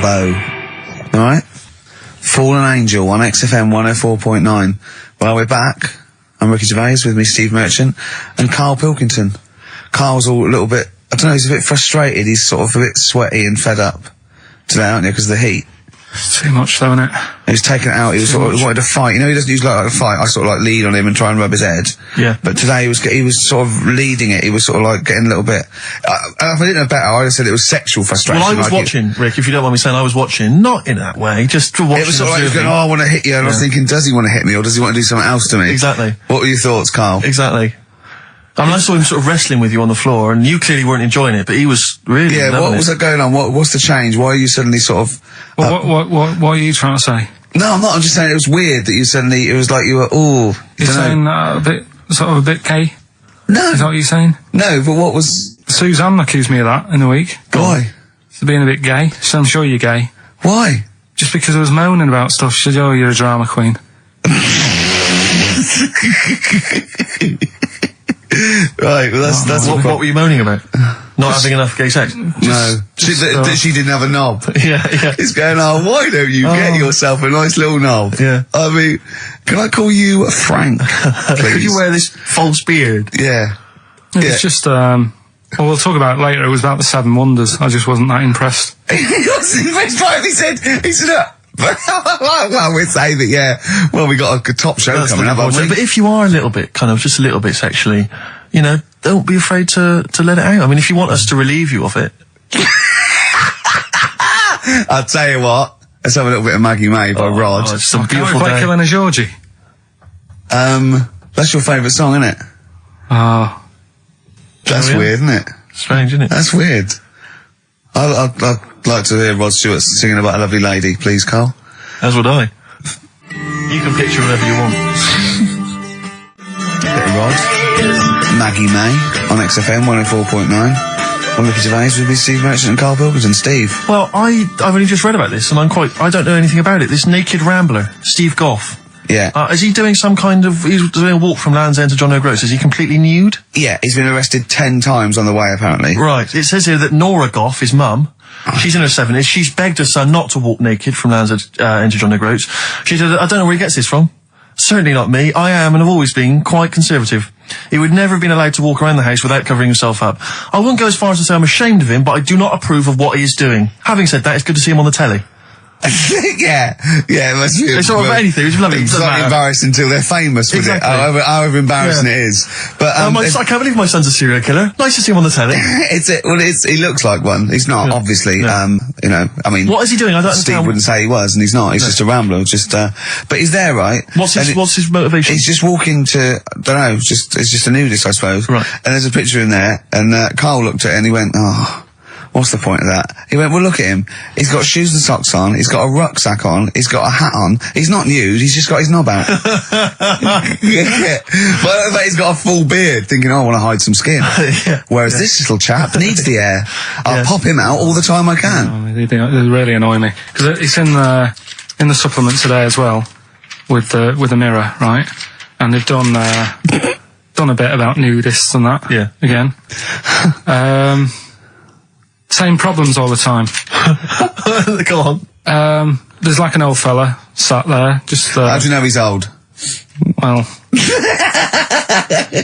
Bravo. Alright? Fallen Angel on XFM 104.9. Well, we're back. I'm Ricky Gervais, with me Steve Merchant and Karl Pilkington. Karl's all a little bit, I don't know, he's a bit frustrated. He's sort of a bit sweaty and fed up today, aren't you, because of the heat? It's too much, though, isn't it? He was taken out, he was sort of wanted to fight. You know, he doesn't usually like to fight. I sort of like lead on him and try and rub his head. Yeah. But today he was sort of leading it. He was sort of like getting a little bit, if I didn't know better, I'd have said it was sexual frustration. Well, I was watching, Rick, if you don't mind me saying, I was watching, not in that way, just watching. It was sort of like, he was going, I want to hit you, and I was thinking, does he want to hit me, or does he want to do something else to me? Exactly. What were your thoughts, Karl? Exactly. I mean, I saw him sort of wrestling with you on the floor, and you clearly weren't enjoying it, but he was really what was that going on? What's the change? Why are you suddenly sort of... Well, what are you trying to say? No, I'm not. I'm just saying it was weird that you suddenly... It was like you were, You're saying a bit gay? No. Is that what you're saying? No, but what was... Suzanne accused me of that in the week. Why? For being a bit gay. So I'm sure you're gay. Why? Just because I was moaning about stuff. She said, you're a drama queen. Right, well that's what were you moaning about? Not having enough gay sex? No. She didn't have a knob. Yeah. It's going, why don't you get yourself a nice little knob? Yeah. I mean, can I call you Frank, please? Could you wear this false beard? Yeah. It's just, well, we'll talk about it later. It was about the Seven Wonders. I just wasn't that impressed. He wasn't impressed by it. He said, well, we'd say that, well, we got a top show coming up, haven't we? But if you are a little bit, just a little bit sexually, you know, don't be afraid to let it out. I mean, if you want us to relieve you of it. I'll tell you what, let's have a little bit of Maggie May by Rod. It's a beautiful day. Killing a Georgie. That's your favourite song, isn't it? That's weird, isn't it? Strange, isn't it? That's weird. I'd like to hear Rod Stewart singing about a lovely lady, please, Karl. As would I. You can picture whatever you want. Bit of Rod. Maggie May on XFM 104.9. I'm Ricky Gervais, with me Steve Merchant and Karl Pilkington. Steve. Well, I've only just read about this, and I don't know anything about it. This naked rambler, Steve Goff. Yeah. Is he doing he's doing a walk from Land's End to John O'Groats? Is he completely nude? Yeah, he's been arrested 10 times on the way, apparently. Right. It says here that Nora Goff, his mum, she's in her 70s, she's begged her son not to walk naked from Land's End to John O'Groats. She said, I don't know where he gets this from. Certainly not me. I am and have always been quite conservative. He would never have been allowed to walk around the house without covering himself up. I wouldn't go as far as to say I'm ashamed of him, but I do not approve of what he is doing. Having said that, it's good to see him on the telly. yeah, it must be. It's not about anything. It's lovely. It's not embarrassing until they're famous with it. However embarrassing it is. But I can't believe my son's a serial killer. Nice to see him on the telly. He looks like one. He's not, obviously. Yeah. You know, I mean, what is he doing? I don't understand. Steve wouldn't say he was, and he's not. He's just a rambler. But he's there, right? What's his motivation? He's just walking to, I don't know, it's just a nudist, I suppose. Right. And there's a picture in there, and Karl looked at it and he went, what's the point of that? He went, well, look at him. He's got shoes and socks on. He's got a rucksack on. He's got a hat on. He's not nude. He's just got his knob out. Yeah. But he's got a full beard, thinking, I want to hide some skin. Whereas this little chap needs the air. I'll pop him out all the time I can. They really annoy me. Because it's in the supplement today as well, with the Mirror, right? And they've done a bit about nudists and that. Yeah. Again. Same problems all the time. Go on. There's like an old fella sat there, just... How do you know he's old? Well...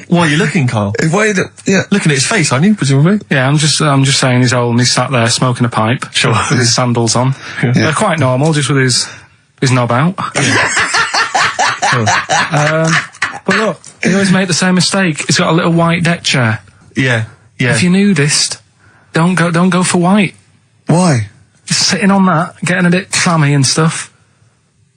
Why are you looking, Karl? Looking at his face, aren't you, presumably? Yeah, I'm just saying he's old and he's sat there smoking a pipe. Sure. With his sandals on. Yeah. They're quite normal, just with his knob out. But look, he always made the same mistake. He's got a little white deck chair. Yeah. If you're nudist... Don't go for white. Why? Sitting on that, getting a bit clammy and stuff.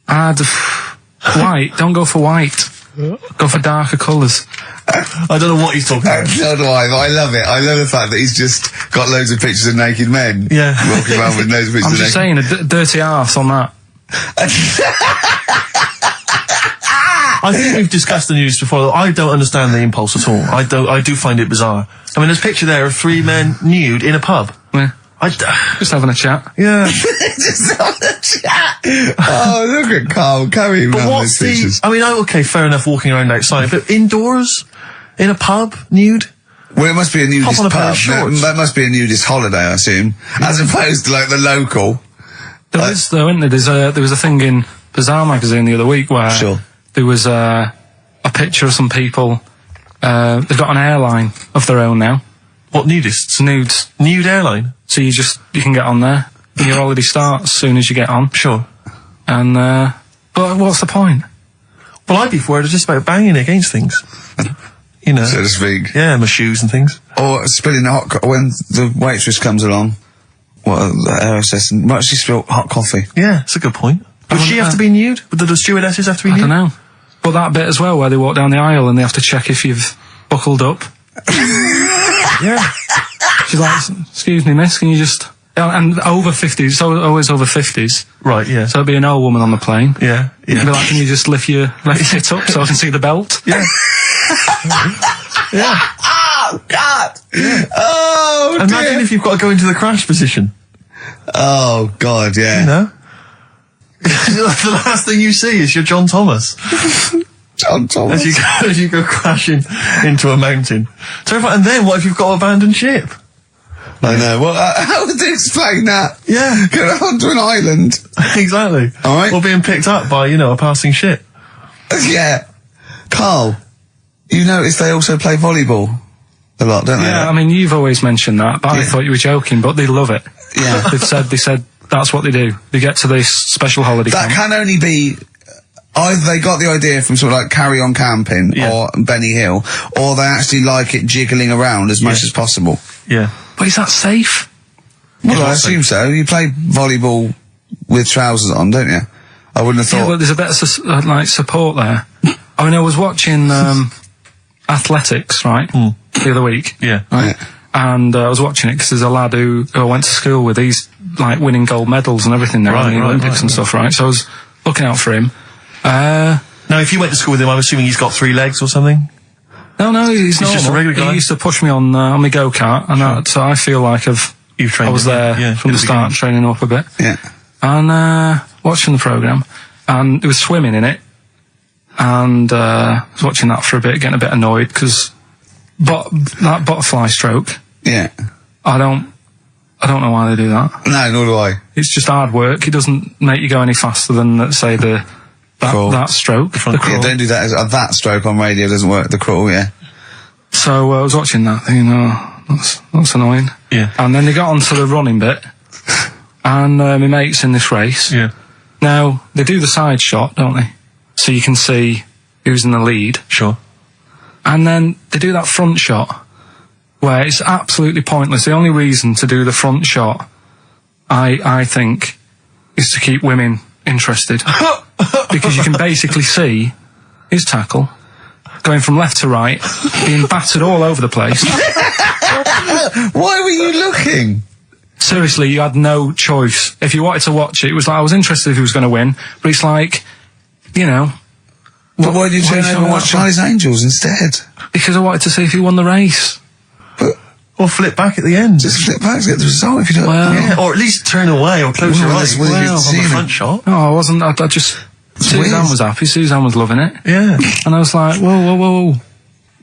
White, don't go for white. Go for darker colours. I don't know what he's talking about. So do I, but I love it. I love the fact that he's just got loads of pictures of naked men. Yeah. Walking around with loads of pictures I'm just saying, a dirty arse on that. I think we've discussed the news before. I don't understand the impulse at all. I do find it bizarre. I mean, there's a picture there of 3 men nude in a pub. Yeah. Just having a chat. Yeah. Just having a chat. Oh, look at Karl carrying around those pictures. I mean, okay, fair enough walking around outside, but indoors? In a pub? Nude? Well, it must be a nudist Pop on a pair pub. of shorts. That must be a nudist holiday, I assume. As opposed to, like, the local. There is, though, isn't there? There was a thing in Bazaar magazine the other week where Sure. there was a picture of some people. They've got an airline of their own now. What, nudists? Nudes. Nude airline? So you can get on there. And your holiday starts as soon as you get on. Sure. And, but what's the point? Well, I'd be worried just about banging against things. You know. So to speak. Yeah, my shoes and things. Or spilling the when the waitress comes along. What, the aerostess, might she spill hot coffee? Yeah, it's a good point. Would she have to be nude? Would the stewardesses have to be I nude? don't know. But that bit as well, where they walk down the aisle and they have to check if you've buckled up. Yeah. She's like, excuse me, miss, can you just... And over 50s, it's always over 50s. Right, yeah. So it'd be an old woman on the plane. Yeah, yeah. It'd be like, can you just lift your left foot up so I can see the belt? Yeah. Yeah. Oh, God! Yeah. Oh, Imagine dear. if you've got to go into the crash position. Oh, God, yeah. You know? The last thing you see is your John Thomas John Thomas. as you go crashing into a mountain. Terrifying. And then what if you've got to abandon ship? I know. Well, how would they explain that? Yeah. Go onto an island. Exactly. All right. Or being picked up by, a passing ship. Yeah. Carl, you notice they also play volleyball a lot, don't they? Yeah, I mean, you've always mentioned that, but I Yeah. thought you were joking, but they love it. Yeah. They said that's what they do. They get to this special holiday That camp. can only be either they got the idea from sort of like Carry On Camping Yeah. or Benny Hill, or they actually like it jiggling around as much as possible. Yeah. But is that safe? Well, I assume so. You play volleyball with trousers on, don't you? I wouldn't have Yeah, thought. but there's a bit of like support there. I mean, I was watching athletics, right, the other week. Yeah. Right? Yeah. And I was watching it because there's a lad who I went to school with. He's like winning gold medals and everything now in the Olympics and stuff, right? So I was looking out for him. Now, if you went to school with him, I'm assuming he's got 3 legs or something? No, he's normal. just a regular guy? He used to push me on my go-kart, and so I feel like You've trained I was him, there yeah, from in the start, beginning. training up a bit. Yeah. And watching the programme, and there was swimming in it, and I was watching that for a bit, getting a bit annoyed, because that butterfly stroke, Yeah. I don't know why they do that. No, nor do I. It's just hard work. It doesn't make you go any faster than, let's say, Crawl. that stroke. The Yeah, crawl. don't do that. That stroke on radio doesn't work. The crawl, yeah. So I was watching that, thinking, that's annoying. Yeah. And then they got onto the running bit, and my mate's in this race. Yeah. Now, they do the side shot, don't they? So you can see who's in the lead. Sure. And then they do that front shot, where it's absolutely pointless. The only reason to do the front shot, I think, is to keep women interested. Because you can basically see his tackle going from left to right, being battered all over the place. Why were you looking? Seriously, you had no choice. If you wanted to watch it, it was like, I was interested if he was going to win, but it's like, But why did you why turn is over and that watch for? Charlie's Angels instead? because I wanted to see if he won the race. But Or flip back at the end. just flip back to get the result if you don't. Well, Yeah, or at least turn away or close your Well, eyes that's what you'd on see the in front it. shot. No, I wasn't. I just... Suzanne weird. was happy. Suzanne was loving it. Yeah. And I was like, whoa.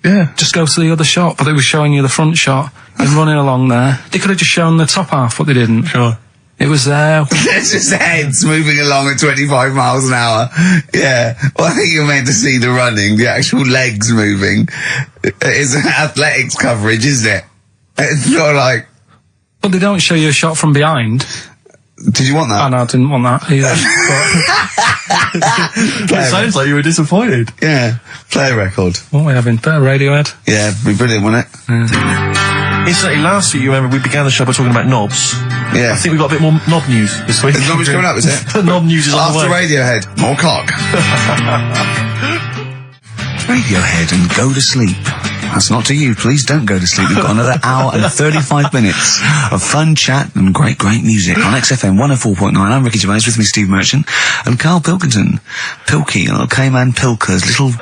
Yeah. Just go to the other shot. But they were showing you the front shot and running along there. They could have just shown the top half, but they didn't. Sure. It was there. There's just heads moving along at 25 miles an hour. Yeah. Well, I think you're meant to see the running, the actual legs moving. It's athletics coverage, isn't it? It's not like... But they don't show you a shot from behind. Did you want that? And I didn't want that either. It sounds like you were disappointed. Yeah. Play a record. But what are we having? Better Radiohead? Yeah, it'd be brilliant, wouldn't it? Incidentally, last week, you remember, we began the show by talking about knobs. Yeah. I think we've got a bit more knob news this week. Is knobs coming up, is it? Knob news is on the After way. Radiohead, more cock. Radiohead and go to sleep. That's not to you. Please don't go to sleep. We've got another hour and 35 minutes of fun chat and great music on XFM 104.9. I'm Ricky Gervais, with me Steve Merchant and Karl Pilkington. Pilky, little K-man Pilkers, little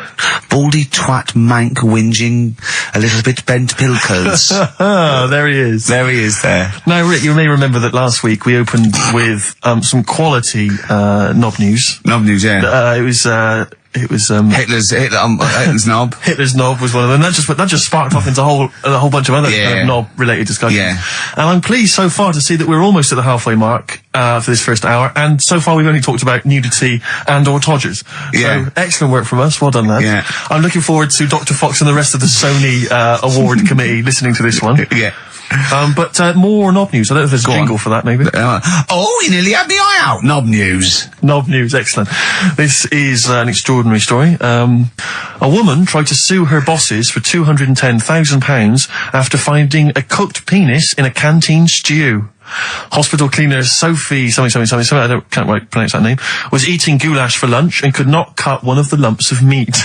baldy twat mank whinging, a little bit bent Pilkers. Ah, there he is. There he is there. Now, Rick, you may remember that last week we opened with some quality knob news. Knob news, yeah. It was It was Hitler's knob. Hitler's knob was one of them. That just sparked off into a whole bunch of other kind of knob-related discussions. Yeah. And I'm pleased so far to see that we're almost at the halfway mark for this first hour, and so far we've only talked about nudity and/or todgers. Yeah. So excellent work from us. Well done, lads. Yeah. I'm looking forward to Dr. Fox and the rest of the Sony award committee listening to this one. Yeah. But more knob news. I don't know if there's a jingle for that, maybe. Oh, you nearly had the eye out. Knob news. Knob news, excellent. This is an extraordinary story. A woman tried to sue her bosses for £210,000 after finding a cooked penis in a canteen stew. Hospital cleaner Sophie something, I can't quite pronounce that name, was eating goulash for lunch and could not cut one of the lumps of meat.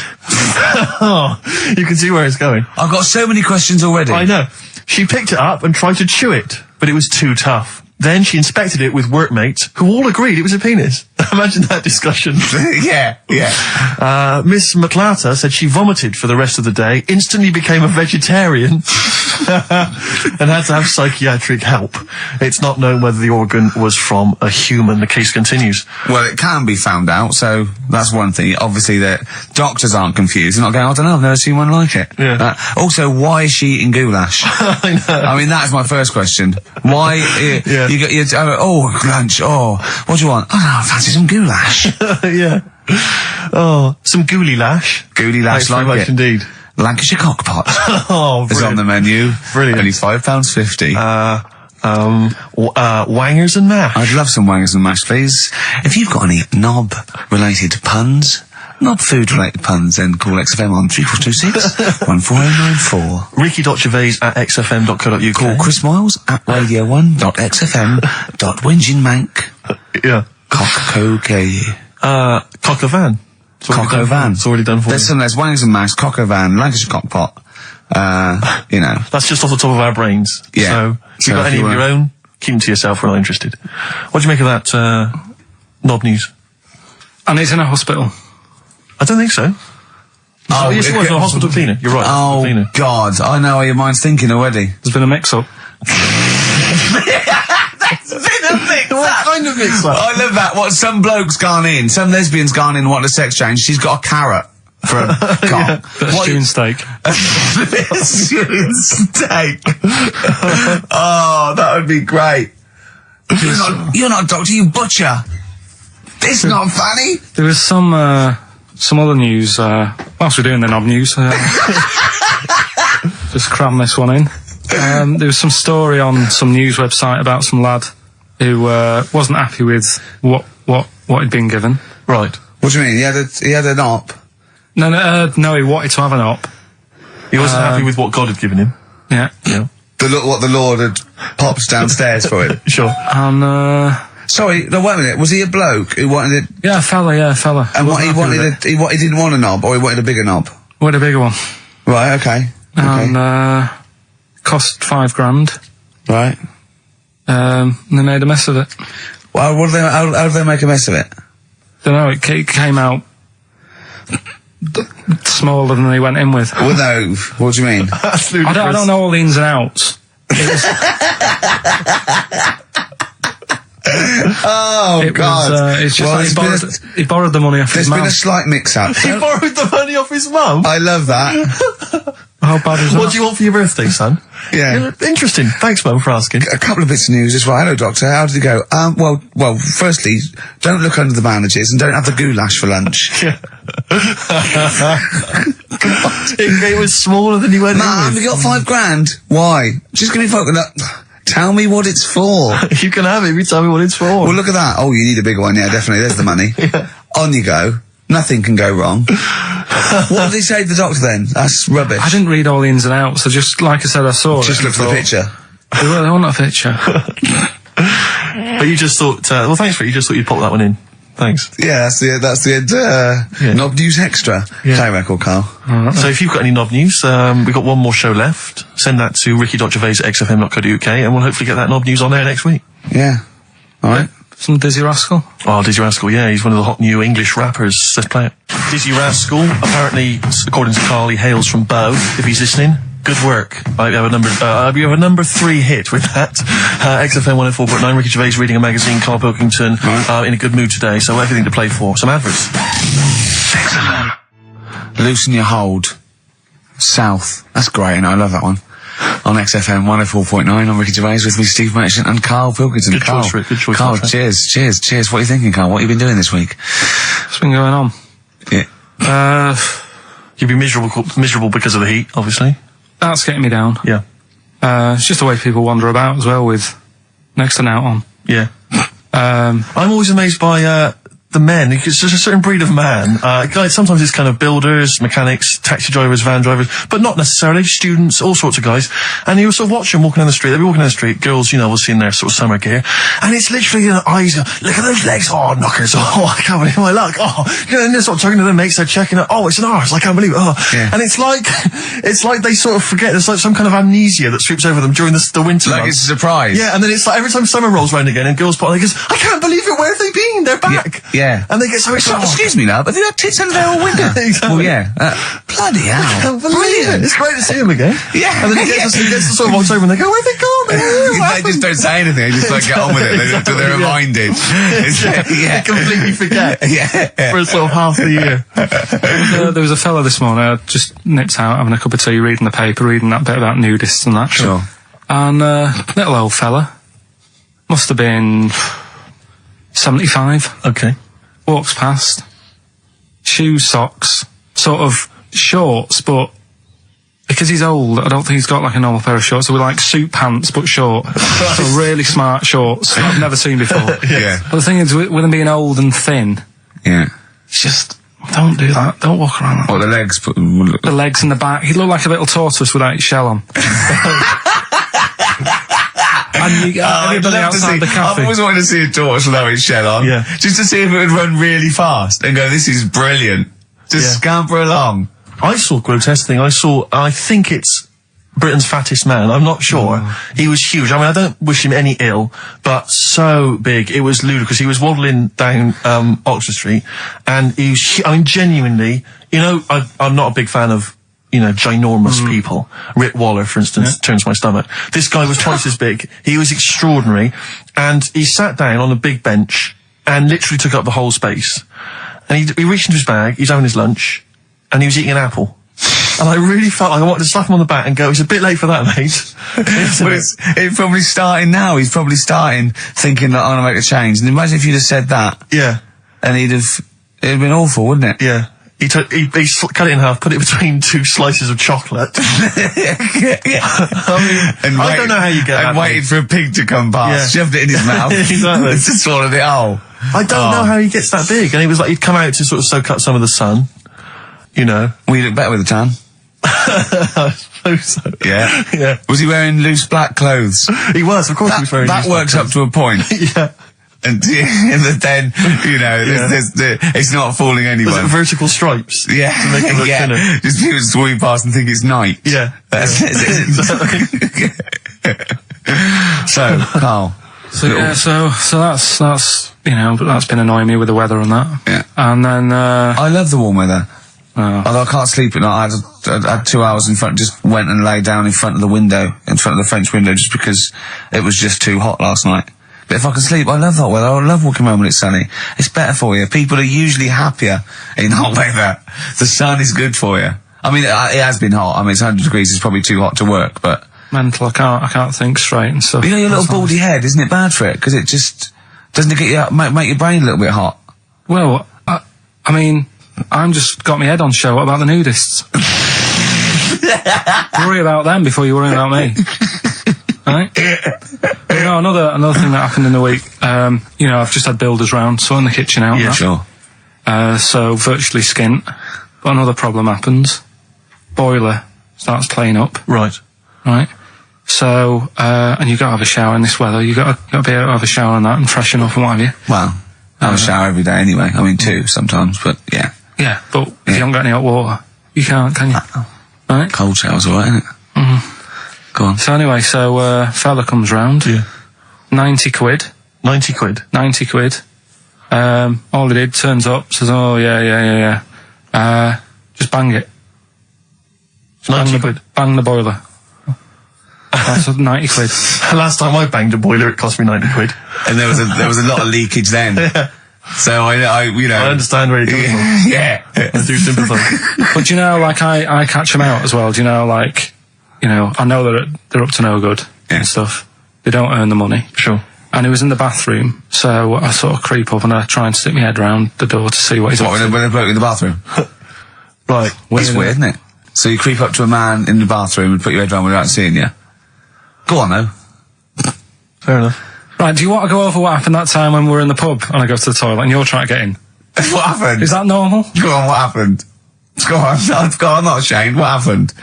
Oh, you can see where it's going. I've got so many questions already. I know. She picked it up and tried to chew it, but it was too tough. Then she inspected it with workmates, who all agreed it was a penis. Imagine that discussion. Yeah. Miss McClarter said she vomited for the rest of the day, instantly became a vegetarian, and had to have psychiatric help. It's not known whether the organ was from a human. The case continues. Well, it can be found out, so that's one thing. Obviously, the doctors aren't confused. They're not going, I don't know, I've never seen one like it. Yeah. Also, why is she eating goulash? I know. I mean, that's my first question. Why? Yeah. You get lunch. Oh, what do you want? Oh, no, I fancy some goulash. Yeah. Oh, some gooly lash. Gooly lash, Thanks very like much it. indeed. Lancashire cockpot Oh, is on the menu. Brilliant. Only £5.50. Wangers and mash. I'd love some wangers and mash, please. If you've got any knob-related puns, knob-food-related puns, then call XFM on 3426 14094. Ricky.Gervais at xfm.co.uk. Call Chris Miles at radio1.xfm.winginmank. Yeah. Cock-co-gay. Cock a van. Cock-o-van. It's already done for you. There's wangers and mash, cock-o-van, Lancashire cockpot. You know. That's just off the top of our brains. Yeah. So, if So you've got if any you of your want- own, keep them to yourself. We're not interested. What do you make of that, knob news? And he's in a hospital. I don't think so. Oh, yes, it was a hospital cleaner. You're right. hospital Oh, cleaner. God. I know how your mind's thinking already. There's been a mix-up. What kind of mix-up? I love that. What some bloke's gone in, some lesbian's gone in, wanting a sex change. She's got a carrot for a cock. Bit of stew and steak. Stewing steak. Oh, that would be great. You're not a doctor, you butcher. This is not funny. There was some other news, whilst we're doing the knob news, just cram this one in. There was some story on some news website about some lad who wasn't happy with what he'd been given. Right. What do you mean? He had an op? No, he wanted to have an op. He wasn't happy with what God had given him. Yeah. Yeah. What the Lord had popped downstairs for him. Sure. And, Sorry, no, wait a minute. Was he a bloke who wanted it? yeah, a fella. And what he wanted, he didn't want a knob, or he wanted a bigger knob? Wanted a bigger one. Right, okay. And, cost £5,000. Right. And they made a mess of it. Well, how did they make a mess of it? Don't know, it came out smaller than they went in with. Well, no. What do you mean? Absolutely. I don't know all the ins and outs. Oh, God. It's just Well, like he borrowed the money off his There's been mum. a slight mix-up. He borrowed the money off his mum. I love that. How bad is What that? do you want for your birthday, son? Yeah. Interesting. Thanks, Mum, for asking. A couple of bits of news as well. Hello, Doctor. How did it go? Well, firstly, don't look under the bandages and don't have the goulash for lunch. It was smaller than you went Mum, in you got £5,000. Why? Just give me tell me what it's for. with. You can have it if you tell me what it's for. Well, look at that. Oh, you need a bigger one. Yeah, definitely. There's the money. On you go. Nothing can go wrong. What did he say to the doctor then? That's rubbish. I didn't read all the ins and outs. So just like I said, I saw it. Just look for the picture. They want a picture. But you just thought, well, thanks for it. You just thought you'd pop that one in. Thanks. Yeah, that's the end. Knob News Extra. Yeah. Play record, Karl. So if you've got any knob news, we've got one more show left. Send that to ricky.gervais at xfm.co.uk and we'll hopefully get that knob news on there next week. Yeah. All right. Some Dizzy Rascal. Oh, Dizzy Rascal, yeah, he's one of the hot new English rappers. Let's play it. Dizzy Rascal, apparently, according to Karl, he hails from Bow, if he's listening. Good work. We have a number 3 hit with that. XFM 104.9, Ricky Gervais reading a magazine, Karl Pilkington, in a good mood today, so everything to play for. Some adverts. XFM. Loosen Your Hold. South. That's great, and I love that one. On XFM 104.9, I'm Ricky Gervais, with me Steve Merchant and Karl Pilkington. Good Karl, choice, Rick. Good choice. Karl, my friend. cheers. What are you thinking, Karl? What have you been doing this week? What's been going on? Yeah. You'd be miserable because of the heat, obviously. That's getting me down. Yeah. It's just the way people wander about as well, with next to an out on. Yeah. I'm always amazed by the men, because there's a certain breed of man. Guys, sometimes it's kind of builders, mechanics, taxi drivers, van drivers, but not necessarily students, all sorts of guys. And you sort of watch them walking down the street. They'll be walking down the street, girls, you know, will see in their sort of summer gear, and it's literally, you know, eyes go, look at those legs, oh, knockers, oh, I can't believe my luck, oh, you know, and they're sort of talking to their mates, they're checking it, oh, it's an arse, I can't believe it, oh. Yeah. And it's like they sort of forget, there's like some kind of amnesia that sweeps over them during the winter Like months. it's a surprise. Yeah, and then it's like every time summer rolls around again and girls put on, they goes, I can't believe it, where have they been? They're back. Yeah. And they get so excited. Excuse me, love, have you had tits under there all winter? Exactly. Well, yeah. Bloody I hell. can't believe it. It's great to see him again. Yeah. And then he gets to sort of walks over and they go, where'd they gone? They just don't say anything, they just like get on with it. Exactly, They're yeah. reminded. They completely forget. Yeah. For sort of half the year. There was a fella this morning, I just nipped out having a cup of tea, reading the paper, reading that bit about nudists and that. Sure. And little old fella, must have been 75, Okay. walks past, shoes, socks, sort of shorts, but because he's old, I don't think he's got like a normal pair of shorts. So we're like suit pants, but short. So really smart shorts I've never seen before. Yeah. But the thing is, with him being old and thin, Yeah. it's just, don't do that. Don't walk around like that. What, the legs? The legs and the back. He looked like a little tortoise without its shell on. And you get everybody outside the I've cafe. always wanted to see a torch without its shell on. Yeah. Just to see if it would run really fast and go, this is brilliant. Just Yeah. scamper along. I saw a grotesque thing. I think it's Britain's fattest man. I'm not sure. He was huge. I mean, I don't wish him any ill, but so big. It was ludicrous. He was waddling down Oxford Street, and he was, I mean, genuinely, you know, I'm not a big fan of, you know, ginormous people. Rick Waller, for instance, turns my stomach. This guy was twice as big. He was extraordinary. And he sat down on a big bench and literally took up the whole space. And he reached into his bag, he's having his lunch, and he was eating an apple. And I really felt like I wanted to slap him on the back and go, it's a bit late for that, mate. But it's probably starting now. He's probably starting thinking that I'm going to make a change. And imagine if you'd have said that, Yeah, and it'd have been awful, wouldn't it? yeah. He cut it in half, put it between two slices of chocolate. I mean, I don't know how you get that. And waited for a pig to come past, Yeah. shoved it in his mouth, Exactly. to swallow it whole. I don't know how he gets that big. And it was like he'd come out to sort of soak up some of the sun, you know. Well, you look better with a tan. I suppose so. Yeah. Yeah. Was he wearing loose black clothes? He was, of course he was very That works up to a point. Yeah. And then, you know, it's not fooling anyone. Was it vertical stripes? Yeah, To make it look thinner. Just people sweep past and think it's night. Yeah. That's So, Karl. So yeah, so that's you know, that's been annoying me with the weather and that. Yeah. And then I love the warm weather. oh, Although I can't sleep at night. I had 2 hours in front, just went and lay down in front of the window, in front of the French window, just because it was just too hot last night. But if I can sleep, I love hot weather. I love walking around when it's sunny. It's better for you. People are usually happier in hot weather. The sun is good for you. I mean, it has been hot. I mean, it's 100 degrees. It's probably too hot to work, but mental. I can't think straight and stuff. you know your little That's nice. baldy head, isn't it bad for it? Because it just doesn't it get you make your brain a little bit hot. Well, I mean, I'm just got my head on show. What about the nudists? Worry about them before you worry about me. Right? You know, another thing that happened in the week, you know, I've just had builders round, sorting the kitchen out. Yeah, and sure. that. So virtually skint. But another problem happens. Boiler starts playing up. Right. Right? So, and you got to have a shower in this weather. You got to be able to have a shower and that and freshen up and what have you. Well, I have a shower every day anyway. I mean, 2 sometimes, but yeah. Yeah, but if you haven't got any hot water, you can't, can you? Right? Cold shower's alright, isn't it? Go on. So anyway, fella comes round. Yeah. 90 quid. 90 quid. 90 quid. All he did, turns up, says, oh, yeah. Just bang it. 90 quid. Bang the boiler. That's 90 quid. Last time I banged a boiler, it cost me 90 quid. And there was a lot of leakage then. So you know. I understand where you're coming from. Yeah. I do sympathise. But do you know, like, I catch them out as well. Do you know, like, you know, I know they're up to no good and stuff. They don't earn the money. Sure. And he was in the bathroom, so I sort of creep up and I try and stick my head round the door to see what he's up to. When they bloke in the bathroom? Right. It's weird, isn't it? So you creep up to a man in the bathroom and put your head round without seeing you. Go on, though. Fair enough. Right, do you want to go over what happened that time when we were in the pub and I go to the toilet and you're trying to get in? What happened? Is that normal? Go on, what happened? Go on, I'm not ashamed. What happened?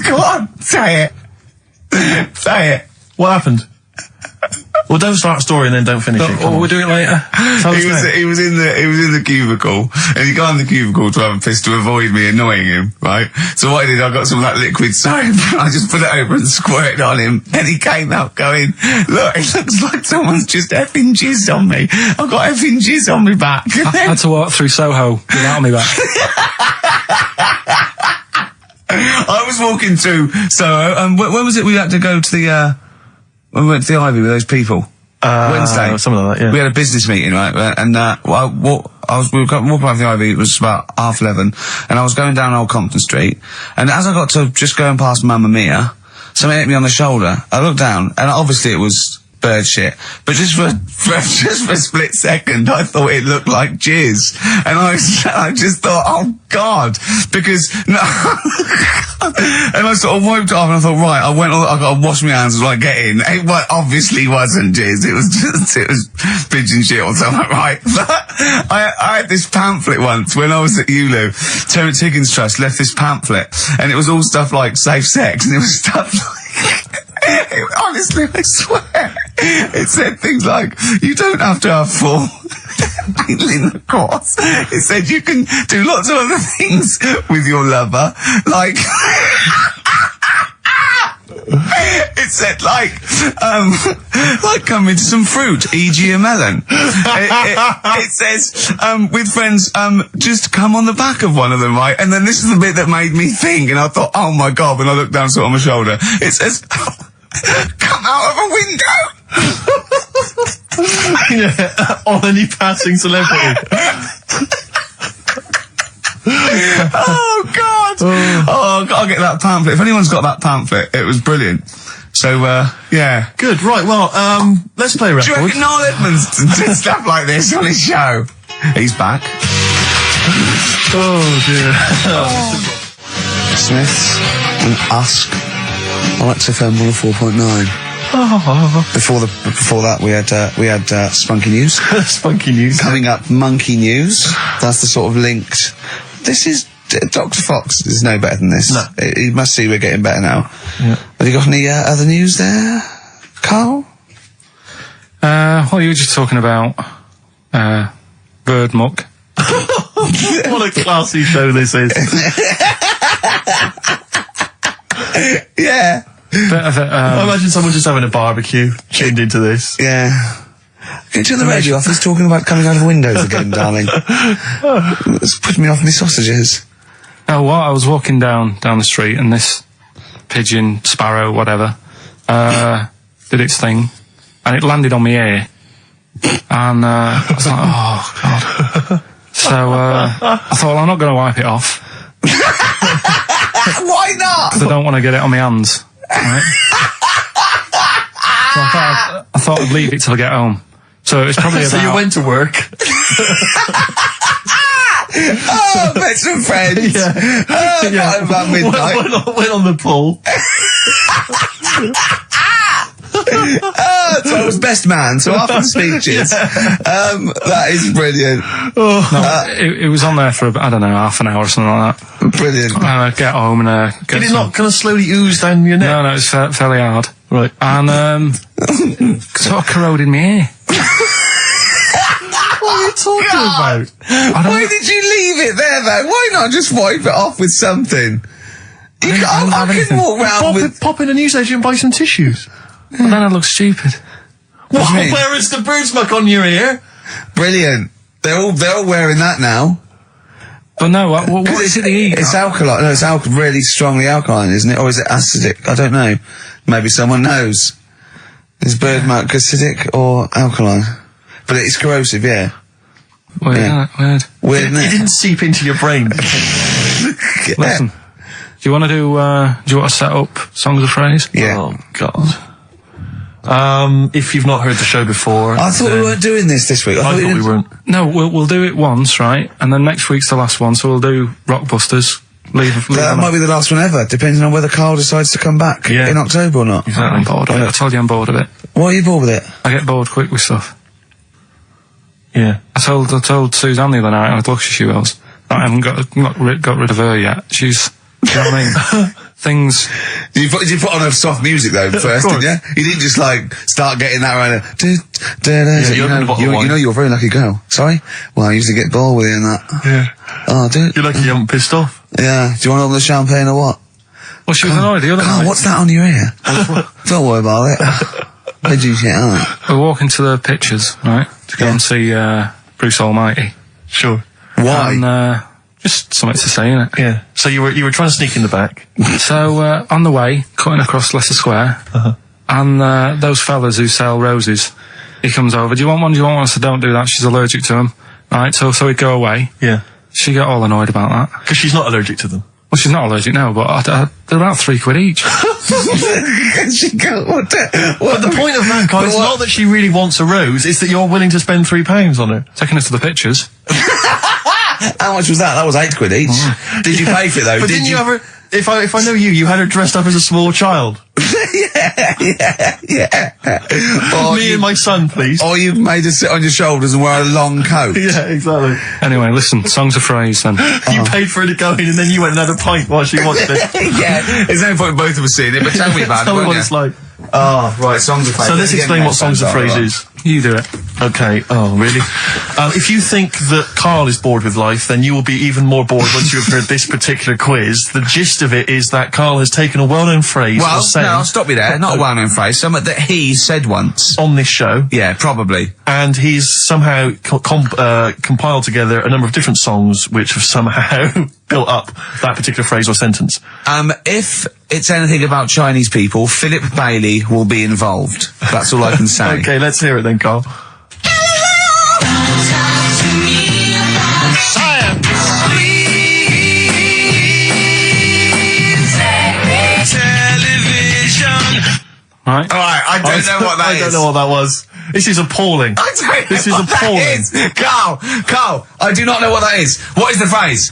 Go on, say it. Say it. What happened? Well, don't start a story and then don't finish it. Or we'll do it later. He was in the cubicle, and he got in the cubicle to have a piss to avoid me annoying him, right? So what I did, I got some of that liquid soap, and I just put it over and squirted on him, and he came out going, look, it looks like someone's just effing jizzed on me. I've got effing jizz on me back. I had to walk through Soho without me back. I was walking through Soho, and when was it we had to go to the, when we went to the Ivy with those people? Wednesday. Something like that, yeah. We had a business meeting, right? And, we were walking around the Ivy, it was about 11:30, and I was going down Old Compton Street, and as I got to just going past Mamma Mia, somebody hit me on the shoulder. I looked down, and obviously it was bird shit, but just for a split second, I thought it looked like jizz, and I just thought, oh God, because no, and I sort of wiped it off, and I thought, right, I got to wash my hands as I get in. It obviously wasn't jizz; it was pigeon shit or something, right? But I had this pamphlet once when I was at ULU. Terence Higgins Trust left this pamphlet, and it was all stuff like safe sex, and it was stuff like. Honestly, I swear, it said things like, you don't have to have full intercourse. It said you can do lots of other things with your lover, like... It said like come into some fruit, e.g. a melon. It says, with friends, just come on the back of one of them, right? And then this is the bit that made me think, and I thought, oh my God, when I looked down, saw it on my shoulder, it says, come out of a window. Yeah, on any passing celebrity. Oh God! Oh, I'll get that pamphlet. If anyone's got that pamphlet, it was brilliant. So, yeah. Good, right, well, let's play a record. Do you reckon Noel Edmonds did stuff like this on his show? He's back. Oh dear. Smiths and Usk on XFM 104.9. Before that, we had Spunky News. Spunky News. Coming up, Monkey News. That's the sort of linked. This is Dr. Fox is no better than this. No. He must see we're getting better now. Yeah. Have you got any other news there, Karl? Well, you were just talking about bird muck. What a classy show this is. Yeah. I imagine someone just having a barbecue, tuned into this. Yeah. Can you turn the radio off? It's talking about coming out of windows again, darling. It's putting me off my sausages. Oh, well, I was walking down the street and this pigeon, sparrow, whatever, did its thing, and it landed on my ear, and I was like, oh God. So I thought, well, I'm not going to wipe it off. Why not? Because I don't want to get it on my hands. Right? So I thought I'd leave it till I get home. So it's probably So about... you went to work. Oh, met some friends. Yeah. Got about midnight. Went on the pool. So I was best man, so after the speeches, that is brilliant. It was on there for, I don't know, half an hour or something like that. Brilliant. Get home and get Did it not kind of slowly ooze down your neck? No, it's fairly hard. Right. And sort of corroded my ear. What are you talking about? Why did you leave it there, though? Why not just wipe it off with something? I can walk round Pop in a newsagent and buy some tissues. But then I look stupid. What? Where is the bird muck on your ear? Brilliant. They're all wearing that now. But no, what is it they eat? It's alkaline. No, it's really strongly alkaline, isn't it? Or is it acidic? I don't know. Maybe someone knows. Is bird muck acidic or alkaline? But it's corrosive, yeah. Weird, Yeah. weird. Weird, isn't It it? didn't seep into your brain. Listen, do you want to do you want to set up Songs of Phrase? Yeah. Oh, God. If you've not heard the show before... I thought we weren't doing this week. I thought we weren't. No, we'll do it once, right? And then next week's the last one, so we'll do Rockbusters. Leave That on might be the last one ever, depending on whether Karl decides to come back Yeah. in October or not. I'm bored of it. I told you I'm bored of it. Why are you bored with it? I get bored quick with stuff. Yeah. I told Suzanne the other night, how lucky she was, that I haven't got rid of her yet. She's, you know what I mean? Things. Did you put on a soft music though first, didn't you? You didn't just like start getting that right. you opened a bottle of wine. You know you're a very lucky girl. Sorry? Well, I used to get bored with you and that. Yeah. Oh, dude. You're lucky you haven't pissed off. Yeah. Do you want to open the champagne or what? Well, she was annoyed the other Karl, night. what's that on your ear? Don't worry about it. Where'd you get out? We're walking to the pictures, right, to go and see Bruce Almighty. Sure. Why? And just something to say, innit? Yeah. So you were trying to sneak in the back. So on the way, cutting across Leicester Square, and those fellas who sell roses, he comes over. Do you want one? Do you want one? I said, don't do that. She's allergic to them. Right. So he'd go away. Yeah. She got all annoyed about that. Because she's not allergic to them. Well, she's not allergic now, but they're about £3 each. She go, what But the point of that, Karl, is not that she really wants a rose, it's that you're willing to spend £3 on her. Taking us to the pictures. How much was that? That was £8 each. Did you pay for it though? But didn't you ever... If I know you had her dressed up as a small child. Yeah. Or Me and my son, please. Or you made her sit on your shoulders and wear a long coat. Yeah, exactly. Anyway, listen, Songs of Phrase then. You paid for her to go in and then you went and had a pint while she watched it. Yeah. There's no point in both of us seeing it, but tell me about it. Tell me won't what you? it's like. Oh, right, Songs of Phrase. So let's explain what Songs of Phrase is. You do it. Okay. Oh, really? If you think that Karl is bored with life, then you will be even more bored once you have heard this particular quiz. The gist of it is that Karl has taken a well-known phrase or Well, saying no, I'll stop you there. Not a well-known phrase. Something that he said once. on this show, Yeah, probably. and he's somehow compiled together a number of different songs which have somehow built up that particular phrase or sentence. If it's anything about Chinese people, Philip Bailey will be involved. That's all I can say. Okay, let's hear it then, Karl. Right? Alright, I don't know what that is. I don't know what that was. This is appalling. I don't know This is what appalling. that is. Karl, I do not know what that is. What is the phrase?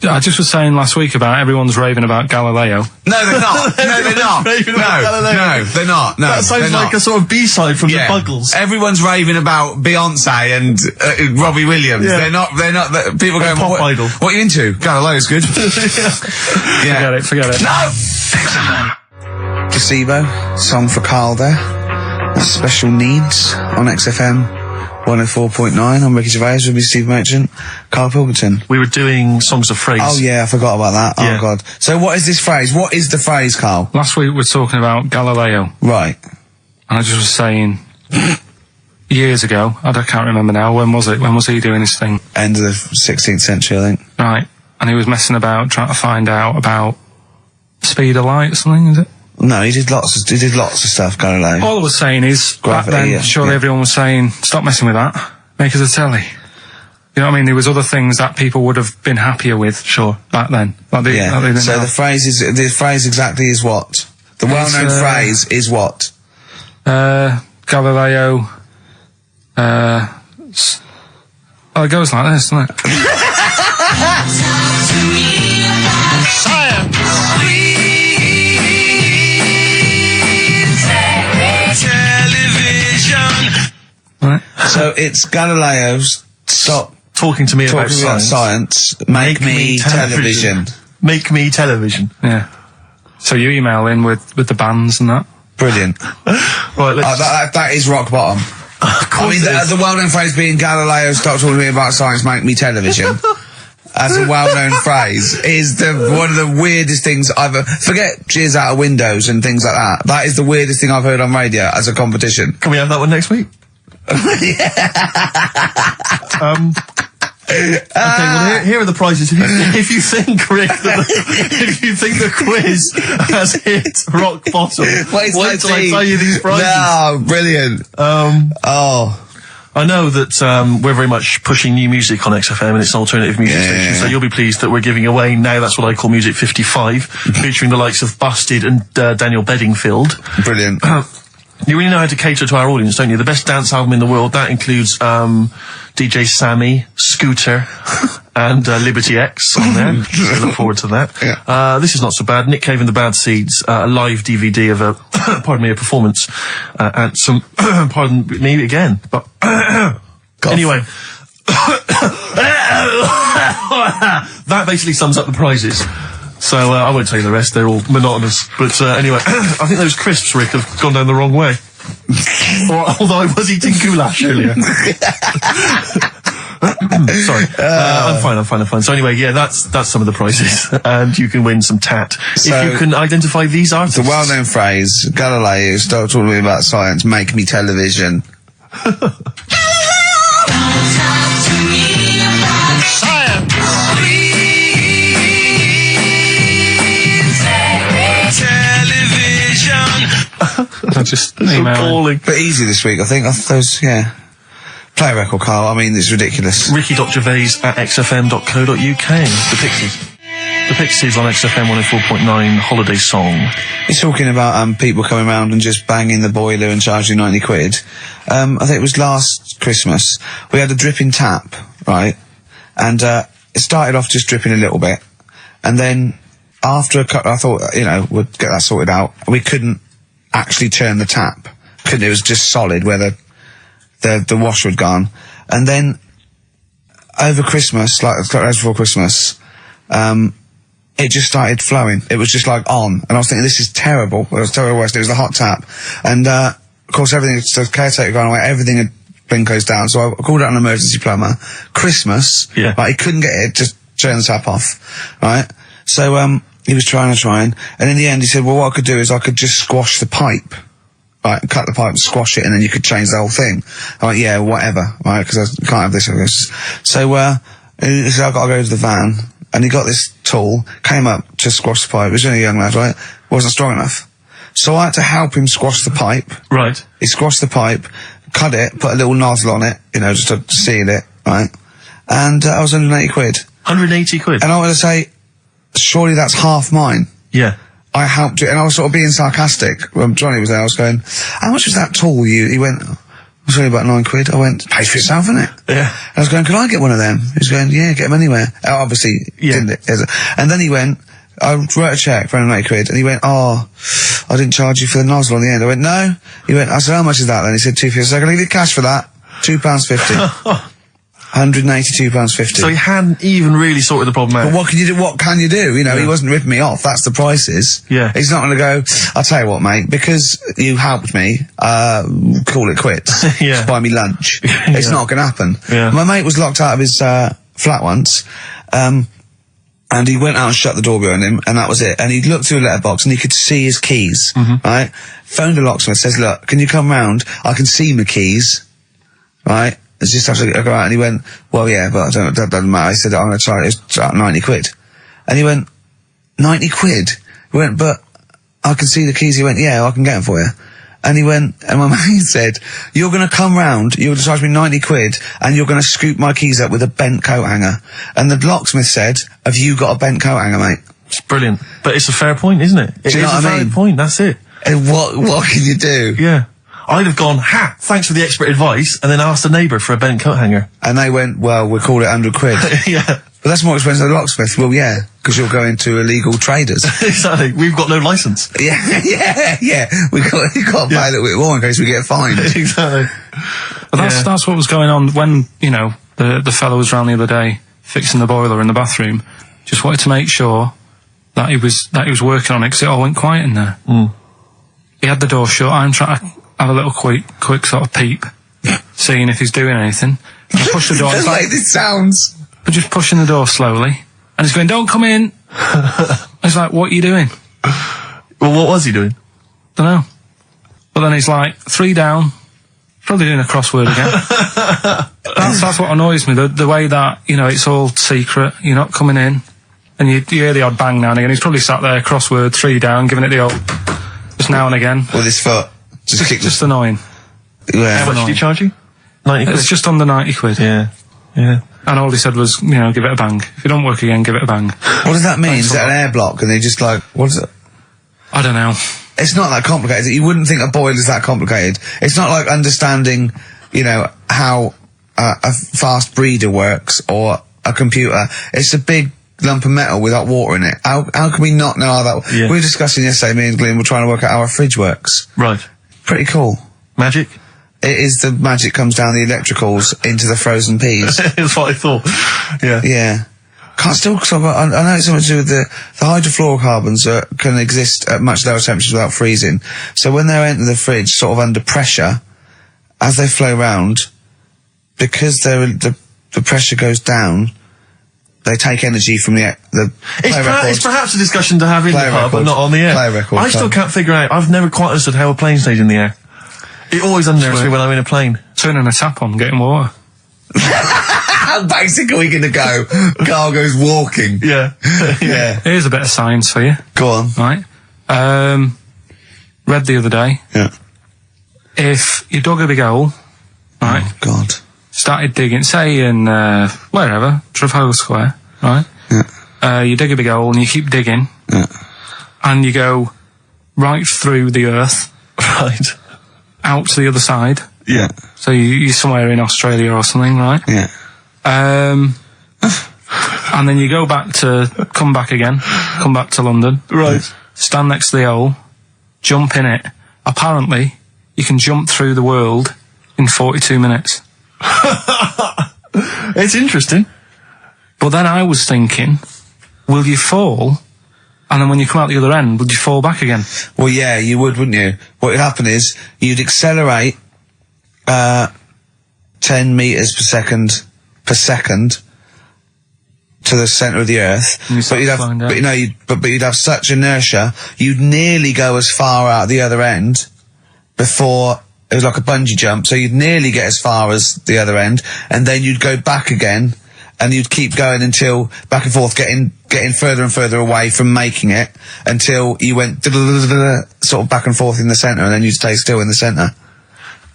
I just was saying last week about everyone's raving about Galileo. No, they're not. No, they're not. Raving about Galileo. No, they're not. No, That sounds they're like not. a sort of B-side from Yeah. the Buggles. Everyone's raving about Beyonce and Robbie Williams. Yeah. They're not, people going, Pop what, idol. What are you into? Galileo's good. Yeah. Forget it. No! Placebo, song for Karl there. That's Special Needs on XFM 104.9. I'm Ricky Gervais with me, Steve Merchant, Karl Pilkington. We were doing Songs of Phrase. Oh yeah, I forgot about that. Yeah. Oh god. So what is this phrase? What is the phrase, Karl? Last week we were talking about Galileo, Right. and I just was saying, years ago, I can't remember now, when was it? When was he doing his thing? End of the 16th century, I think. Right. And he was messing about, trying to find out about speed of light or something, is it? No, he did lots of stuff, Galileo. All I was saying is, back Gravity, then, yeah, surely yeah. everyone was saying, stop messing with that, make us a telly. You know what I mean? There was other things that people would have been happier with. Sure. Back then. Like they Yeah. didn't So have. the phrase exactly is what? The well-known phrase is what? Galileo, it goes like this, doesn't it? Right. So it's Galileo's stop Talking to me about talking about science. science. Make me television. Make me television. Yeah. So you email in with the bands and that. Brilliant. Right, let's... That is rock bottom. I mean, the well-known phrase being Galileo, stop talking to me about science, make me television. As a well-known phrase is one of the weirdest things I've forget cheers out of windows and things like that. That is the weirdest thing I've heard on radio as a competition. Can we have that one next week? Okay, well, here are the prizes. If you think, Rick, if you think the quiz has hit rock bottom, wait till I tell you these prizes. No, brilliant. I know that we're very much pushing new music on XFM, and it's an alternative music station, so you'll be pleased that we're giving away now That's What I Call Music 55, featuring the likes of Busted and Daniel Bedingfield. Brilliant. You really know how to cater to our audience, don't you? The best dance album in the world, that includes DJ Sammy, Scooter, and Liberty X on there. So look forward to that. Yeah. This is not so bad. Nick Cave and the Bad Seeds, a live DVD of a, a performance, and some, pardon me again, but, anyway. That basically sums up the prizes. So, I won't tell you the rest, they're all monotonous. But, anyway, I think those crisps, Rick, have gone down the wrong way. Although I was eating goulash earlier. Sorry. I'm fine. So anyway, yeah, that's some of the prizes. And you can win some tat. So, if you can identify these artists. The well-known phrase, Galileo, start talking to me about science, make me television. I just email. But easy this week, I think. Those, yeah. Play a record, Karl. I mean, it's ridiculous. Ricky.Gervais at xfm.co.uk. The Pixies. The Pixies on XFM 104.9 holiday song. He's talking about people coming around and just banging the boiler and charging 90 quid. I think it was last Christmas. We had a dripping tap, right? And it started off just dripping a little bit. And then after a couple, I thought, we'd get that sorted out. We couldn't actually turn the tap. It was just solid where the washer had gone. And then over Christmas, like before Christmas, it just started flowing. It was just like on. And I was thinking, this is terrible. It was terrible. It was the hot tap. And of course, the caretaker gone away, everything had been closed down. So I called out an emergency plumber. Christmas, like, he couldn't get it, just turn the tap off, right? So he was trying, and in the end he said, well, what I could do is I could just squash the pipe, right, cut the pipe and squash it, and then you could change the whole thing. I'm like, yeah, whatever, right, because I can't have this. So he said, I've got to go to the van, and he got this tool, came up to squash the pipe. He was only a young lad, right? Wasn't strong enough. So I had to help him squash the pipe. Right. He squashed the pipe, cut it, put a little nozzle on it, just to seal it, right? And I was 180 quid. 180 quid? And I want to say, surely that's half mine. Yeah. I helped you, and I was sort of being sarcastic. When Johnny was there, I was going, how much was that tool? He went, it was only about 9 quid. I went, pays for itself, isn't it? Yeah. And I was going, can I get one of them? He was going, yeah, get them anywhere. Obviously, didn't it? And then he went, I wrote a cheque for 180 quid, and he went, oh, I didn't charge you for the nozzle on the end. I went, no. He went, I said, how much is that then? He said, £2.50. So I can leave you cash for that. £2.50. £182.50. So he hadn't even really sorted the problem out. But what can you do? He wasn't ripping me off. That's the prices. Yeah. He's not going to go, I'll tell you what, mate, because you helped me, call it quits. Just buy me lunch. It's not going to happen. Yeah. My mate was locked out of his flat once, and he went out and shut the door behind him, and that was it. And he looked through a letterbox, and he could see his keys, right? Phoned a locksmith, says, look, can you come round? I can see my keys, right? It's just have to go out. And he went, well, yeah, but that doesn't matter. I said, I'm going to try it. It's 90 quid. And he went, 90 quid? He went, but I can see the keys. He went, yeah, I can get them for you. And he went, and my mate said, you're going to come round, you're going to charge me 90 quid, and you're going to scoop my keys up with a bent coat hanger. And the locksmith said, have you got a bent coat hanger, mate? It's brilliant. But it's a fair point, isn't it? It is a valid point, that's it. And what can you do? Yeah. I'd have gone, thanks for the expert advice, and then asked a neighbour for a bent coat hanger. And they went, well, we'll call it 100 quid. Yeah. But that's more expensive than the locksmith. Well, yeah, because you're going to illegal traders. Exactly. We've got no licence. Yeah. You've got to pay a little bit more in case we get fined. Exactly. But that's what was going on when, the fellow was round the other day fixing the boiler in the bathroom. Just wanted to make sure that he was working on it, because it all went quiet in there. He had the door shut. I'm trying to have a little quick sort of peep, seeing if he's doing anything. And I push the door. It's like this sounds. But just pushing the door slowly, and he's going, "Don't come in." I was like, "What are you doing?" Well, what was he doing? Don't know. But then he's like, 3 down, probably doing a crossword again. That's what annoys me. The way that it's all secret. You're not coming in, and you hear the odd bang now and again. He's probably sat there, crossword, 3 down, giving it the old just now and again with his foot. Just annoying. Yeah. How much did he charge you? 90 quid? It's just under 90 quid. Yeah. And all he said was, give it a bang. If you don't work again, give it a bang. What does that mean? Is that an air block? And they just like, what is it? I don't know. It's not that complicated. You wouldn't think a boiler's that complicated. It's not like understanding, how a fast breeder works or a computer. It's a big lump of metal without water in it. How can we not know how that... Yeah. We were discussing yesterday, me and Glenn were trying to work out how our fridge works. Right. Pretty cool. Magic? It is the magic comes down the electricals into the frozen peas. That's what I thought. Yeah. Yeah. I know it's something to do with the hydrofluorocarbons can exist at much lower temperatures without freezing. So when they enter the fridge sort of under pressure, as they flow round, because the pressure goes down, they take energy from the It's perhaps a discussion to have in the pub, but not on the air. I still can't figure out, I've never quite understood how a plane stays in the air. It always unnerves me when I'm in a plane. Turning a tap on, getting water. How basic are we going to go? Karl goes walking. Yeah. Yeah. Here's a bit of science for you. Go on. Right. Read the other day. Yeah. If you dug a big hole, right? Oh, God. Started digging, say in, wherever, Trafalgar Square, right? Yeah. You dig a big hole and you keep digging. Yeah. And you go right through the earth. Right. Out to the other side. Yeah. So you're somewhere in Australia or something, right? Yeah. And then you come back to London. Right. Stand next to the hole, jump in it. Apparently, you can jump through the world in 42 minutes. It's interesting. But then I was thinking, will you fall? And then when you come out the other end, would you fall back again? Well, yeah, you would, wouldn't you? What would happen is, you'd accelerate 10 metres per second to the centre of the earth. But you'd have such inertia, you'd nearly go as far out the other end before it was like a bungee jump, so you'd nearly get as far as the other end, and then you'd go back again, and you'd keep going until back and forth, getting further and further away from making it, until you went sort of back and forth in the centre, and then you'd stay still in the centre.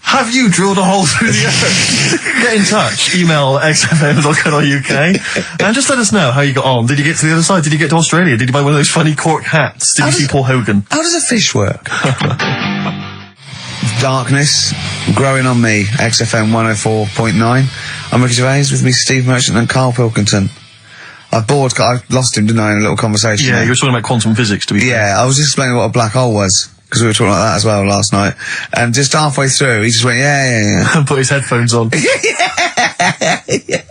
Have you drilled a hole through the earth? Get in touch. Email xfm.co.uk and just let us know how you got on. Did you get to the other side? Did you get to Australia? Did you buy one of those funny cork hats? Did you see Paul Hogan? How does a fish work? Darkness, growing on me, XFM 104.9. I'm Ricky Gervais, with me Steve Merchant and Karl Pilkington. I lost him, didn't I, in a little conversation? Yeah, you were talking about quantum physics, to be fair. Yeah, I was just explaining what a black hole was, because we were talking like that as well last night. And just halfway through, he just went, yeah. And put his headphones on. Yeah.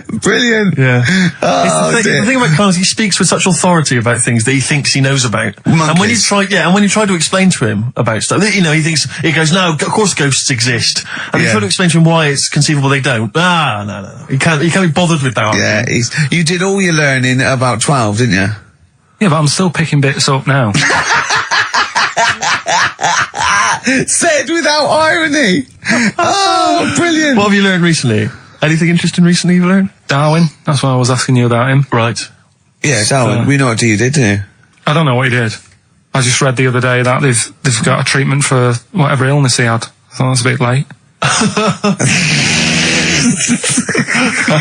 Brilliant. Yeah. Oh, the thing about Karl is he speaks with such authority about things that he thinks he knows about. Monkeys. And when you try to explain to him about stuff, he goes, no, of course ghosts exist. And you try to explain to him why it's conceivable they don't. No. He can't be bothered with that. Yeah, you did all your learning at about 12, didn't you? Yeah, but I'm still picking bits up now. Said without irony. Oh, brilliant. What have you learned recently? Anything interesting recently you've learned? Darwin, that's why I was asking you about him. Right. Yeah, Darwin, we know what you did, didn't you? I don't know what he did. I just read the other day that they've got a treatment for whatever illness he had. I thought it was a bit late.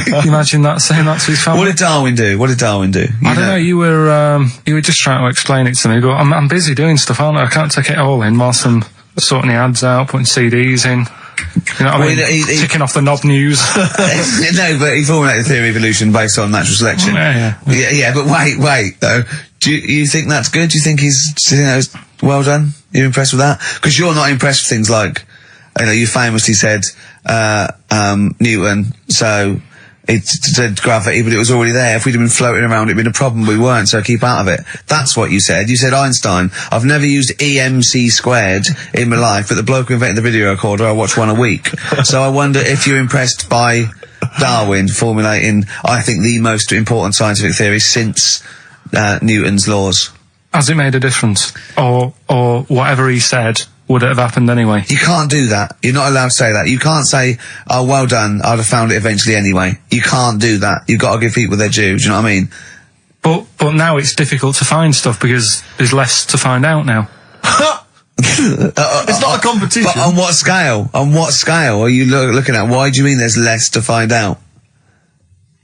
Can you imagine that, saying that to his family? What did Darwin do? I don't know, you were just trying to explain it to me, but I'm busy doing stuff, aren't I? I can't take it all in whilst I'm sorting the ads out, putting CDs in. You know what I mean? Ticking off the knob news. No, but he formulated the theory of evolution based on natural selection. Yeah, but wait, though. Do you think that's good? Do you think he's well done? You're impressed with that? Because you're not impressed with things like, you famously said, Newton, so it said gravity, but it was already there. If we'd have been floating around, it'd been a problem. We weren't, so keep out of it. That's what you said. You said Einstein. I've never used EMC squared in my life, but the bloke who invented the video recorder, I watch one a week. So I wonder if you're impressed by Darwin formulating, I think, the most important scientific theory since Newton's laws. Has it made a difference? Or whatever he said, would it have happened anyway? You can't do that. You're not allowed to say that. You can't say, oh, well done, I'd have found it eventually anyway. You can't do that. You've got to give people their due, do you know what I mean? But now it's difficult to find stuff because there's less to find out now. It's not a competition. But on what scale? On what scale are you looking at? Why do you mean there's less to find out?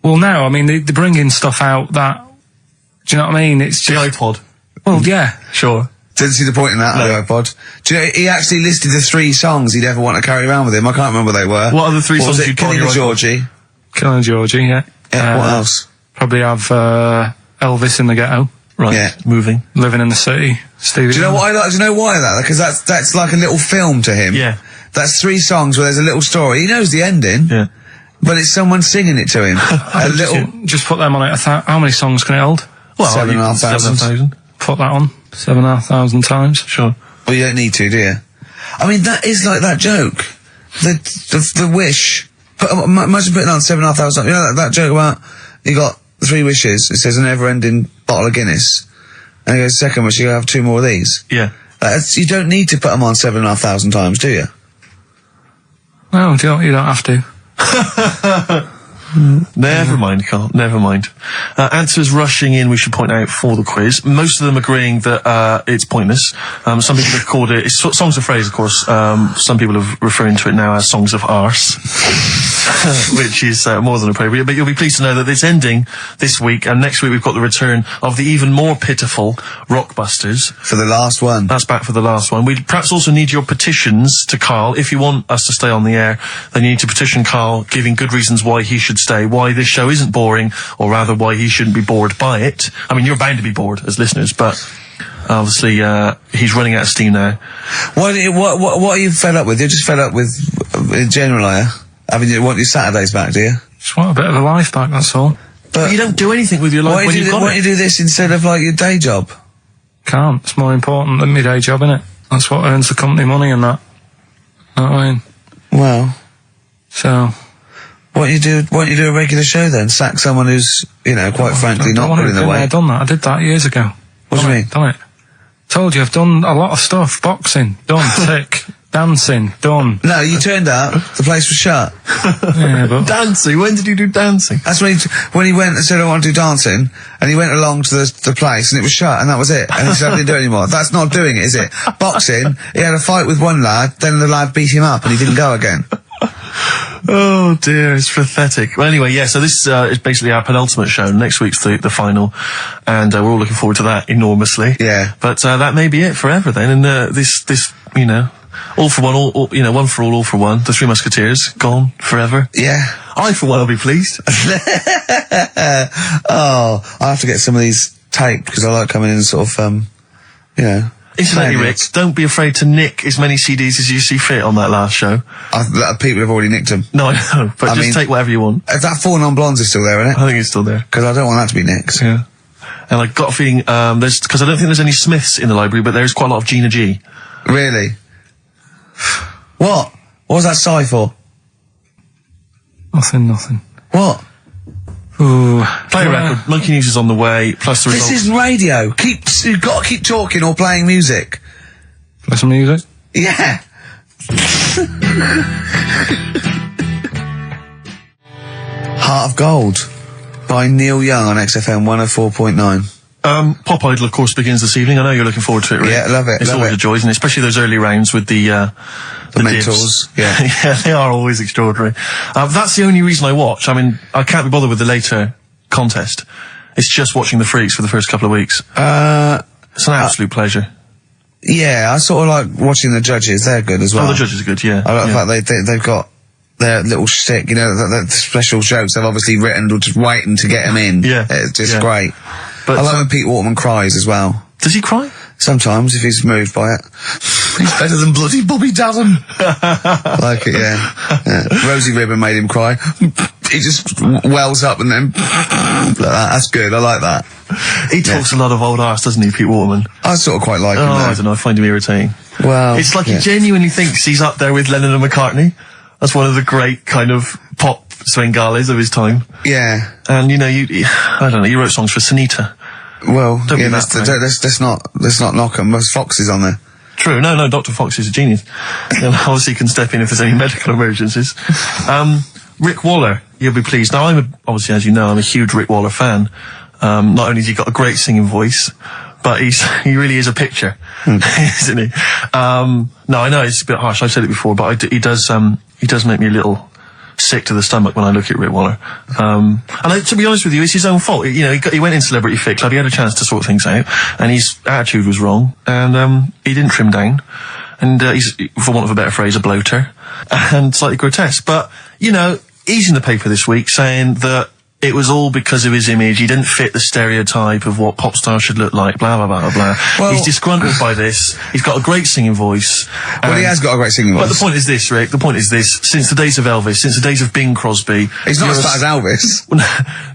Well, no, I mean, they bring in stuff out that, do you know what I mean? It's The just, iPod. well, yeah. Sure. Didn't see the point in that, No. the iPod. Do you know, he actually listed the 3 songs he'd ever want to carry around with him. I can't remember what they were. What are the 3 What was songs it? you'd put on Killing your a iPod? Georgie. Killing Georgie, yeah. Yeah, what else? Probably have, Elvis in the Ghetto, Right. Yeah. Moving. Living in the City, Stevie. Do you know what I like? Do you know why that? Because that's like a little film to him. Yeah. That's 3 songs where there's a little story. He knows the ending. Yeah. But it's someone singing it to him. A little... Just put them on it. How many songs can it hold? Well, 7,500. 7,000. Put that on 7,500 times. Sure. Well, you don't need to, do you? I mean, that is like that joke. The wish. Imagine putting on 7,500. You know that joke about you got 3 wishes. It says a never-ending bottle of Guinness. And he goes, second wish, you have 2 more of these. Yeah. You don't need to put them on 7,500 times, do you? No, you don't have to. Never mind, Carl. Never mind. Answers rushing in, we should point out, for the quiz. Most of them agreeing that it's pointless. Some people have called it... It's songs of phrase, of course. Some people are referring to it now as songs of arse. Which is more than appropriate. But you'll be pleased to know that it's ending this week, and next week we've got the return of the even more pitiful Rockbusters. For the last one. That's back for the last one. We perhaps also need your petitions to Karl. If you want us to stay on the air, then you need to petition Karl, giving good reasons why he should stay, why this show isn't boring, or rather why he shouldn't be bored by it. I mean, you're bound to be bored as listeners, but obviously he's running out of steam now. What are you fed up with? You're just fed up with, in general, are you? I mean, you want your Saturdays back, do you? Just want a bit of a life back, that's all. But you don't do anything with your life Why when do you've you got why don't it. you do this instead of like your day job? Can't. It's more important than my day job, innit? That's what earns the company money and that. Know what I mean? Well, So... why don't you do a regular show then? Sack someone who's, you know, quite frankly not putting the weight. I've done that. I did that years ago. What do you mean? Done it. Told you, I've done a lot of stuff. Boxing, done. Tick. Dancing, done. No, you turned up, the place was shut. Yeah, but... Dancing? When did you do dancing? That's when he went and said, I want to do dancing, and he went along to the place, and it was shut, and that was it. And he said, I didn't do it anymore. That's not doing it, is it? Boxing, he had a fight with one lad, then the lad beat him up, and he didn't go again. Oh dear, it's pathetic. Well, anyway, yeah, so this is basically our penultimate show. Next week's the final, and we're all looking forward to that enormously. Yeah. But that may be it forever then, and this, you know, all for one, all, you know, one for all for one. The Three Musketeers, gone forever. Yeah. I, for one, will be pleased. Oh, I have to get some of these taped, because I like coming in and sort of, you know. Incidentally, playing Rick, it. don't be afraid to nick as many CDs as you see fit on that last show. People have already nicked them. No, I know, but I just mean- take whatever you want. If that Four Non-Blondes is still there, isn't I it? think it's still there. Because I don't want that to be nicked. Yeah. And I got a feeling, because I don't think there's any Smiths in the library, but there's quite a lot of Gina G. Really? What? What was that sigh for? Nothing. What? Ooh. Play a record. Monkey News is on the way, plus the This results. isn't radio. You've got to keep talking or playing music. Play some music? Yeah. Heart of Gold by Neil Young on XFM 104.9. Pop Idol, of course, begins this evening. I know you're looking forward to it, Rick. Yeah, love it, It's love always it. a joy, and especially those early rounds with the mentors, divs. yeah. Yeah, they are always extraordinary. That's the only reason I watch. I mean, I can't be bothered with the later contest. It's just watching the freaks for the first couple of weeks. It's an absolute pleasure. Yeah, I sort of like watching the judges. They're good as well. Oh, the judges are good, yeah. I like yeah. the fact they've got their little shtick, you know, the special jokes they've obviously written or just waiting to get them in. Yeah, It's just yeah. great. But I like when Pete Waterman cries as well. Does he cry? Sometimes, if he's moved by it. He's better than bloody Bobby Daddon. Like it, yeah. Rosie Ribbon made him cry. He just wells up and then... like that. That's good, I like that. He talks a lot of old arse, doesn't he, Pete Waterman? I sort of quite like him, Oh, I though. don't know, I find him irritating. Well, It's like yeah. he genuinely thinks he's up there with Lennon and McCartney. That's one of the great kind of pop Svengalis of his time. Yeah. And, you know, I don't know, you wrote songs for Sunita. Well, Don't be yeah, that let's not knock him. There's Foxes on there. True, no, Dr. Fox is a genius. And obviously can step in if there's any medical emergencies. Rick Waller, you'll be pleased. Now, obviously, as you know, I'm a huge Rick Waller fan. Not only has he got a great singing voice, but he really is a picture, isn't he? No, I know it's a bit harsh. I've said it before, but he does make me a little sick to the stomach when I look at Rick Waller. To be honest with you, it's his own fault. You know, he went in Celebrity Fit Club. He had a chance to sort things out, and his attitude was wrong, and he didn't trim down. And he's, for want of a better phrase, a bloater, and slightly grotesque. But, you know, he's in the paper this week saying that it was all because of his image. He didn't fit the stereotype of what pop stars should look like, blah, blah, blah, blah. Well, he's disgruntled by this. He's got a great singing voice. Well, he has got a great singing voice. But the point is this, Rick, the point is this. Since the days of Elvis, since the days of Bing Crosby... He's not as fat as Elvis.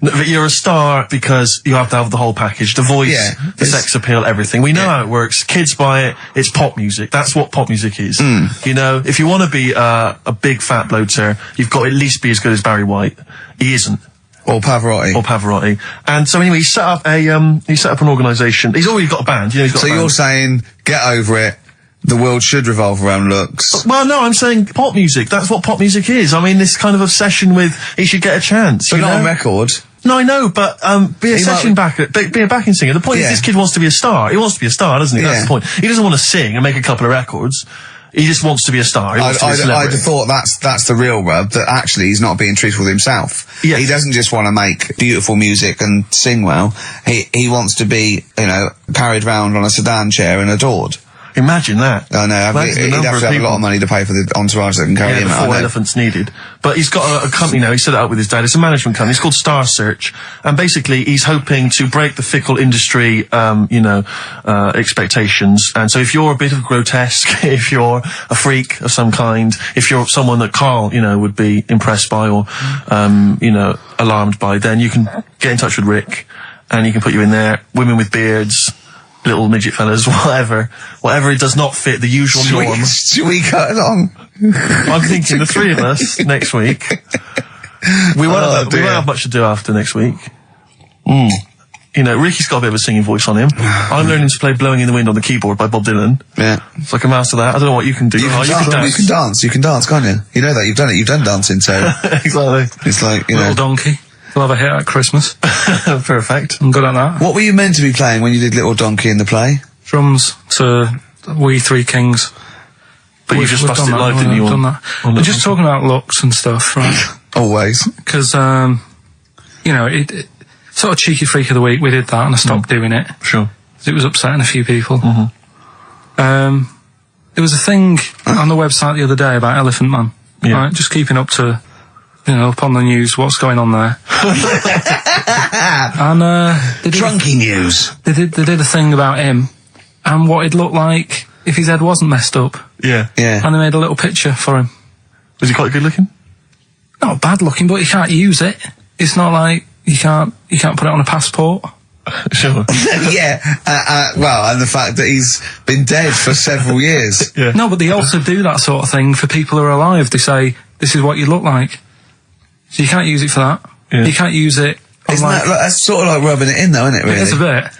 No, but you're a star because you have to have the whole package. The voice, the sex appeal, everything. We know how it works. Kids buy it. It's pop music. That's what pop music is. You know, if you want to be a big fat bloater, you've got to at least be as good as Barry White. He isn't. Or Pavarotti. And so anyway, he set up an organisation. He's already got a band. You know, he's got a band. You're saying, get over it. The world should revolve around looks. Well, no, I'm saying pop music. That's what pop music is. I mean, this kind of obsession with he should get a chance. But not on record. No, I know, but be a backing singer. The point is, this kid wants to be a star. He wants to be a star, doesn't he? That's the point. He doesn't want to sing and make a couple of records. He just wants to be a star. He wants to be a celebrity. I'd have thought that's the real rub, that actually he's not being truthful with himself. Yes. He doesn't just want to make beautiful music and sing well. He wants to be, you know, carried round on a sedan chair and adored. Imagine that. I know. He'd have to have a lot of money to pay for the entourage that can carry him out. 4 elephants needed. But he's got a company now. He set it up with his dad. It's a management company. It's called Star Search. And basically, he's hoping to break the fickle industry, expectations. And so if you're a bit of grotesque, if you're a freak of some kind, if you're someone that Karl, you know, would be impressed by or, alarmed by, then you can get in touch with Rick and he can put you in there. Women with beards, little midget fellas, whatever it does not fit the usual norm. Should we cut along? I'm thinking the three of us next week. We won't have much to do after next week. You know, Ricky's got a bit of a singing voice on him. I'm learning to play Blowing in the Wind on the keyboard by Bob Dylan. Yeah. It's like a master that. I don't know what you can do. You can dance, can't you? You know that, you've done it, you've done dancing, so. Exactly. It's like, you Little know. Donkey. We'll have a hit at Christmas. Perfect. I'm good at that. What were you meant to be playing when you did Little Donkey in the play? Drums to We Three Kings. But you just busted live, didn't you? Done that. We're just talking about looks and stuff, right? Always. Because, you know, it sort of cheeky freak of the week, we did that and I stopped doing it. Sure. It was upsetting a few people. There was a thing on the website the other day about Elephant Man. Yeah. Right? Just keeping up to, you know, up on the news, what's going on there. And they did Drunky news. They did a thing about him and what he'd look like if his head wasn't messed up. Yeah. Yeah. And they made a little picture for him. Was he quite good looking? Not bad looking, but you can't use it. It's not like you can't put it on a passport. Sure. Yeah. Well, and the fact that he's been dead for several years. Yeah. No, but they also do that sort of thing for people who are alive. They say, this is what you look like. So you can't use it for that. Yeah. You can't use it on Isn't that's sort of like rubbing it in though, isn't it, really? It is a bit.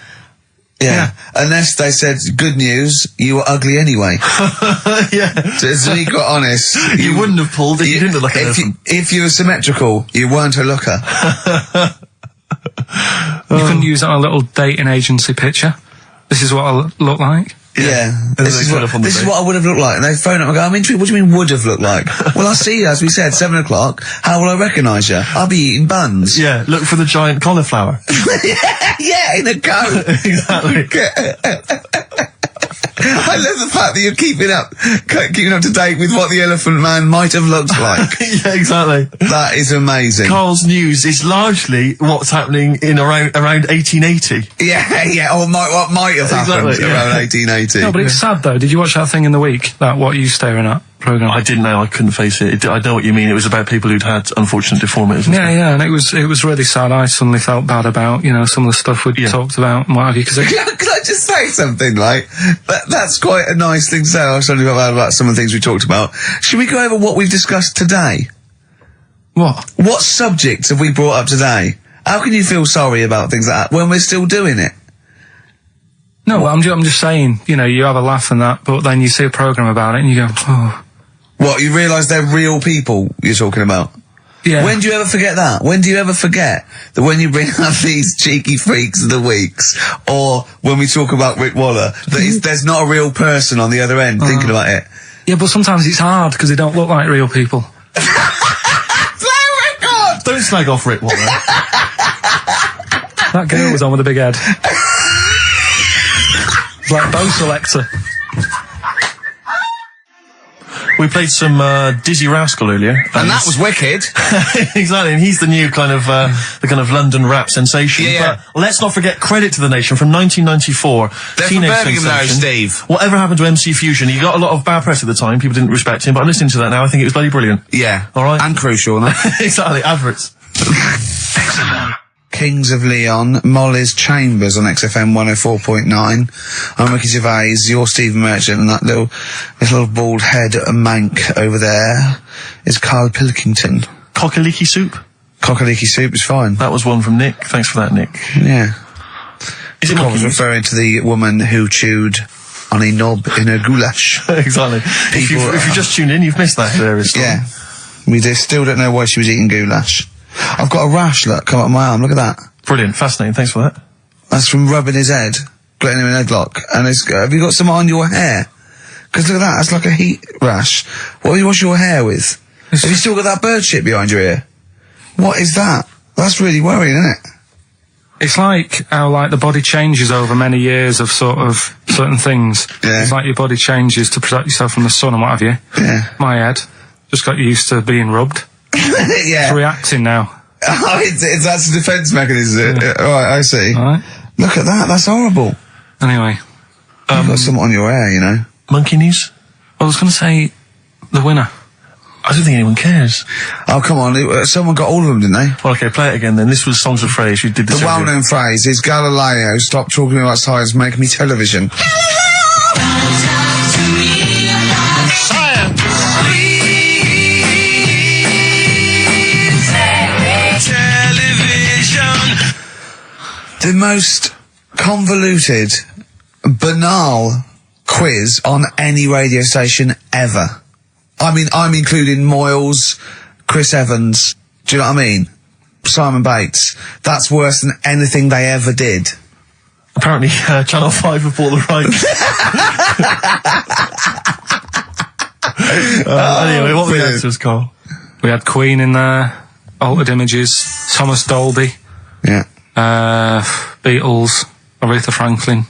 Yeah. Unless they said, good news, you were ugly anyway. Yeah. To be quite honest. You wouldn't have pulled it. You didn't look like an elephant. If you were symmetrical, you weren't a looker. You couldn't use it on a little dating agency picture. This is what I look like. Yeah. This is what I would have looked like. And they phone up and go, I'm intrigued, what do you mean would have looked like? Well, I'll see you, as we said, 7 o'clock. How will I recognise you? I'll be eating buns. Yeah, look for the giant cauliflower. Yeah, in a coat. Exactly. I love the fact that you're keeping up to date with what the Elephant Man might have looked like. Yeah, exactly. That is amazing. Karl's news is largely what's happening in around 1880. Yeah, or what might have happened around 1880. No, but it's sad though. Did you watch that thing in the week? That What You Staring At programme? I didn't know. I couldn't face it. I know what you mean. It was about people who'd had unfortunate deformities. And stuff. Yeah, and it was really sad. I suddenly felt bad about, you know, some of the stuff we'd talked about and what have you. Cause Can I just say something, like, that's quite a nice thing to say. I suddenly felt bad about some of the things we talked about. Should we go over what we've discussed today? What? What subjects have we brought up today? How can you feel sorry about things like that when we're still doing it? No, I'm just saying, you know, you have a laugh and that, but then you see a programme about it and you go, oh. What, you realise they're real people you're talking about? Yeah. When do you ever forget that? When do you ever forget that when you bring up these cheeky freaks of the weeks, or when we talk about Rick Waller, that there's not a real person on the other end thinking about it? Yeah, but sometimes it's hard because they don't look like real people. Don't slag off Rick Waller. That girl was on with a big head. Like Bo Selector. We played some Dizzy Rascal earlier, And that was wicked. exactly. And he's the new kind of the kind of London rap sensation. Yeah. But let's not forget Credit to the Nation from 1994. They're from Teenage Birmingham though, sensation. Steve. Whatever happened to MC Fusion? He got a lot of bad press at the time. People didn't respect him, but I'm listening to that now. I think it was bloody brilliant. Yeah. All right. And crucial, no? exactly. Adverts. Kings of Leon, Molly's Chambers on XFM 104.9. I'm Ricky Gervais, you're Stephen Merchant, and that little bald head mank over there is Karl Pilkington. Cockaliki soup. Cockaliki soup is fine. That was one from Nick. Thanks for that, Nick. Yeah. Is it I was monkey? referring to the woman who chewed on a knob in her goulash. exactly. If you just tuned in, you've missed that hilarious story. Yeah. We still don't know why she was eating goulash. I've got a rash, look, come up my arm, look at that. Brilliant. Fascinating. Thanks for that. That's from rubbing his head, getting him in a headlock. And have you got some on your hair? Because look at that, that's like a heat rash. What do you wash your hair with? Have you still got that bird shit behind your ear? What is that? That's really worrying, isn't it? It's like how like the body changes over many years of sort of certain things. Yeah. It's like your body changes to protect yourself from the sun and what have you. Yeah. My head just got used to being rubbed. It's Yeah. reacting now. Oh, that's a defence mechanism. Right, I see. Alright. Look at that, that's horrible. Anyway, You've got something on your hair, you know. Monkey news? I was going to say the winner. I don't think anyone cares. Oh, come on, someone got all of them, didn't they? Well, okay, play it again then. This was Songs of Phrase. You did this The earlier. well-known phrase is Galileo, stop talking about science, make me television. The most convoluted, banal quiz on any radio station ever. I mean, I'm including Moyles, Chris Evans, do you know what I mean? Simon Bates. That's worse than anything they ever did. Apparently, Channel 5 have bought the rights. Anyway, what were the brilliant. answers, Carl? We had Queen in there, Altered Images, Thomas Dolby, Yeah. Beatles, Aretha Franklin,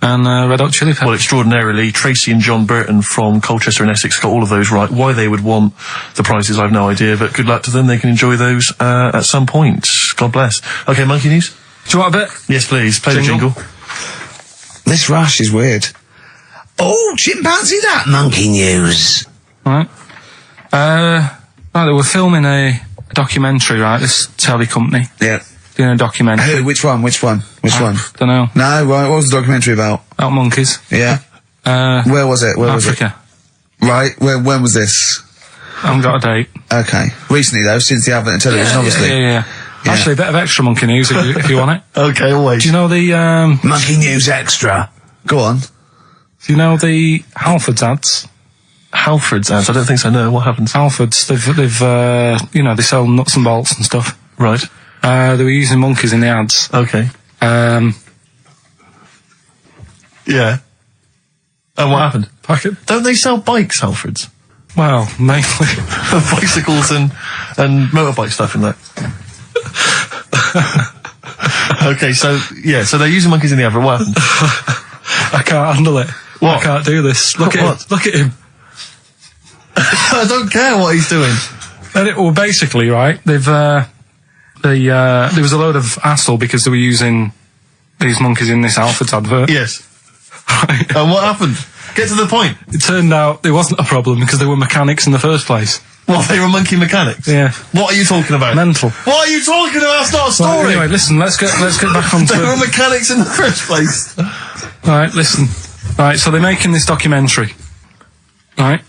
and Red Hot Chili Peppers. Well, extraordinarily, Tracy and John Burton from Colchester and Essex got all of those right. Why they would want the prizes, I've no idea, but good luck to them. They can enjoy those at some point. God bless. Okay, Monkey News? Do you want a bit? Yes, please. Play Jingle? the jingle. This rash is weird. Oh, chimpanzee that monkey news. Right. Right, they were filming a documentary, right, this telly company, Yeah. doing a documentary. Who? Which one? Which one? Which one? Don't know. No, right, what was the documentary about? About monkeys. Yeah. Where was it? Where was it? Africa. Right, when was this? I haven't got a date. Okay. Recently though, since the advent of television, obviously. Yeah. Actually, a bit of extra monkey news if you want it. Okay, always. Do you know the, Monkey News Extra. Go on. do you know the Halfords ads? Halford's ads? I don't think so, no. What happens? Halfords, they've they sell nuts and bolts and stuff. Right. They were using monkeys in the ads. Okay. Yeah. And what happened? Don't they sell bikes, Halfords? Well, mainly. Bicycles and motorbike stuff in that. Okay, so they're using monkeys in the advert. What happened? I can't handle it. What? I can't do this. Look at What? him. Look at him. I don't care what he's doing. Well, basically, right, there was a load of hassle because they were using these monkeys in this Halfords advert. Yes. Right. And what happened? Get to the point. It turned out there wasn't a problem because they were mechanics in the first place. Well, they were monkey mechanics. Yeah. What are you talking about? Mental. What are you talking about? That's not a Right, story. anyway, listen, let's get back onto They were it. mechanics in the first place. Right, listen. Right, so they're making this documentary. Right?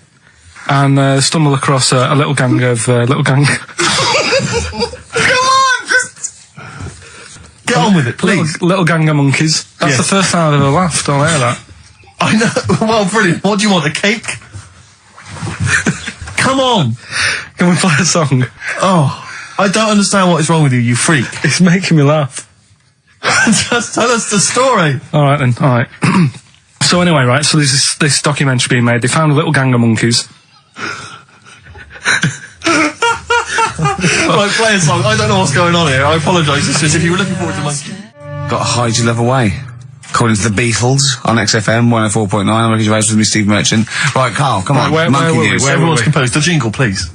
And stumble across a little gang of Come on! Get on with it, please. little gang of monkeys. That's Yes. the first time I've ever laughed. I'll hear that. I know. Well, brilliant. What do you want? A cake? Come on. Can we play a song? Oh, I don't understand what is wrong with you freak. It's making me laugh. Just tell us the story. All right then. All right. So anyway, right. So there's this documentary being made. They found a little gang of monkeys. Right, play a song. I don't know what's going on here. I apologise. It's just if you were looking forward to monkey. Got a hide your love away. According to the Beatles on XFM 104.9. I'm Ricky Gervais with me, Steve Merchant. Right, Carl, come on. where monkey were we? news. Where Everyone's composed. The jingle, please.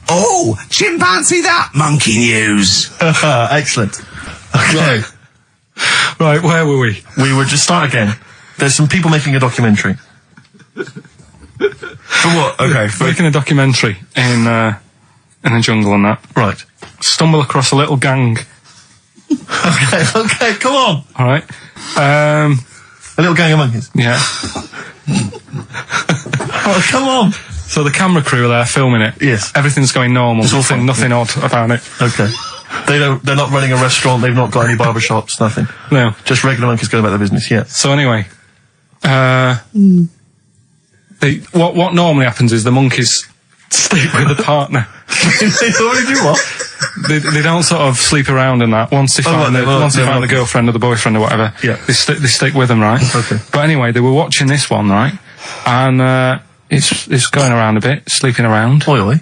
Oh, chimpanzee that monkey news. Excellent. Okay. Right. Where were we? We would just start again. There's some people making a documentary. For what? Okay. Making a documentary in the jungle and that. Right. Stumble across a little gang. Okay, come on. All right. A little gang of monkeys. Yeah. Oh, come on. So the camera crew are there filming it. Yes. Everything's going normal. all fine. Nothing odd about it. Okay. They're not running a restaurant. They've not got any barber shops. Nothing. No. Just regular monkeys going about their business. Yeah. So anyway, what normally happens is the monkeys sleep with the partner. They already do what? They don't sort of sleep around and that. Once they find the girlfriend or the boyfriend or whatever, Yeah. they stick with them, right? Okay. But anyway, they were watching this one, right? And it's going around a bit, sleeping around, Oi.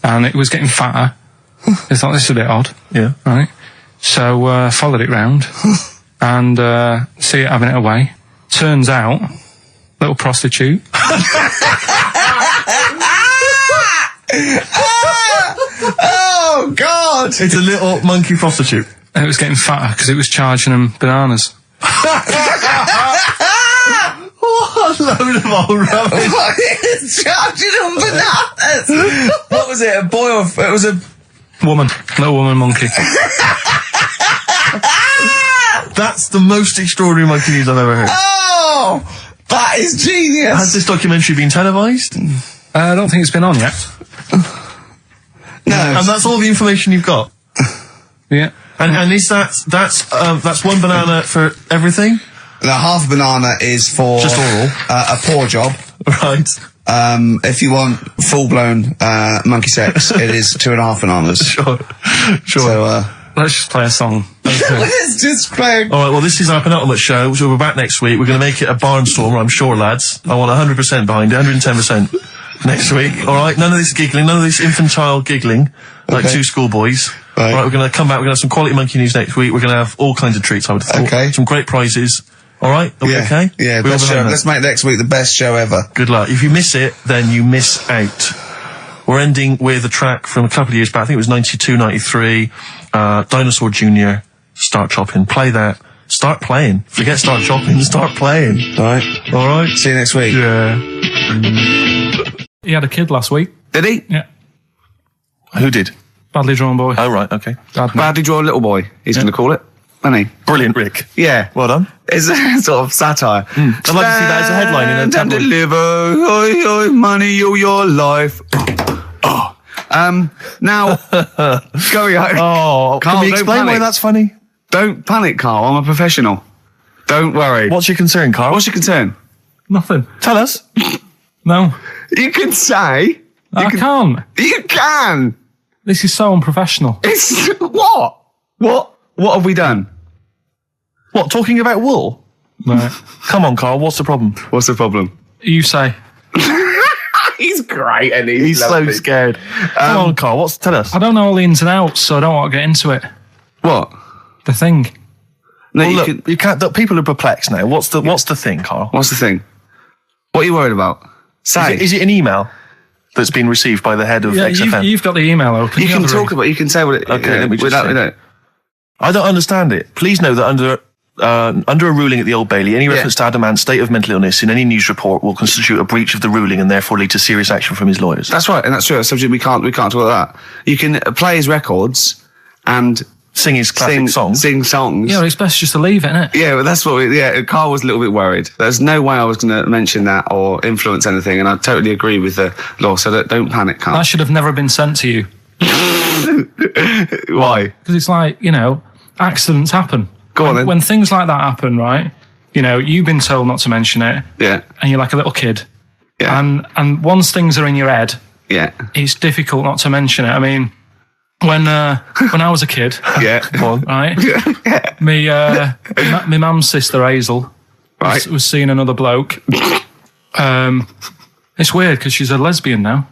and it was getting fatter. They thought this is a bit odd, Yeah. right? So followed it round and see it having it away. Turns out, little prostitute. Oh, God! It's a little monkey prostitute. And it was getting fatter because it was charging them bananas. What a load of old rubbish. Charging them bananas! What was it, a boy or... It was a... Little woman monkey. That's the most extraordinary monkey news I've ever heard. Oh! That is genius! Has this documentary been televised? I don't think it's been on yet. No. And that's all the information you've got? Yeah. And is that's one banana for everything? The half banana is for... Just oral? A poor job. Right. If you want full-blown monkey sex, it is 2.5 bananas. Sure. So, Let's just play a song. let's just play... All right, well, this is our penultimate show, so we're back next week. We're going to make it a barnstormer, I'm sure, lads. I want 100% behind it, 110% next week. All right, none of this giggling, none of this infantile giggling, like Okay. two schoolboys. Right. All right, we're going to come back, we're going to have some quality monkey news next week. We're going to have all kinds of treats, I would have thought. Okay. Some great prizes. All right, are we okay? Yeah, We're all best show. behind that. Let's make next week the best show ever. Good luck. If you miss it, then you miss out. We're ending with a track from a couple of years back. I think it was 92, 93. Dinosaur Jr. Start Chopping. Play that. Start playing. Forget start chopping. Start playing. Alright. All right. See you next week. Yeah. He had a kid last week. Did he? Yeah. Who did? Badly drawn boy. Oh, right. Okay. Badly drawn little boy, he's going to call it. Isn't he? Brilliant, Rick. Yeah. Well done. It's a sort of satire. I'd like to see that as a headline in a Stand and tabloid. deliver, oi, oi, money all your life. Oh. Now, going on. Oh, Carl, can we don't explain why panic. that's funny? Don't panic, Carl. I'm a professional. Don't worry. What's your concern, Karl? What's your concern? Nothing. Tell us. No. You can say. I can't. You can. This is so unprofessional. It's what? What have we done? What, talking about wool? Right. Come on, Karl, what's the problem? What's the problem? You say. He's great, and He's so scared. Come on, Karl, tell us. I don't know all the ins and outs, so I don't want to get into it. What? The thing. No, Well, you look, can- you can't, people are perplexed now. What's the thing, Karl? What's the thing? What are you worried about? Say. Is it an email that's been received by the head of Yeah, XFM? you've got the email open. you can have the talk ring. about. You can say what it. Okay, let me just without. see. without- I don't understand it. Please know that under a ruling at the Old Bailey, any reference to Adamant's state of mental illness in any news report will constitute a breach of the ruling and therefore lead to serious action from his lawyers. That's right, and that's true. That's subject. We can't talk about that. You can play his records and Sing his classic songs. Sing songs. Yeah, well, it's best just to leave it, innit? Yeah, but that's what Carl was a little bit worried. There's no way I was going to mention that or influence anything, and I totally agree with the law, so don't panic, Carl. That should have never been sent to you. Why? Because it's like, accidents happen. Go on then. When things like that happen, right? You've been told not to mention it, Yeah. and you're like a little kid. Yeah. And once things are in your head, Yeah. it's difficult not to mention it. I mean, when I was a kid, Yeah. right, my mum's sister Hazel was seeing another bloke. It's weird because she's a lesbian now.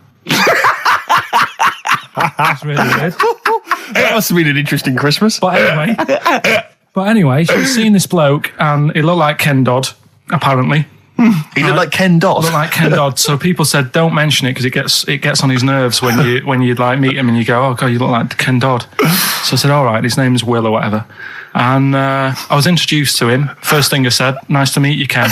That's really weird. That must have been an interesting Christmas. But anyway, she was seeing this bloke, and he looked like Ken Dodd, apparently. He looked like Ken Dodd. Looked like Ken Dodd. So people said, don't mention it because it gets on his nerves when you like meet him and you go, oh god, you look like Ken Dodd. So I said, all right, his name's Will or whatever. And I was introduced to him. First thing I said, nice to meet you, Ken.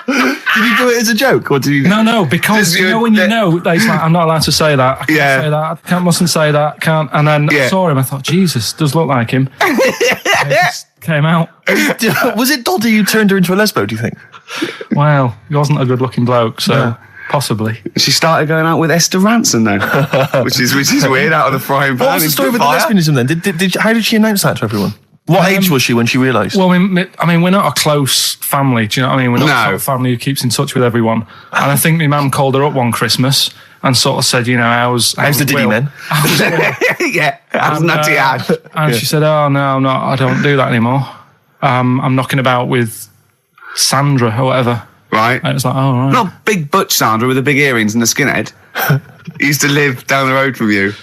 Did you do it as a joke, or did you? No, because when you know, he's like, I'm not allowed to say that. I can't say that. I mustn't say that. Can't. And then I saw him. I thought, Jesus, does look like him. It just came out. Was it Doddy who turned her into a lesbo? Do you think? Well, he wasn't a good-looking bloke, so possibly. She started going out with Esther Ranson though, which is weird, out of the frying pan. What was the story with the lesbianism then? How did she announce that to everyone? What age was she when she realised? Well, I mean, we're not a close family. Do you know what I mean? We're not the sort of family who keeps in touch with everyone. And I think my mum called her up one Christmas and sort of said, how's the Diddy men? How's Nutty Ash? And she said, oh, no, I'm not. I don't do that anymore. I'm knocking about with Sandra or whatever. Right. And it was like, oh, right. Not big butch Sandra with the big earrings and the skinhead. He used to live down the road from you.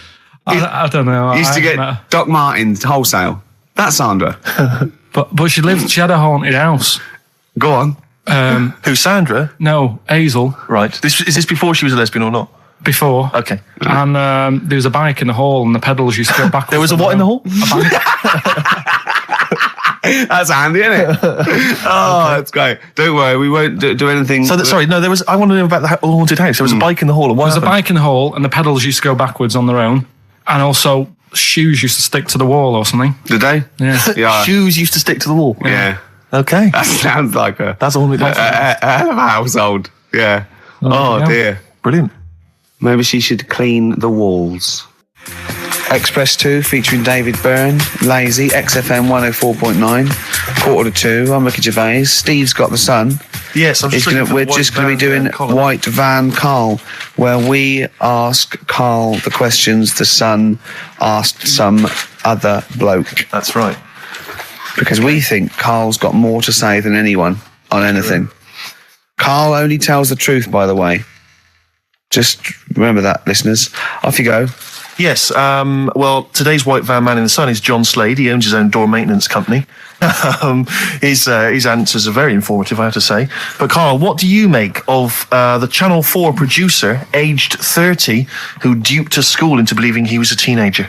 I don't know. He used to get Doc Martens wholesale. That's Sandra. But she had a haunted house. Go on. Who, Sandra? No, Hazel. Right. Is this before she was a lesbian or not? Before. Okay. And there was a bike in the hall and the pedals used to go backwards. There was a what in the hall? A bike. That's handy, isn't it? That's great. Don't worry, we won't do anything. So, I want to know about the haunted house. There was a bike in the hall. And there was a bike in the hall and the pedals used to go backwards on their own. And also, shoes used to stick to the wall or something. Did they? Yeah. Shoes used to stick to the wall. Yeah. Okay. That sounds like that's a haunted house. A hell of a household. Yeah. Oh dear. Brilliant. Maybe she should clean the walls. Express 2 featuring David Byrne, Lazy, XFM 104.9, 1:45. I'm Ricky Gervais. Steve's got the sun. Yes, we're just going to be doing White Van Karl, where we ask Karl the questions the Sun asked some other bloke. That's right. Because we think Karl's got more to say than anyone on anything. Karl only tells the truth, by the way. Just remember that, listeners. Off you go. Yes, well, today's White Van Man in the Sun is John Slade. He owns his own door maintenance company. His answers are very informative, I have to say. But Karl, what do you make of the Channel 4 producer, aged 30, who duped a school into believing he was a teenager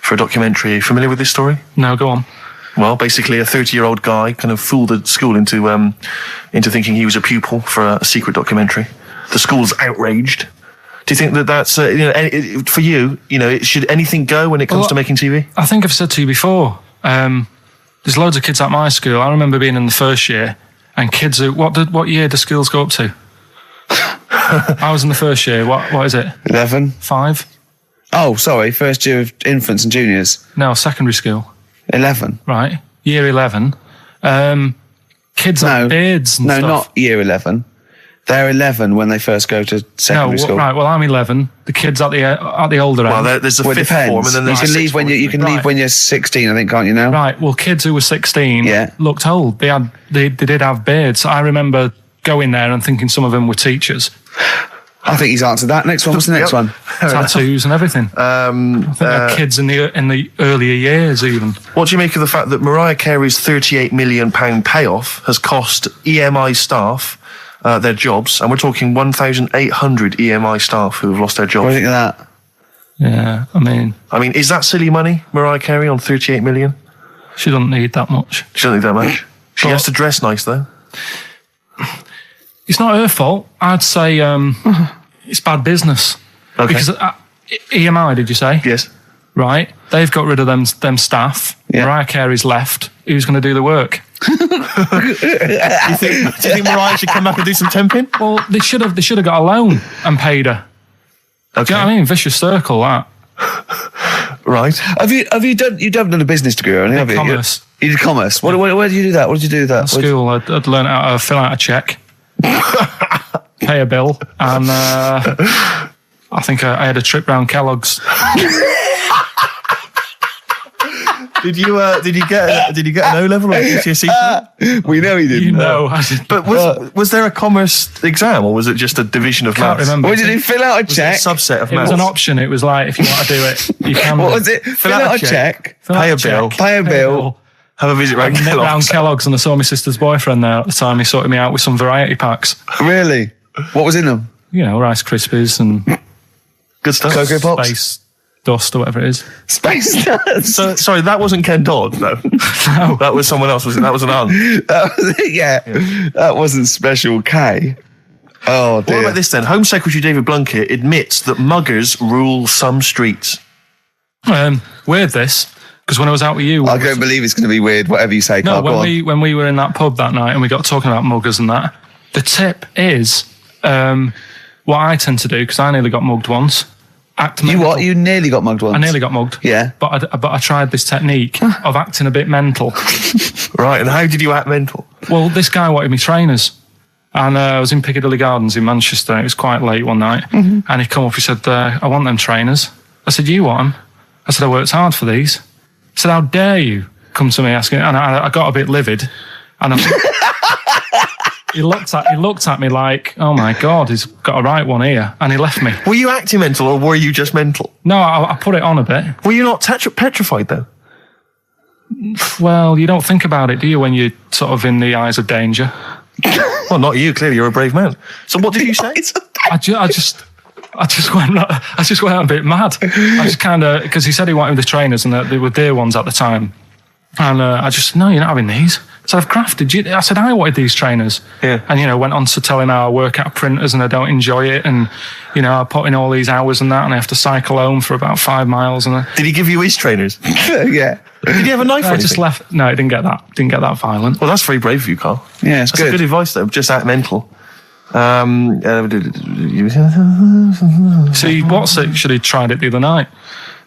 for a documentary? Are you familiar with this story? No, go on. Well, basically, a 30-year-old guy kind of fooled the school into thinking he was a pupil for a secret documentary. The school's outraged. Do you think that that's, for you, should anything go when it comes to making TV? I think I've said to you before, there's loads of kids at my school. I remember being in the first year, and kids who, what year do schools go up to? I was in the first year. What is it? 11. 5? Oh, sorry, first year of infants and juniors. No, secondary school. 11. Right, year 11. Kids have beards and stuff. No, not year 11. They're 11 when they first go to secondary school. Right. Well, I'm 11. The kids at the older end. Well, there's a fifth form, and then there's leave when you can leave when you're 16. I think, can't you now? Right. Well, kids who were 16 looked old. They did have beards. I remember going there and thinking some of them were teachers. I think he's answered that. Next one. What's the next one? Tattoos and everything. I think they're kids in the earlier years even. What do you make of the fact that Mariah Carey's £38 million payoff has cost EMI staff their jobs, and we're talking 1,800 EMI staff who have lost their jobs? What do you think of that? Yeah, I mean, is that silly money, Mariah Carey, on 38 million? She doesn't need that much. She doesn't need that much. She has to dress nice, though. It's not her fault. I'd say it's bad business. Okay. Because EMI, did you say? Yes. Right. They've got rid of them staff. Yeah. Mariah Carey's left. Who's going to do the work? Do you think Mariah should come back and do some temping? Well, they should have got a loan and paid her. Okay. Do you know what I mean? Vicious circle, that. Right. Have you done a business degree or anything? Commerce. You did commerce. Where did you do that? What did you do with that? At school, I'd learned how to fill out a cheque. pay a bill, and I think I had a trip round Kellogg's. Did you get an O level or a GCSE? We know he didn't. You know, But was there a commerce exam, or was it just a division of can't maths? remember. What did he fill out a Was it a check? subset of It was maths? an option. It was like, if you want to do it, you can. What was it? Fill out a check. Fill out Pay a check, bill. Pay a bill. Have a visit round Nip round Kellogg's. Kellogg's, and I saw my sister's boyfriend there at the time. He sorted me out with some variety packs. Really? What was in them? You know, Rice Krispies and Good stuff. Cocoa Pops? Space Dust or whatever it is. Space Nuts. So, sorry, that wasn't Ken Dodd, no. No. That was someone else, was it? That was an aunt. That wasn't Special K. Oh, dear. What about this then? Home Secretary David Blunkett admits that muggers rule some streets. Weird this, because when I was out with you, I don't believe it's going to be weird, whatever you say, no, Carl. Go on. when we were in that pub that night and we got talking about muggers and that, the tip is what I tend to do, because I nearly got mugged once. Act You mental. what? You nearly got mugged once? I nearly got mugged. Yeah. But I tried this technique of acting a bit mental. Right, and how did you act mental? Well, this guy wanted me trainers. And I was in Piccadilly Gardens in Manchester. It was quite late one night. Mm-hmm. And he come up, he said, I want them trainers. I said, you want them? I said, I worked hard for these. He said, how dare you come to me asking? And I got a bit livid. And he looked at me like, oh my God, he's got a right one here. And he left me. Were you acting mental, or were you just mental? No, I put it on a bit. Were you not petrified, though? Well, you don't think about it, do you, when you're sort of in the eyes of danger? Well, not you, clearly, you're a brave man. So what did you say? I just went a bit mad. I just kind of, because he said he wanted the trainers and they were dear ones at the time. And I just, no, you're not having these. So I've crafted you. I said, I wanted these trainers. Yeah. And, went on to tell him how I work at printers and I don't enjoy it. And, I put in all these hours and that, and I have to cycle home for about 5 miles. And Did he give you his trainers? Yeah. Did he have a knife or I anything? just left. No, it didn't get that violent. Well, that's very brave of you, Carl. Yeah, it's That's good. good advice, though. Just act mental. See, what's it? Should have tried it the other night.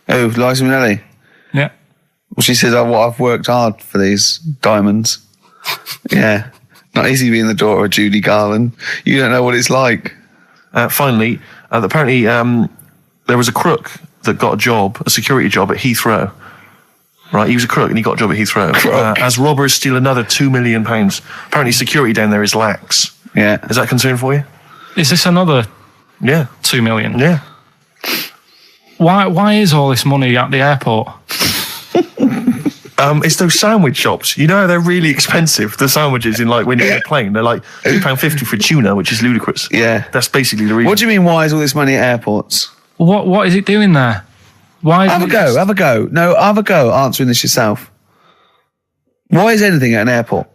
Oh, Liza Minnelli. Yeah. Well, she says, I've worked hard for these diamonds. Yeah. Not easy being the daughter of Judy Garland. You don't know what it's like. Finally, apparently there was a crook that got a security job at Heathrow. Right, he was a crook and he got a job at Heathrow. As robbers steal another £2 million. Apparently security down there is lax. Yeah. Is that a concern for you? Is this another Yeah. 2 million? Yeah. Why is all this money at the airport? It's those sandwich shops. You know how they're really expensive, the sandwiches in when you're in a plane. They're like £2.50 for tuna, which is ludicrous. Yeah. That's basically the reason. What do you mean, why is all this money at airports? What is it doing there? Why? Have a go. No, have a go answering this yourself. Why is anything at an airport?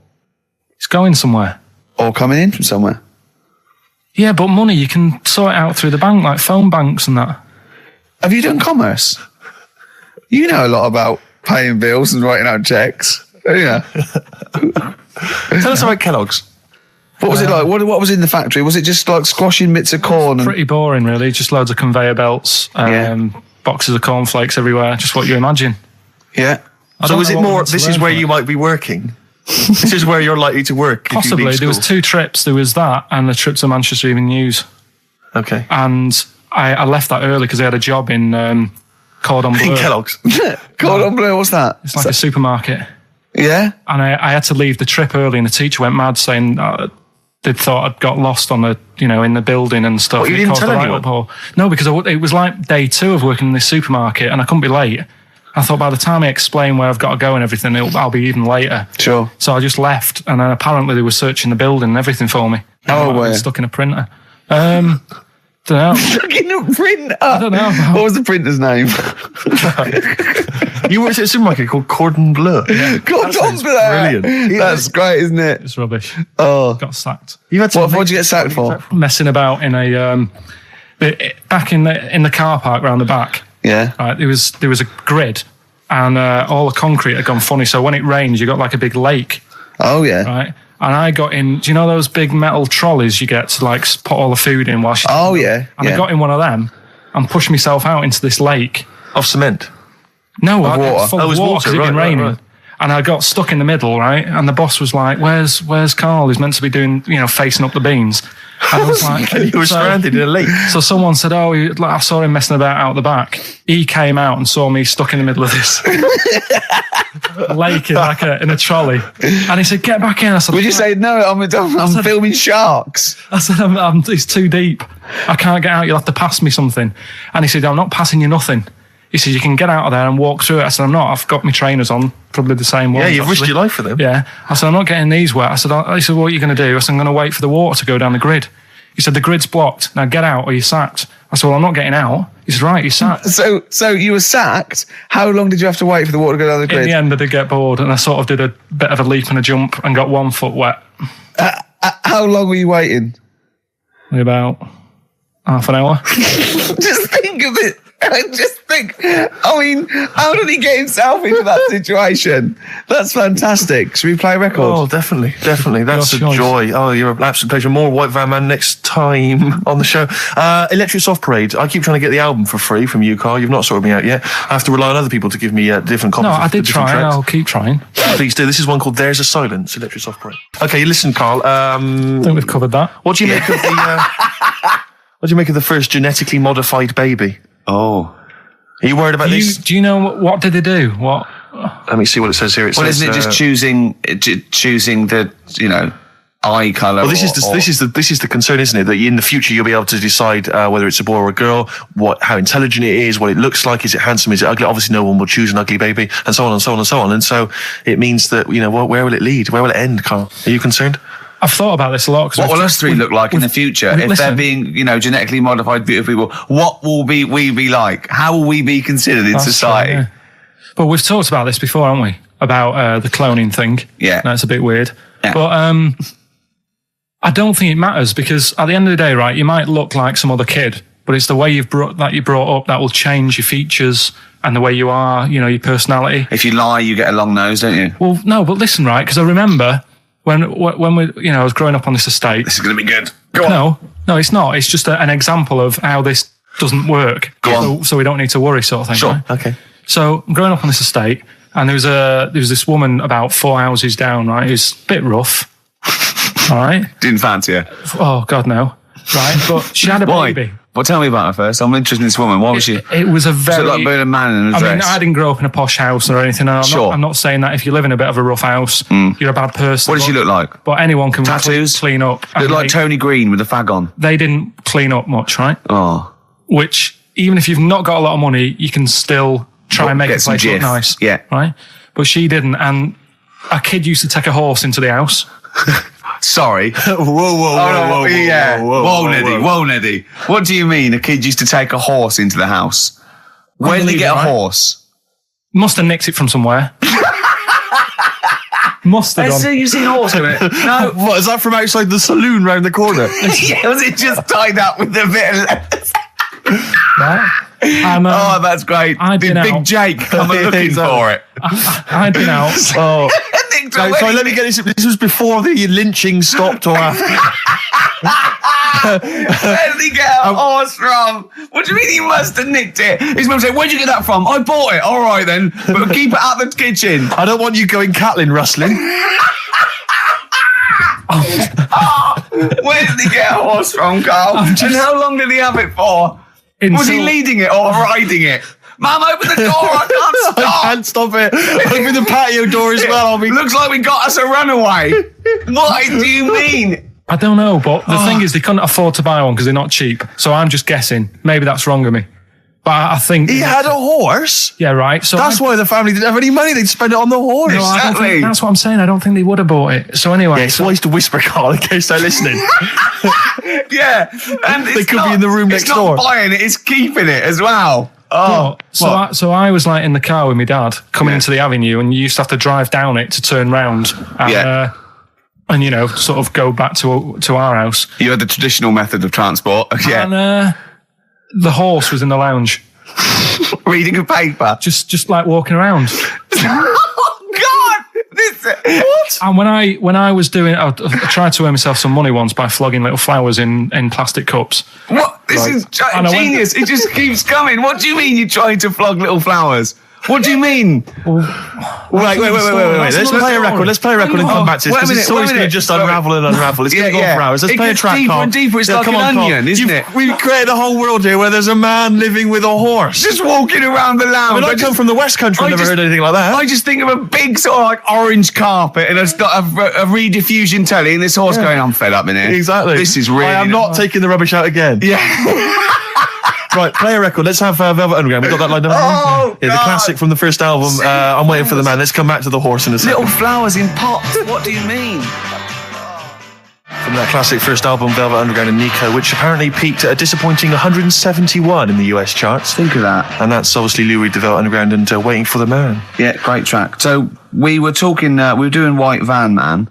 It's going somewhere. Or coming in from somewhere? Yeah, but money, you can sort it out through the bank, like phone banks and that. Have you done commerce? You know a lot about paying bills and writing out checks. Yeah. Tell us about Kellogg's. What was it like? What was in the factory? Was it just like squashing bits of corn? And Pretty boring, really. Just loads of conveyor belts, boxes of cornflakes everywhere. Just what you imagine. yeah. So is it more, to this learn is where from you it. might be working? This is where you're likely to work if you Possibly. leave There was school. 2 trips. There was that and the trip to Manchester Evening News. Okay. And I left that early because I had a job in Cordon Bleu. In Kellogg's. Cordon bleu, what's that? It's like a supermarket. Yeah? And I had to leave the trip early, and the teacher went mad saying they'd thought I'd got lost on the, in the building and stuff. What, you It didn't caused tell a anyone? write-up. No, because it was like day 2 of working in this supermarket, and I couldn't be late. I thought by the time I explain where I've got to go and everything, I'll be even later. Sure. So I just left, and then apparently they were searching the building and everything for me. Oh, I were you? was stuck in a printer. Don't know. Fucking a printer! I don't know. What was the printer's name? You worked at a supermarket called Cordon Bleu. Cordon bleu! brilliant. That's great, isn't it? It's rubbish. Oh. Got sacked. You had What did you get sacked for? Messing about in a back in the car park round the back. Yeah. Right, there was a grid, and all the concrete had gone funny. So when it rains, you got like a big lake, Oh, yeah. right? And I got in. Do you know those big metal trolleys you get to like put all the food in whilst? Oh, yeah. And I got in one of them and pushed myself out into this lake. Of cement. No, Of water. full Oh, it of was water water, 'cause it'd been right, raining. right. And I got stuck in the middle, right? And the boss was like, "Where's Karl? He's meant to be doing, facing up the beans." And I was like, And you were stranded in a lake. So someone said, "Oh, I saw him messing about out the back." He came out and saw me stuck in the middle of this lake in a trolley, and he said, "Get back in." I said, Would you say, no, I'm filming sharks? I said, "It's too deep. I can't get out. You'll have to pass me something." And he said, "I'm not passing you nothing." He said, "You can get out of there and walk through it." I said, "I'm not. I've got my trainers on, probably the same ones." Yeah, you've risked your life for them. Yeah. I said, "I'm not getting these wet." He said, "What are you going to do?" I said, "I'm going to wait for the water to go down the grid." He said, "The grid's blocked. Now get out or you're sacked." I said, "Well, I'm not getting out." He said, "Right, you're sacked." So you were sacked. How long did you have to wait for the water to go down the grid? In the end, I did get bored, and I sort of did a bit of a leap and a jump and got 1 foot wet. How long were you waiting? About half an hour. Just think of it. I mean, how did he get himself into that situation? That's fantastic. Should we play a record? Oh, definitely. That's Your a choice. joy. Oh, you're an absolute pleasure. More White Van Man next time on the show. Electric Soft Parade. I keep trying to get the album for free from you, Karl. You've not sorted me out yet. I have to rely on other people to give me different copies. No, of I the did different try. tracks. I'll keep trying. Please do. This is one called There's a Silence, Electric Soft Parade. Okay, listen, Karl. I think we've covered that. What do you make of the... what do you make of the first genetically modified baby? Oh. Are you worried about this? Do you know what did they do? What? Let me see what it says here. It Well, says, isn't it just choosing the, eye colour? Well, this is the concern, isn't it? That in the future you'll be able to decide whether it's a boy or a girl, how intelligent it is, what it looks like, is it handsome, is it ugly? Obviously, no one will choose an ugly baby, and so on and so on and so on. And so it means that where will it lead? Where will it end, Karl? Are you concerned? I've thought about this a lot. What will us three look like in the future? If they're being, genetically modified beautiful people, what will we be like? How will we be considered in society? True, yeah. But we've talked about this before, haven't we? About the cloning thing. Yeah. That's a bit weird. Yeah. But I don't think it matters, because at the end of the day, right, you might look like some other kid, but it's the way you brought up that will change your features and the way you are, your personality. If you lie, you get a long nose, don't you? Well, no, but listen, right, because I remember when we, I was growing up on this estate. This is going to be good. Go on. No, it's not. It's just an example of how this doesn't work. Go on. So we don't need to worry, sort of thing. Sure. Right? Okay. So I'm growing up on this estate, and there was this woman about 4 houses down, right, who's a bit rough. All right. Didn't fancy her. Oh God, no. Right, but she had a Why? baby. Well, tell me about her first. I'm interested in this woman. Why was she? It was a very. Was it like being a man in a dress? I mean, I didn't grow up in a posh house or anything. And Sure. I'm not saying that if you live in a bit of a rough house, you're a bad person. What does she look like? But anyone can Tattoos? clean up. Look like Tony Green with a fag on. They didn't clean up much, right? Oh. Which, even if you've not got a lot of money, you can still try and make Get the some place look jiff. nice. Yeah. Right? But she didn't. And a kid used to take a horse into the house. Sorry. Whoa, Yeah. Whoa, Neddy. What do you mean a kid used to take a horse into the house? Where did he get a Unbelievable, right? horse? Must have nicked it from somewhere. Must have done. You seen a horse in it? No. What, is that from outside the saloon round the corner? Yeah, was it just tied up with a bit of lettuce? Right? And, Oh, that's great. I'd Did been Big out. Jake come and looking Exactly. for it? I'd been out. Oh. Sorry, let me get this. This was before the lynching stopped or after. Where did he get a horse from? What do you mean he must have nicked it? His mum said, where'd you get that from? I bought it. All right then, but keep it out of the kitchen. I don't want you going cattling rustling. Where did he get a horse from, Karl? And how long did he have it for? Was he leading it or riding it? Mum, open the door, I can't I stop. can't stop it. Open the patio door as well. Looks like we got us a runaway. What do you mean? I don't know, but the thing is, they couldn't afford to buy one because they're not cheap. So I'm just guessing. Maybe that's wrong of me. But I think... He had a horse? Yeah, right. So That's why the family didn't have any money. They'd spend it on the horse. No, I don't Exactly. think, that's what I'm saying. I don't think they would have bought it. So anyway... Yeah, it's wise to whisper, Karl, in case they're listening. Yeah. And They could be in the room next door. It's not buying it, it's keeping it as well. Oh. So I was like in the car with my dad coming into the avenue, and you used to have to drive down it to turn round and, and sort of go back to our house. You had the traditional method of transport. Yeah. And the horse was in the lounge, Reading a paper. just like walking around. Oh, God! What? And when I was doing, I tried to earn myself some money once by flogging little flowers in plastic cups. What? This is And I went- genius. It just keeps coming. What do you mean you're trying to flog little flowers? What do you mean? Wait. Let's play a record. Let's play a record and come back to this, because the story's going to just unravel and unravel. It's going to go for hours. Let's play a track, deeper Karl. and deeper. It's like an onion, isn't it? We've created a whole world here where there's a man living with a horse. Just walking around the lounge. I come from the West Country. I've never heard anything like that. I just think of a big sort of like orange carpet and it's got a rediffusion telly and this horse going, I'm fed up in here. Exactly. This is really... I am not taking the rubbish out again. Yeah. Right, play a record. Let's have Velvet Underground. We got that lined up. Oh, yeah, the God. classic from the first album. I'm waiting for the man. Let's come back to the horse in a second. Little flowers in pots. What do you mean? From that classic first album, Velvet Underground and Nico, which apparently peaked at a disappointing 171 in the US charts. Think of that. And that's obviously Lou Reed, the Velvet Underground, and Waiting for the Man. Yeah, great track. So we were talking, we were doing White Van Man,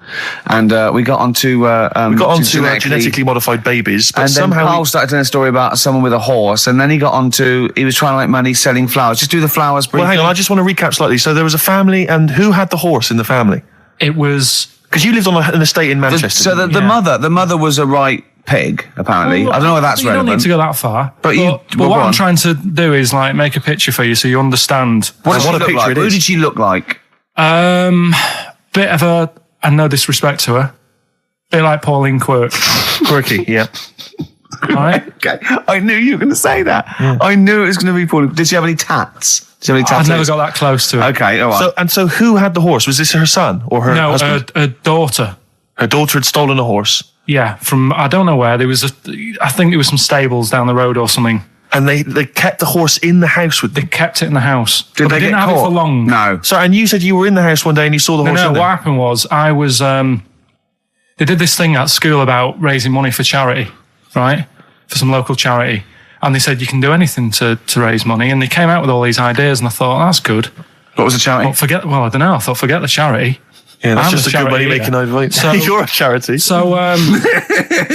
and we got onto genetically modified babies, but and then somehow Karl started doing a story about someone with a horse, and then he got onto, he was trying to make money selling flowers. Just do the flowers briefly. Well, hang on, I just want to recap slightly. So there was a family, and who had the horse in the family? It was... Because you lived on an estate in Manchester. So the mother was a right pig, apparently. I don't know if that's you relevant. don't need to go that far. But what I'm trying to do is like make a picture for you so you understand. What did she look picture like? it Who is. did she look like? Bit of a, and no disrespect to her, bit like Pauline Quirk. Quirky, yeah. Right? Okay, I knew you were going to say that. Yeah. I knew it was going to be Pauline. Did she have any tats? Did she have any tattoos? I've never got that close to her. Okay, all right. So who had the horse? Was this her son or her No, husband? her daughter. Her daughter had stolen a horse. Yeah, from, I don't know where, I think there was some stables down the road or something. And they kept the horse in the house with them. They kept it in the house. Did But they didn't get have caught? it for long. No. So, and you said you were in the house one day and you saw the horse No, in what there. happened was I was, they did this thing at school about raising money for charity, right? For some local charity. And they said you can do anything to raise money. And they came out with all these ideas and I thought, that's good. What was the charity? Well, I don't know. I thought, forget the charity. Yeah, that's I'm just a a good charity money making leader. advice. So- You're a charity. So,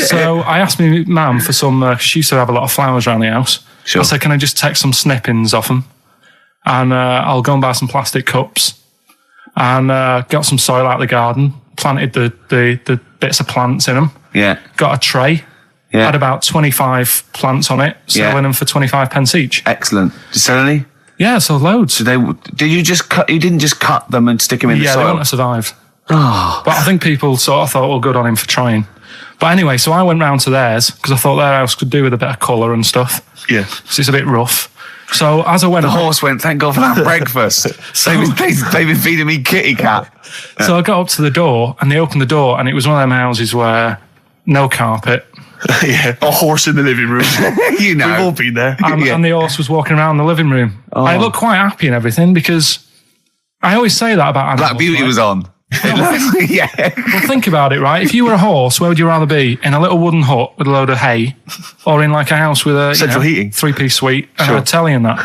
so I asked my mum for some, she used to have a lot of flowers around the house. Sure. I said, can I just take some snippings off them? And I'll go and buy some plastic cups. And got some soil out of the garden, planted the bits of plants in them. Yeah. Got a tray. Yeah. Had about 25 plants on it, selling them for 25 pence each. Excellent. Did you sell any? Yeah, so loads. Did you just cut? You didn't just cut them and stick them in the Yeah, they soil. wouldn't have survived. Oh. But I think people sort of thought, well, good on him for trying. But anyway, so I went round to theirs because I thought their house could do with a bit of colour and stuff. Yeah. So it's a bit rough. So as I went, The horse went, thank God for that breakfast. They've been feeding me kitty cat. so I got up to the door and they opened the door and it was one of them houses where no carpet. Yeah. A horse in the living room. You know. We've all been there. And the horse was walking around the living room. Oh. I looked quite happy and everything because I always say that about animals. Black Beauty right? was on. Yeah. Well, think about it, right? If you were a horse, where would you rather be? In a little wooden hut with a load of hay, or in like a house with a Central heating. 3-piece suite and Sure. a telly and that?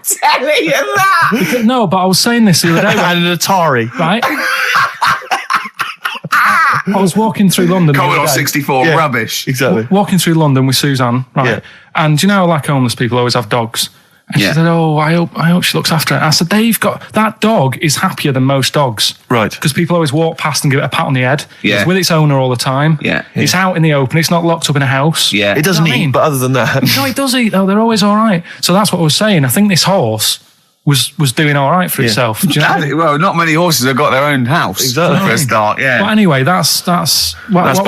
Telling you that. No, but I was saying this the other day, And an Atari. right? I was walking through London. the other Commodore day. 64, Yeah. rubbish. Exactly. Walking through London with Suzanne, right? Yeah. And you know, like homeless people always have dogs. And Yeah. she said, "Oh, I hope she looks after it." I said, that dog is happier than most dogs, Right. Because people always walk past and give it a pat on the head. Yeah. It's with its owner all the time. Yeah. It's out in the open. It's not locked up in a house. Yeah. It doesn't You know what I eat, mean? but other than that. No, it does eat though. They're always all right. So that's what I was saying. I think this horse was doing all right for itself. Do you know what I mean? Well, not many horses have got their own house. Exactly. For a start, But yeah. anyway, that's by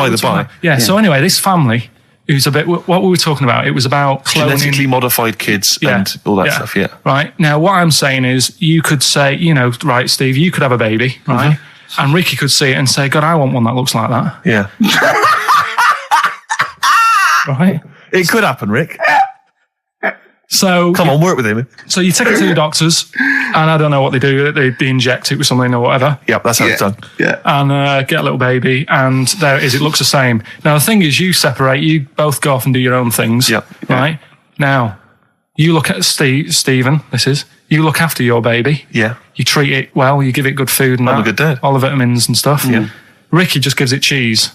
the by. Yeah. So anyway, this family, who's a bit. What we were talking about? It was about cloning. Genetically modified kids Yeah. and all that stuff, yeah. Right. Now, what I'm saying is, you could say, right, Steve, you could have a baby, right? And Ricky could see it and say, God, I want one that looks like that, Yeah. right? It could happen, Rick. So Come on, work with him. So you take it to the doctors, and I don't know what they do. They inject it with something or whatever. Yep, that's how it's done. Yeah. And get a little baby, and there it is. It looks the same. Now, the thing is, you separate. You both go off and do your own things. Yep. Right? Now, you look at Stephen, you look after your baby. Yeah. You treat it well. You give it good food and I'm a that, good dad. all the vitamins and stuff. Yeah. Ricky just gives it cheese.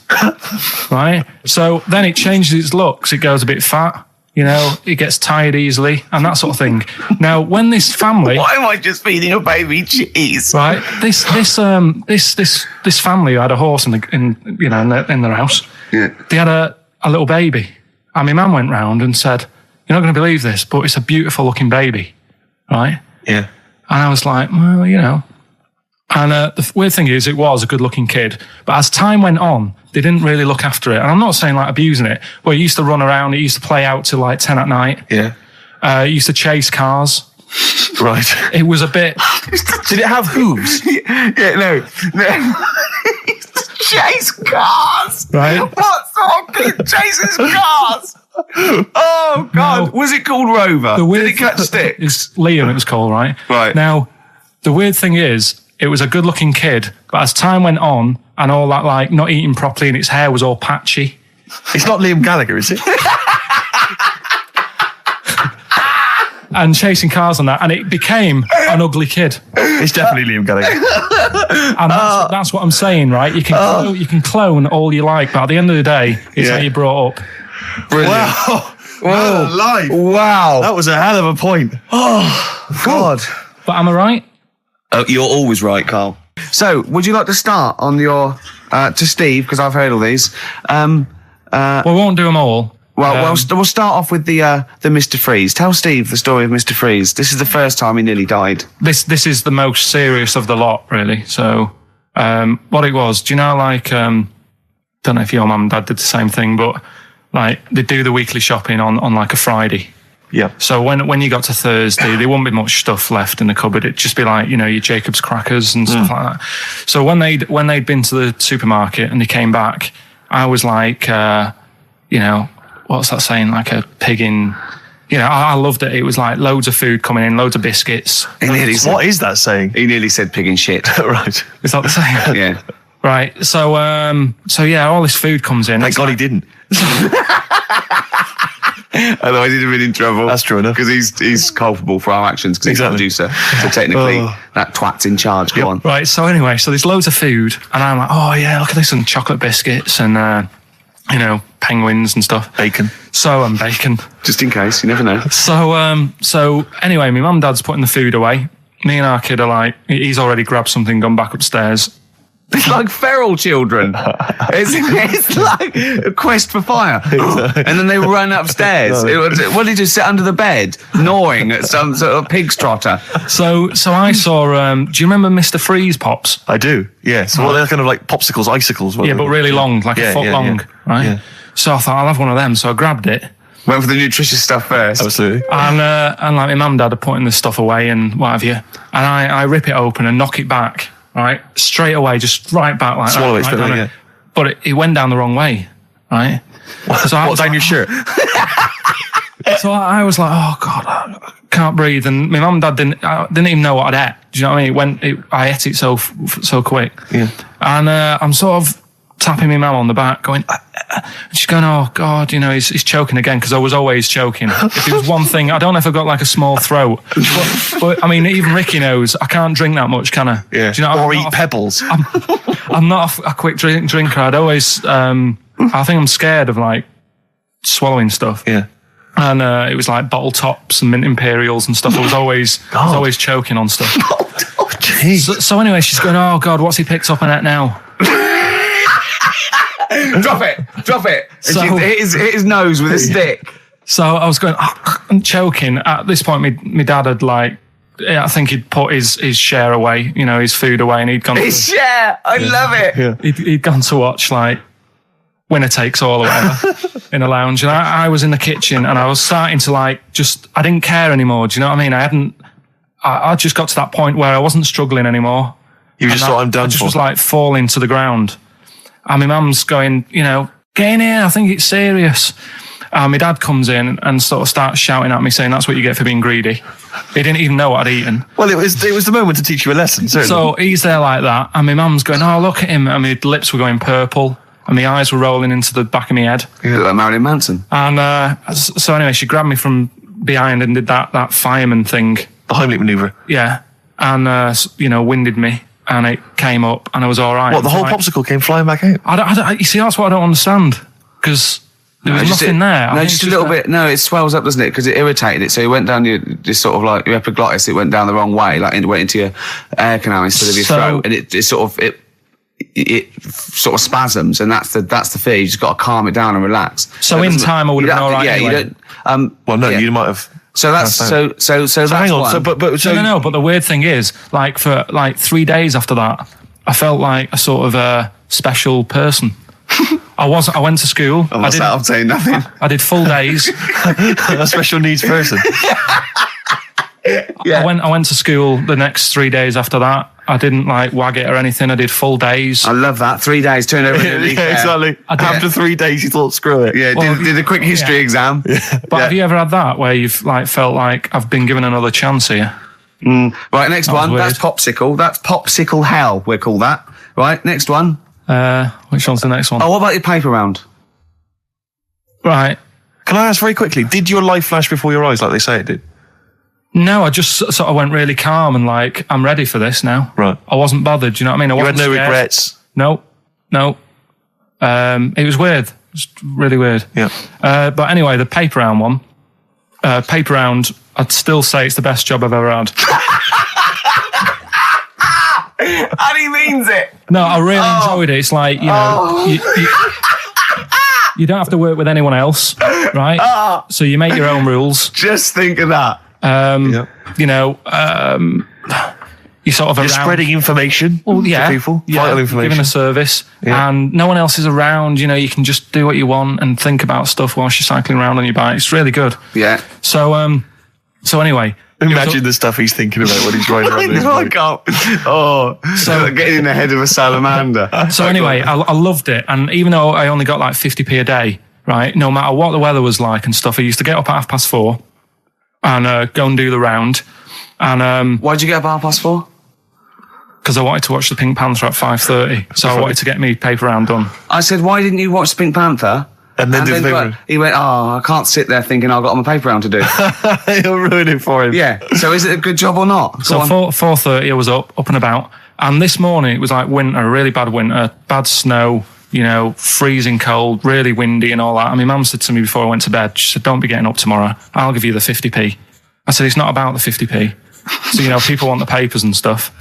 Right? So then it changes its looks. It goes a bit fat. It gets tired easily and that sort of thing. Now, when this family... Why am I just feeding a baby cheese? Right. This family who had a horse in their house. Yeah. They had a little baby, and my mum went round and said, "You're not going to believe this, but it's a beautiful looking baby, right?" Yeah. And I was like, well, you know. And the weird thing is, it was a good-looking kid. But as time went on, they didn't really look after it. And I'm not saying like abusing it, but he used to run around. He used to play out till like 10 at night. Yeah. He used to chase cars. Right. It was a bit... Did it have hooves? No. Chase cars. Right. What sort of kid chases cars? Oh God! No. Was it called Rover? Did it catch sticks? It's Liam, it was called, right? Right. Now, the weird thing is, it was a good-looking kid, but as time went on, and all that, like, not eating properly, and its hair was all patchy. It's not Liam Gallagher, is it? And chasing cars and that, and it became an ugly kid. It's definitely Liam Gallagher. And that's what I'm saying, right? You can clone all you like, but at the end of the day, it's how you brought up. Brilliant. Wow. Whoa. Live. Wow. That was a hell of a point. Oh God. But am I right? Oh, you're always right, Carl. So, would you like to start on your to Steve, because I've heard all these. We won't do them all. Well, we'll start off with the Mr. Freeze. Tell Steve the story of Mr. Freeze. This is the first time he nearly died. This is the most serious of the lot, really. So, what it was, do you know, like, don't know if your mum and dad did the same thing, but like they do the weekly shopping on like a Friday. Yeah. So when you got to Thursday, there wouldn't be much stuff left in the cupboard. It'd just be like, you know, your Jacob's crackers and stuff like that. So when they'd been to the supermarket and they came back, I was like, you know, what's that saying? Like a pig in, you know, I loved it. It was like loads of food coming in, loads of biscuits. What is that saying? He nearly said pig in shit. Right. Is that the saying? Yeah. Right. So yeah, all this food comes in. Thank God he didn't. Otherwise he'd have been in trouble. That's true enough. Because he's culpable for our actions because he's the producer. So technically, that twat's in charge. Go on. Right. So anyway, so there's loads of food, and I'm like, oh yeah, look at this, and chocolate biscuits, and you know, penguins and stuff. Bacon. And bacon. Just in case, you never know. So anyway, my mum and dad's putting the food away. Me and our kid are like, he's already grabbed something, gone back upstairs. It's like feral children. It's like a quest for fire. And then they run upstairs. What did you sit under the bed, gnawing at some sort of pig's trotter? So I saw, do you remember Mr. Freeze Pops? I do, yeah. So they're kind of like popsicles, icicles. Yeah, but really long, like a foot long, right? Yeah. So I thought, I'll have one of them. So I grabbed it. Went for the nutritious stuff first. Absolutely. And like my mum and dad are putting this stuff away and what have you. And I rip it open and knock it back. Right, straight away, just right back like Swallow that. it, Right, yeah. But it went down the wrong way, right? So What, down your shirt? So I was like, oh God, I can't breathe. And my mum and dad didn't even know what I'd ate. Do you know what I mean? I ate it so quick. Yeah. And I'm sort of tapping my mum on the back, going, and she's going, oh God, you know, he's choking again, because I was always choking. If it was one thing, I don't know if I've got like a small throat, but I mean, even Ricky knows I can't drink that much, can I? Yeah. Do you know, or eat pebbles. I'm not a quick drinker. I'd always, I think I'm scared of like swallowing stuff. Yeah. And it was like bottle tops and mint imperials and stuff. I was always choking on stuff. Oh, jeez. So anyway, she's going, oh God, what's he picked up on it now? Drop it. So- And she hit his nose with a stick. So I was going, I'm choking. At this point, my dad had like, I think he'd put his share away, you know, his food away, and he'd gone. His share. I love it. Yeah. He'd gone to watch like Winner Takes All or whatever in a lounge, and I was in the kitchen, and I was starting to like I didn't care anymore. Do you know what I mean? I just got to that point where I wasn't struggling anymore. You just thought, I'm done I just for. was like falling to the ground. And my mum's going, you know, get in here, I think it's serious. And my dad comes in and sort of starts shouting at me, saying, that's what you get for being greedy. He didn't even know what I'd eaten. Well, it was the moment to teach you a lesson, certainly. So he's there like that, and my mum's going, oh, look at him. And my lips were going purple, and my eyes were rolling into the back of my head. You look like Marilyn Manson. And so anyway, she grabbed me from behind and did that fireman thing. The Heimlich manoeuvre. Yeah. And, you know, winded me. And it came up, and I was all right. What, the whole popsicle came flying back out? You see, that's what I don't understand, because there was nothing there. No, just a little bit. No, it swells up, doesn't it? Because it irritated it. So it went down your sort of like your epiglottis. It went down the wrong way, like it went into your air canal instead of your throat, and it sort of spasms, and that's the fear. You just got to calm it down and relax. So in time, I would have been all right. Yeah, anyway. you don't. Well, no, you might have. So that's so that's hang on. one. So, but No. But the weird thing is, like for like 3 days after that, I felt like a sort of a special person. I went to school. I'm saying nothing. I did full days. a special needs person. Yeah. I went to school the next 3 days after that. I didn't like wag it or anything. I did full days. I love that. 3 days, turned over a new leaf. Exactly. After 3 days, you thought, screw it. Yeah, did a quick history exam. But have you ever had that where you've like felt like I've been given another chance here? Right, next one. weird. That's popsicle. That's popsicle hell, we'll call that. Right, next one. Which one's the next one? Oh, what about your paper round? Right. Can I ask very quickly, did your life flash before your eyes like they say it did? No, I just sort of went really calm and like, I'm ready for this now. Right. I wasn't bothered, do you know what I mean? You had no regrets? No. It was weird. It was really weird. Yeah. But anyway, the paper round one. Paper round, I'd still say it's the best job I've ever had. And he means it. No, I really enjoyed it. It's like, you know, you don't have to work with anyone else, right? So you make your own rules. Just think of that. You know, you sort of You're around, spreading information to people, vital information. giving a service, and no one else is around. You know, you can just do what you want and think about stuff whilst you're cycling around on your bike. It's really good. Yeah. So anyway. Imagine the stuff he's thinking about when he's riding around his I bike. can't. Oh, so getting in the head of a salamander. So anyway, I loved it, and even though I only got like 50p a day, right? No matter what the weather was like and stuff, I used to get up at 4:30 and go and do the round. And Why'd you get up at 4:30? because I wanted to watch the Pink Panther at 5:30, so I wanted to get me paper round done. I said, why didn't you watch Pink Panther? And then do the paper. He went, I can't sit there thinking I've got my paper round to do. He'll ruin it for him. Yeah. So is it a good job or not? So 4:30 I was up and about, and this morning it was like winter, really bad winter, bad snow, you know, freezing cold, really windy and all that. And my mum said to me before I went to bed, she said, don't be getting up tomorrow, I'll give you the 50p. I said, it's not about the 50p. So, you know, people want the papers and stuff.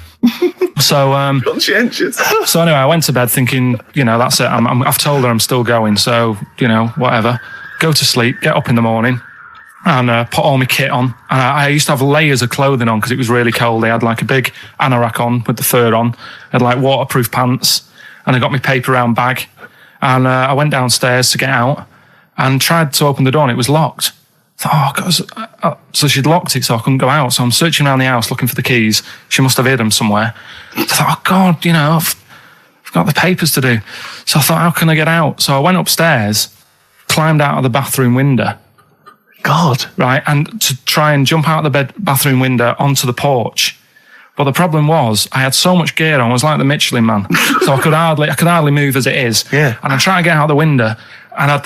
So, conscientious. so anyway, I went to bed thinking, you know, that's it. I've told her I'm still going. So, you know, whatever. Go to sleep, get up in the morning and put all my kit on. And I used to have layers of clothing on because it was really cold. I had like a big anorak on with the fur on. I had like waterproof pants and I got my paper round bag. And I went downstairs to get out and tried to open the door and it was locked. I thought, God. So she'd locked it so I couldn't go out. So I'm searching around the house looking for the keys. She must have hid them somewhere. I thought, oh God, you know, I've got the papers to do. So I thought, how can I get out? So I went upstairs, climbed out of the bathroom window. God. Right, and to try and jump out of the bathroom window onto the porch. But the problem was, I had so much gear on, I was like the Michelin Man. So I could hardly move as it is. Yeah. And I try to get out the window, and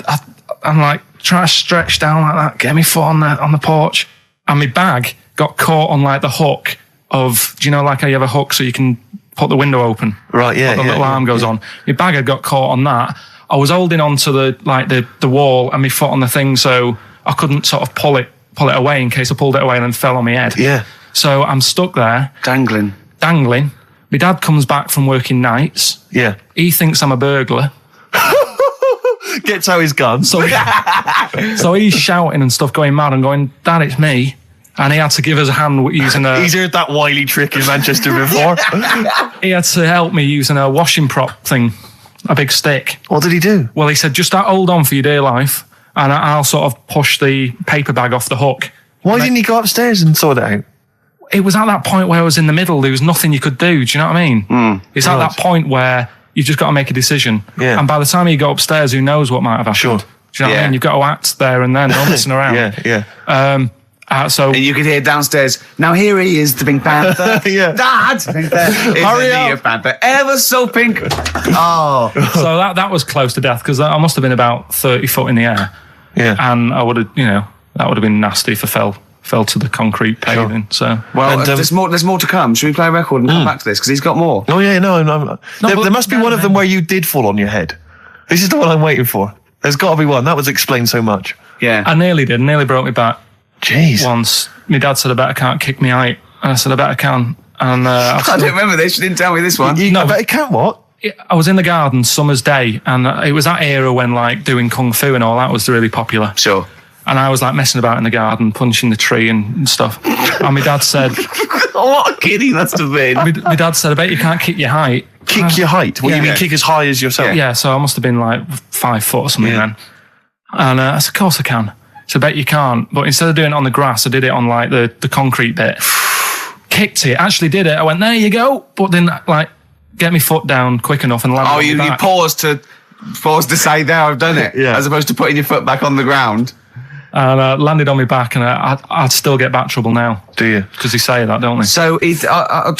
I'm like, try to stretch down like that, get my foot on the porch. And my bag got caught on like the hook of, do you know, like how you have a hook so you can put the window open? Right, yeah. The little arm goes on. My bag had got caught on that. I was holding on to the wall and my foot on the thing so I couldn't sort of pull it away in case I pulled it away and then fell on my head. Yeah. So I'm stuck there. Dangling. My dad comes back from working nights. Yeah. He thinks I'm a burglar. Gets out his gun. So he's shouting and stuff, going mad and going, Dad, it's me. And he had to give us a hand using a... He's heard that wily trick in Manchester before. He had to help me using a washing prop thing, a big stick. What did he do? Well, he said, just hold on for your dear life and I'll sort of push the paper bag off the hook. Why didn't he go upstairs and sort it out? It was at that point where I was in the middle. There was nothing you could do. Do you know what I mean? It's at that point where you've just got to make a decision. Yeah. And by the time you go upstairs, who knows what might have happened? Sure. Do you know what I mean? You've got to act there and then, not messing around. Yeah. So And you could hear downstairs, now here he is, the Pink Panther. Yeah. Dad! Hurry up. Panther, ever so pink. Oh. so that was close to death because I must have been about 30 foot in the air. Yeah. And I would have, you know, that would have been nasty if I fell to the concrete paving. So Well, And, there's more to come. Should we play a record and come back to this? Because he's got more. Oh, yeah, no. There but- must be one of them where you did fall on your head. This is the one I'm waiting for. There's got to be one. That was explained so much. Yeah. I nearly broke my back Jeez. once. My dad said, I bet I can't kick me out. And I said, I bet I can. And I don't remember this. You didn't tell me this one. No, but it can't what? I was in the garden, summer's day, and it was that era when like doing kung fu and all that was really popular. Sure. And I was like messing about in the garden, punching the tree and stuff. And my dad said, What a kid he must have been. my dad said, I bet you can't kick your height. Kick your height? What, Yeah. you mean kick as high as yourself? Yeah, so I must have been like 5 foot or something then. And I said, of course I can. So I bet you can't. But instead of doing it on the grass, I did it on like the concrete bit. Kicked it, actually did it. I went, there you go. But then like get my foot down quick enough and land on you my back. paused to say, there, I've done it. Yeah. As opposed to putting your foot back on the ground. And landed on my back, and I'd still get back trouble now. Do you? Because they say that, don't they? So, to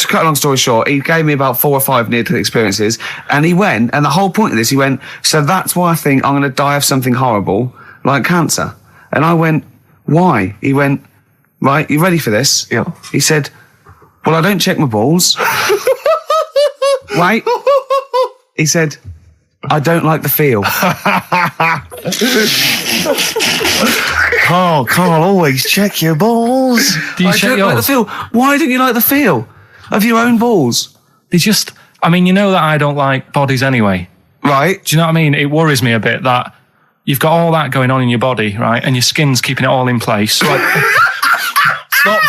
cut a long story short, he gave me about 4 or 5 near-death experiences, and he went, and the whole point of this, he went, so that's why I think I'm going to die of something horrible, like cancer. And I went, why? He went, right, you ready for this? Yeah. He said, well, I don't check my balls. Wait. He said, I don't like the feel. Karl, always check your balls. Do you I check don't like the yours? feel. Why don't you like the feel of your own balls? They just, I mean, you know that I don't like bodies anyway. Right. Do you know what I mean? It worries me a bit that you've got all that going on in your body, right? And your skin's keeping it all in place. Stop.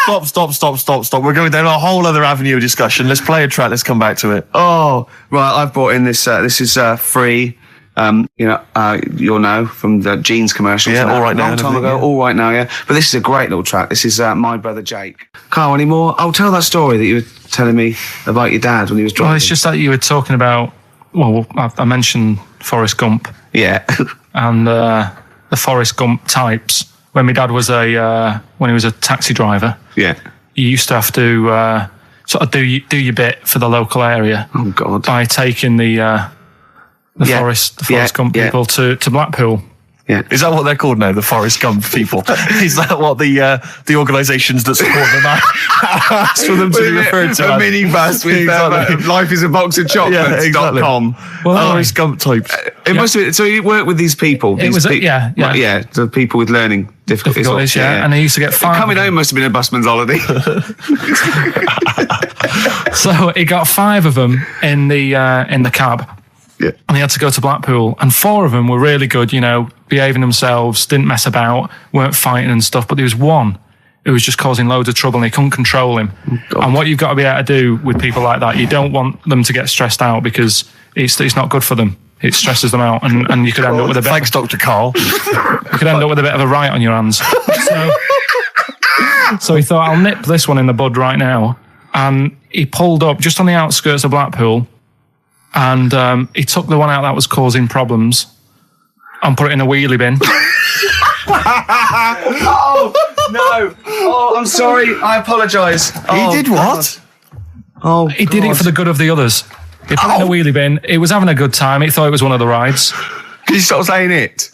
We're going down a whole other avenue of discussion. Let's play a track. Let's come back to it. Oh, right. I've brought in this. This is free. You'll know from the jeans commercials. Yeah, All Right Now Long and time everything, ago. yeah. All Right Now, yeah. But this is a great little track. This is My Brother Jake. Karl, any more? I'll tell that story that you were telling me about your dad when he was driving. Well, it's just that you were talking about, well, I mentioned Forrest Gump Yeah. and the Forrest Gump types. When my dad was when he was a taxi driver, Yeah. you used to have to sort of do your bit for the local area Oh, God. by taking the Yeah. Forrest Yeah, Gump yeah. people to Blackpool. Yeah. Is that what they're called now? The Forrest Gump people? Is that what the organisations that support them ask for them to be referred to? A as? minibus with Exactly. life is a box of chocolates.com. Well, Forrest Gump types. It must have been, so you work with these people. It was, yeah. Well, yeah, the people with learning difficulties. And he used to get five. Coming home must have been a busman's holiday. So he got 5 of them in the cab. Yeah. And he had to go to Blackpool, and 4 of them were really good, you know, behaving themselves, didn't mess about, weren't fighting and stuff. But there was one who was just causing loads of trouble, and he couldn't control him. God. And what you've got to be able to do with people like that, you don't want them to get stressed out, because it's not good for them. It stresses them out, and you could end up with a bit. Thanks, Dr. Karl. You could end up with a bit of a riot on your hands. So he thought, I'll nip this one in the bud right now. And he pulled up just on the outskirts of Blackpool, and he took the one out that was causing problems and put it in a wheelie bin. Oh, no. Oh, I'm sorry. I apologise. He did what? Oh, He did it for the good of the others. He put it in a wheelie bin. He was having a good time. He thought it was one of the rides. Can you stop saying it?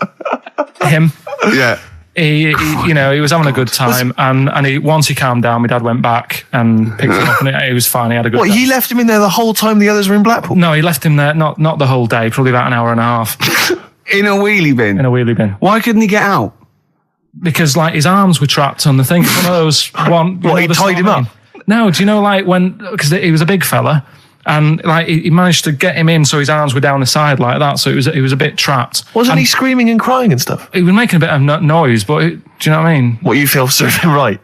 Him. Yeah. He was having a good time, and once he calmed down, my dad went back and picked him up, and he was fine. He had a good What, time. he left him in there the whole time the others were in Blackpool? No, he left him there, not the whole day, probably about an hour and a half In a wheelie bin? in a wheelie bin. Why couldn't he get out? Because, like, his arms were trapped on the thing. It's one of those... What, he tied him up? No, do you know, like, because he was a big fella, and, like, he managed to get him in so his arms were down the side like that, so he was a bit trapped. Wasn't And he screaming and crying and stuff? He was making a bit of noise, but do you know what I mean? What, you feel served him right?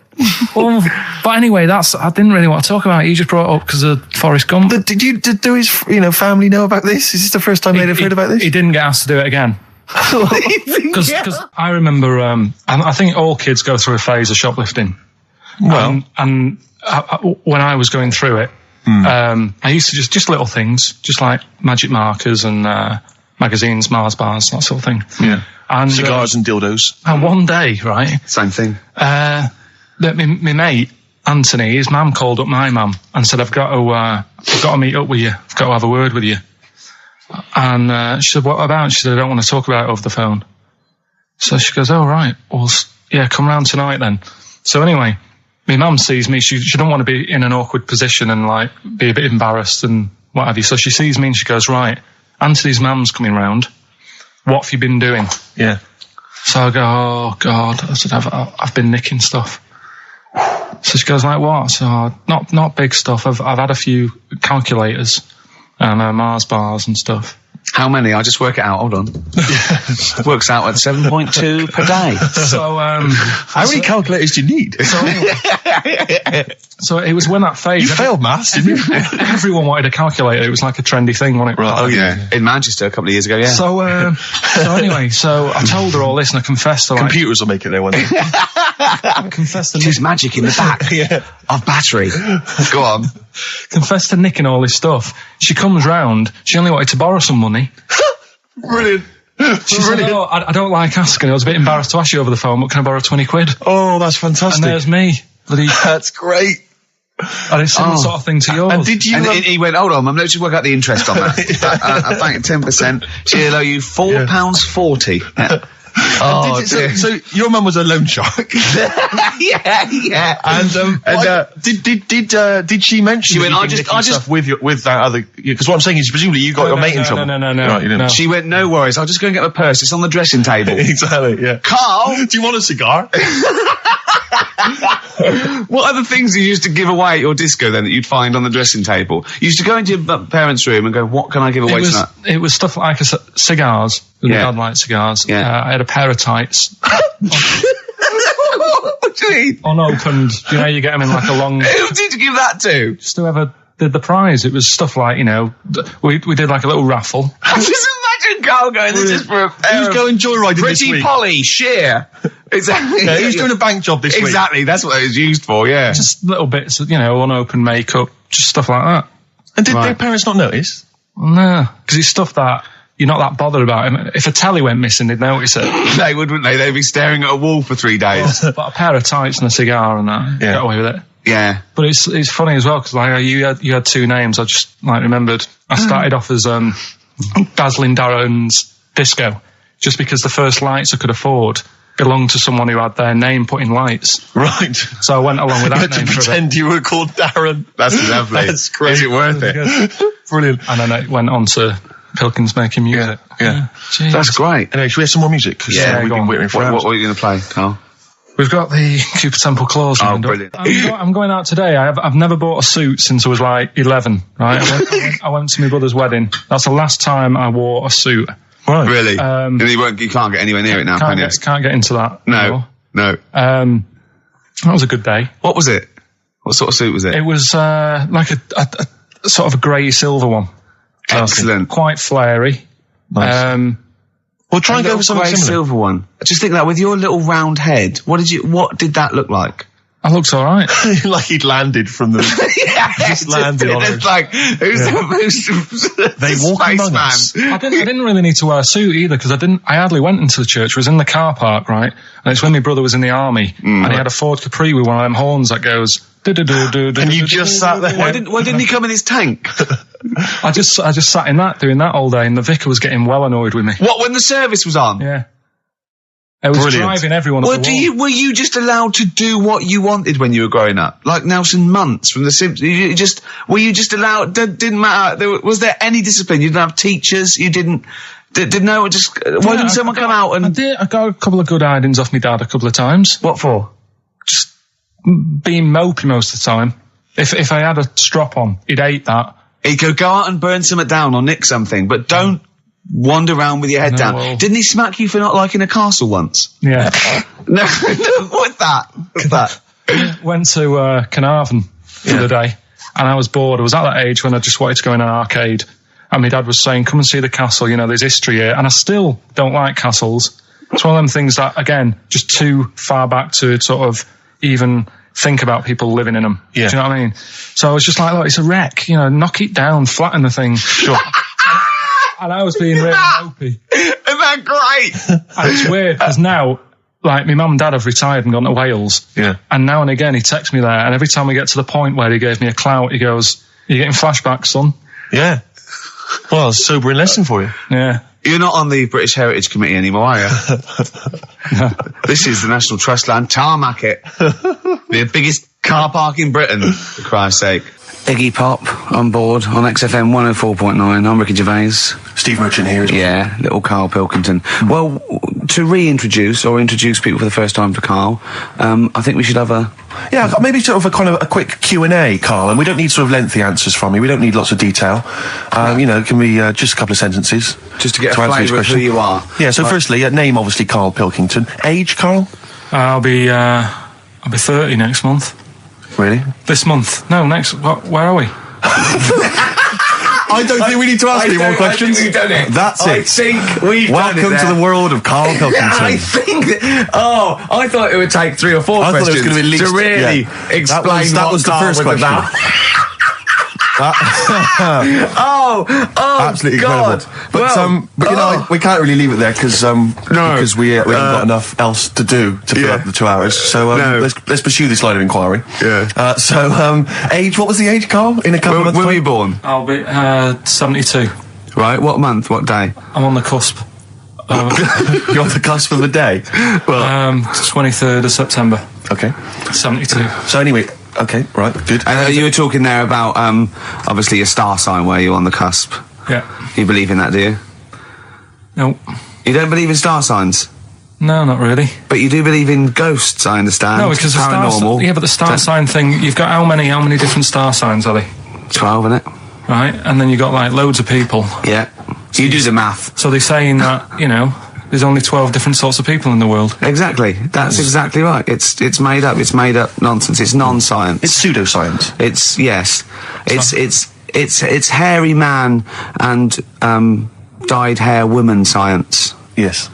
Well, but anyway, I didn't really want to talk about it. You just brought it up because of Forrest Gump. Did his family know about this? Is this the first time they'd have heard about this? He didn't get asked to do it again. Because I remember, I think all kids go through a phase of shoplifting. Well, And when I was going through it, I used to just little things, just like magic markers and magazines, Mars bars, that sort of thing. yeah. And Cigars and dildos. And one day, right, Same thing. that my mate Anthony, his mum called up my mum and said, I've got to meet up with you. I've got to have a word with you. And she said, what about? She said, I don't want to talk about it over the phone. So she goes, oh, right. Well, yeah, come round tonight then. So anyway, my mum sees me. She don't want to be in an awkward position and, like, be a bit embarrassed and what have you. So she sees me and she goes, right, Anthony's mum's coming round. What have you been doing? Yeah. So I go, oh, God. I said, I've been nicking stuff. So she goes, like, what? So, not big stuff. I've had a few calculators and Mars bars and stuff. How many? I'll just work it out. Hold on. Works out at 7.2 per day. So, How many calculators do you need? so it was when that phase. You failed maths, didn't you? Everyone wanted a calculator. It was like a trendy thing, wasn't it? Right. Oh, yeah. In Manchester a couple of years ago, yeah. So anyway, so I told her all this and I confessed to like... Computers will make it there one day. I confessed to There's magic in the back of battery. Go on. confessed to nicking all this stuff. She comes round, she only wanted to borrow some money. Brilliant. She said, "Oh, I don't like asking. I was a bit embarrassed to ask you over the phone, but can I borrow 20 quid? Oh, that's fantastic. And there's me. That's great. And it's similar sort of thing to yours. And did you... And he went, hold on, Mum, let's just work out the interest on that. I bank 10%. She'll owe you £4.40. Oh, dear. So your mum was a loan shark. yeah. And did she mention? She went, that I you just- nicking stuff with that other? Because what I'm saying is, presumably you got your mate in trouble. No. Right, you didn't. No. She went, no worries, I'll just go and get my purse. It's on the dressing table. Exactly. Yeah. Carl, Do you want a cigar? what other things you used to give away at your disco then that you'd find on the dressing table? You used to go into your parents' room and go, what can I give away tonight? It was stuff like cigars. My Yeah. dad liked cigars. Yeah. I had a pair of tights. What do you mean? Unopened. You know, you get them in like a long... Who did you give that to? Just whoever did the prize. It was stuff like, you know, we did like a little raffle. Just imagine Carl going, this is for a pair Who's of going joyriding this Pretty week? Polly, sheer. Exactly. Yeah, who's doing a bank job this week? Exactly, that's what it was used for, yeah. Just little bits of, you know, unopened makeup, just stuff like that. And did Right. their parents not notice? No, because it's stuff that you're not that bothered about. If a telly went missing, they'd notice it. They would, wouldn't they? They'd be staring at a wall for 3 days. But a pair of tights and a cigar and that, Yeah. get away with it. Yeah. But it's funny as well because like you had 2 names. I just like remembered. I started off as Dazzling Darren's Disco, just because the first lights I could afford belonged to someone who had their name put in lights. Right. So I went along with You that had to name for a bit. pretend you were called Darren. That's lovely. That's great. Is it worth it? Brilliant. And then it went on to Pilkington making music. Yeah. Jeez. That's great. Anyway, should we have some more music? 'Cause, Yeah, we've go been on. waiting for What hours. are you going to play, Carl? We've got the Cooper Temple Claws. Oh, lined up. brilliant. I'm going out today. I've never bought a suit since I was like 11. Right, I went to my brother's wedding. That's the last time I wore a suit. Right. Really? And you can't get anywhere near it now, can you? Can't get into that. No. That was a good day. What was it? What sort of suit was it? It was like a sort of a grey silver one, Excellent. quite flary. Nice. Well, try and go Little for something grey similar. silver one. Just think that with your little round head, what did that look like? I looked all right. Like he'd landed from the... Yeah, Just landed on it's her. like who's They walk among us. I didn't really need to wear a suit either because I hardly went into the church. I was in the car park, right? And it's when my brother was in the army and he had a Ford Capri with one of them horns that goes. And you just sat there. Why didn't he come in his tank? I just sat in that doing that all day, and the vicar was getting well annoyed with me. What, when the service was on? Yeah, it was Brilliant. driving everyone up Well, the wall. were you just allowed to do what you wanted when you were growing up, like Nelson Muntz from The Simpsons? Were you just allowed? Didn't matter. Was there any discipline? You didn't have teachers. You didn't. Did no? Just why didn't someone come out and? I got a couple of good idings off my dad a couple of times. What for? Just being mopey most of the time. If I had a strop on, he'd hate that. He could go out and burn something down or nick something, but don't wander around with your head down. well- Didn't he smack you for not liking a castle once? Yeah. No, what's that? What's that? Went to Carnarvon the other day, and I was bored. I was at that age when I just wanted to go in an arcade, and my dad was saying, come and see the castle, you know, there's history here, and I still don't like castles. It's one of them things that, again, just too far back to sort of even think about people living in them. Yeah. Do you know what I mean? So I was just like, look, it's a wreck, you know, knock it down, flatten the thing. Sure. And I was being really mopey. Isn't that great? And it's weird, because now, like, my mum and dad have retired and gone to Wales. Yeah. And now and again, he texts me there, and every time we get to the point where he gave me a clout, he goes, "Are you getting flashbacks, son?" Yeah. Well, it's a sobering lesson for you. Yeah. You're not on the British Heritage Committee anymore, are you? This is the National Trust land. Tarmac it. The biggest car park in Britain, for Christ's sake. Iggy Pop on board on XFM 104.9. I'm Ricky Gervais. Steve Merchant here as well. Yeah, little Karl Pilkington. Well, to reintroduce or introduce people for the first time to Karl, I think we should have a Yeah, maybe sort of a kind of a quick Q&A, Karl, and we don't need sort of lengthy answers from you. We don't need lots of detail. It can be just a couple of sentences. Just to get to a answer his flavour of who question. you are. Yeah, so firstly, name obviously Karl Pilkington. Age, Karl? I'll be 30 next month. Really? This month? No, next. Where are we? I don't think we need to ask any more questions. I think we've done it. That's I it. think we've Welcome done it to there. the world of Karl Pilkington. I think that, I thought it would take 3 or 4 I thought it was questions gonna be at least- to really yeah. explain That what was the Karl first was question. about. Oh, Absolutely God. incredible. But we can't really leave it there because we haven't got enough else to do to fill up the 2 hours. So let's pursue this line of inquiry. Yeah. Age? What was the age, Karl? In a couple of months. When were you born? I'll be 72. Right. What month? What day? I'm on the cusp. You're on the cusp of a day. Well, 23rd of September. okay. 72. So anyway, okay, right, good. And you were talking there about obviously your star sign, where you're on the cusp. Yeah. You believe in that, do you? No. You don't believe in star signs, No, not really. but you do believe in ghosts. I understand. No, because the paranormal. but the star sign thing. You've got how many different star signs are they? 12, innit? Right, and then you've got like loads of people. Yeah. You do the math. So they're saying that there's only 12 different sorts of people in the world. Exactly. That's exactly right. It's made up. It's made up nonsense. It's non-science. It's pseudoscience. It's hairy man and dyed hair woman science, Yes.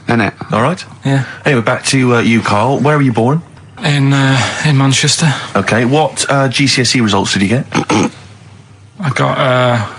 isn't it? All right. Yeah. Anyway, back to you, Karl. Where were you born? In Manchester. Okay. What GCSE results did you get? I got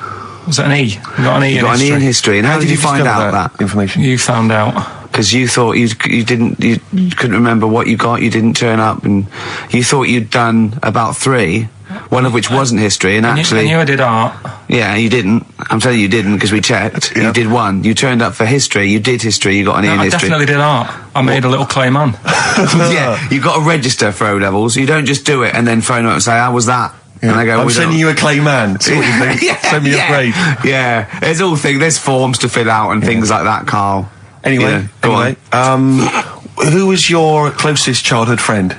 was it an E? I got an E. You got an E in history. And how did you find discover out that? information? You found out. Because you thought you couldn't remember what you got. You didn't turn up, and you thought you'd done about 3, one of which wasn't history, and I actually, knew I did art. yeah, you didn't. I'm telling you didn't, because we checked. Yeah. You did 1. You turned up for history. You did history. You got an E in I history. definitely did art. I made a little clay man. Yeah, you got to register for O levels. You don't just do it and then phone up and say, "How was that?" Yeah. And I go, I'm "We sending don't-" you a clay man. See what you think. Send me a grade. Yeah, there's all things. There's forms to fill out and things like that, Karl. Anyway, Go on. who was your closest childhood friend?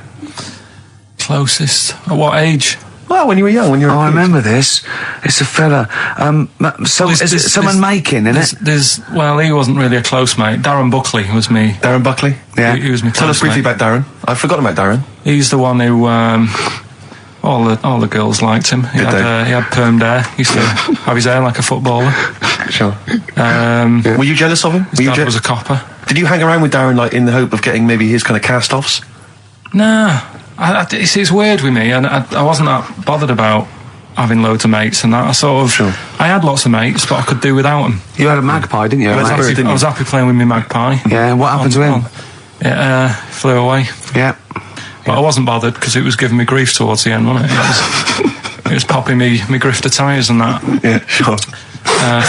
Closest. At what age? Well, when you were young, when you were. Oh, a I kid. remember this. It's a fella. Is it someone making, isn't it? Well, he wasn't really a close mate. Darren Buckley was me. Darren Buckley. Yeah. He was my Tell us close briefly mate. about Darren. I've forgotten about Darren. He's the one who all the girls liked him. He Did they? had permed hair. He used to have his hair like a footballer. Sure. His Were you jealous of him? Were you dad was a copper. Did you hang around with Darren like in the hope of getting maybe his kind of cast-offs? Nah, it's weird with me, and I wasn't that bothered about having loads of mates and that. I sort of, Sure. I had lots of mates, but I could do without them. You had a magpie, didn't you? Well, mate? that's didn't I you? was happy playing with my magpie. Yeah, what happened to him? It flew away. Yeah. But I wasn't bothered because it was giving me grief towards the end, wasn't it? It was popping me grifter tyres and that, Yeah, sure.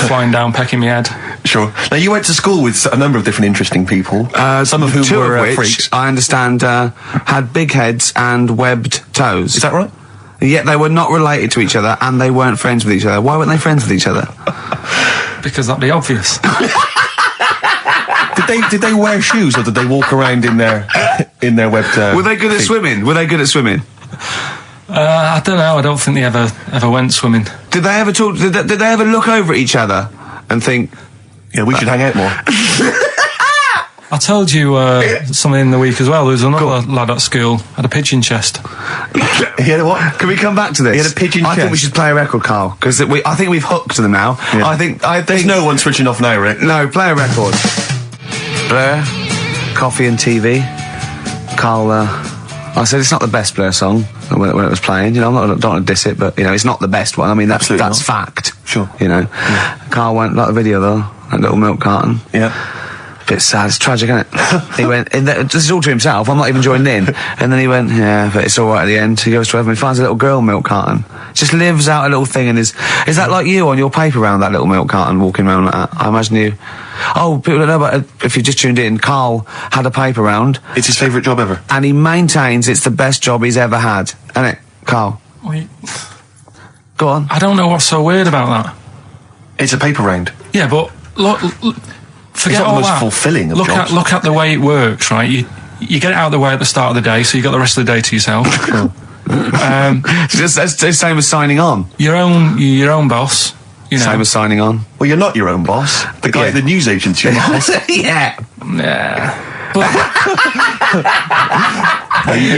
flying down, pecking me head. Sure. Now, you went to school with a number of different interesting people, some of whom 2 were of which, freaks. I understand, had big heads and webbed toes. Is that right? Yet they were not related to each other, and they weren't friends with each other. Why weren't they friends with each other? Because that'd be obvious. Did they wear shoes, or did they walk around in their webbed? Were they good at feet? swimming? Were they good at swimming? I don't know. I don't think they ever went swimming. Did they ever talk? Did they ever look over at each other and think? Yeah, we should hang out more. I told you something in the week as well. There was another lad at school had a pigeon chest. He had a what? Can we come back to this? He had a pigeon I think we chest. should play a record, Karl, because I think we've hooked them now. Yeah. I think There's no one switching off now, Rick. No, play a record. Blur, Coffee and TV. Karl, I said it's not the best Blur song when it was playing. You know, I don't want to diss it, but you know, it's not the best one. I mean, that's Absolutely that's fact. Sure. You know, Karl went like the video though, that little milk carton. Yeah. Bit sad, it's tragic, isn't it? He went, this is all to himself, I'm not even joining in. And then he went, yeah, but it's alright at the end. He goes to heaven, he finds a little girl milk carton. Just lives out a little thing in his... Is that like you on your paper round, that little milk carton, walking around like that? I imagine you... Oh, people don't know, but if you just tuned in, Karl had a paper round. It's his favourite job ever. And he maintains it's the best job he's ever had. Isn't it, Karl? Wait, Go on. I don't know what's so weird about that. It's a paper round. Yeah, but look forget It's not all the most that. fulfilling of jobs. Look at the way it works, right? you get it out of the way at the start of the day, so you got the rest of the day to yourself. That's the same as signing on. Your own boss. You know. Same as signing on. Well, you're not your own boss. The guy at the news agent's your boss. Yeah. But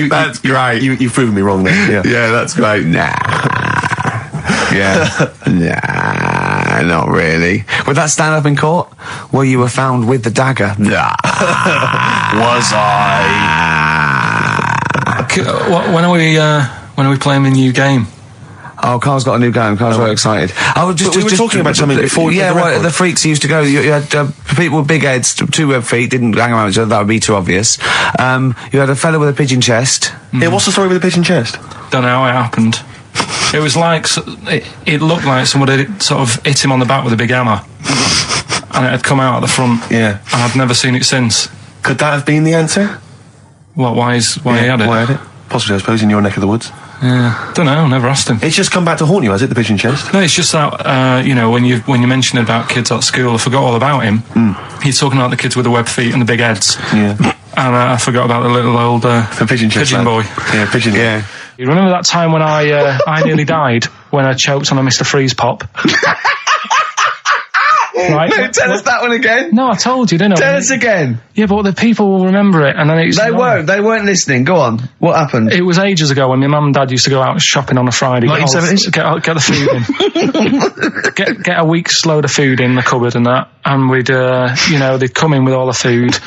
That's great. You've proven me wrong there. Yeah. Yeah, that's great. Nah. Yeah. Nah, not really. Would that stand up in court? Where you were found with the dagger? Nah. Was I? when are we playing the new game? Oh, Karl's got a new game. Karl's very excited. I was just, we were talking about something before. Yeah, well, the freaks used to go. You had people with big heads, two web feet, didn't hang around each other. That would be too obvious. You had a fella with a pigeon chest. Yeah, what's the story with the pigeon chest? Don't know how it happened. It was like it looked like somebody sort of hit him on the back with a big hammer, and it had come out at the front. Yeah, and I've never seen it since. Could that have been the answer? What? Why he had it? Why had it? Possibly, I suppose, in your neck of the woods. Yeah, don't know. Never asked him. It's just come back to haunt you, has it? The pigeon chest? No, it's just that when you mentioned about kids at school, I forgot all about him. He's talking about the kids with the web feet and the big heads. Yeah, and I forgot about the little old the pigeon boy. Yeah, pigeon. Yeah. You remember that time when I nearly died when I choked on a Mr. Freeze pop? Right? No, tell us that one again. No, I told you, didn't I? Tell us again. Yeah, but the people will remember it, and then it's... They weren't listening. Go on. What happened? It was ages ago when my mum and dad used to go out shopping on a Friday. 1970s? Get the food in. get a week's load of food in the cupboard and that, and we'd, they'd come in with all the food,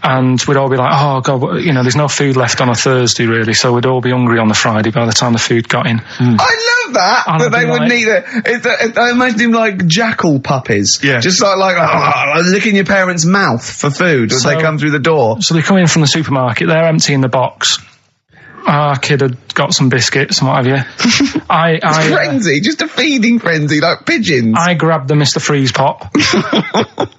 and we'd all be like, oh, God, there's no food left on a Thursday, really, so we'd all be hungry on the Friday by the time the food got in. I love that, and that they wouldn't eat it. I imagine him like jackal puppies. Yeah. Just like licking your parents' mouth for food as they come through the door. So they come in from the supermarket, they're emptying the box. Our kid had got some biscuits and what have you. Frenzy, just a feeding frenzy, like pigeons. I grabbed the Mr. Freeze pop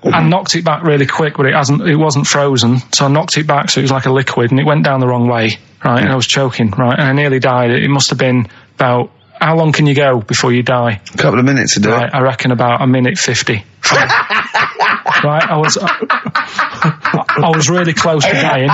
and knocked it back really quick, but it wasn't frozen, so I knocked it back so it was like a liquid, and it went down the wrong way, right, and I was choking, right, and I nearly died. It must have been about, how long can you go before you die? A couple of minutes to do it. I reckon about a minute 50. Right, I was really close to dying.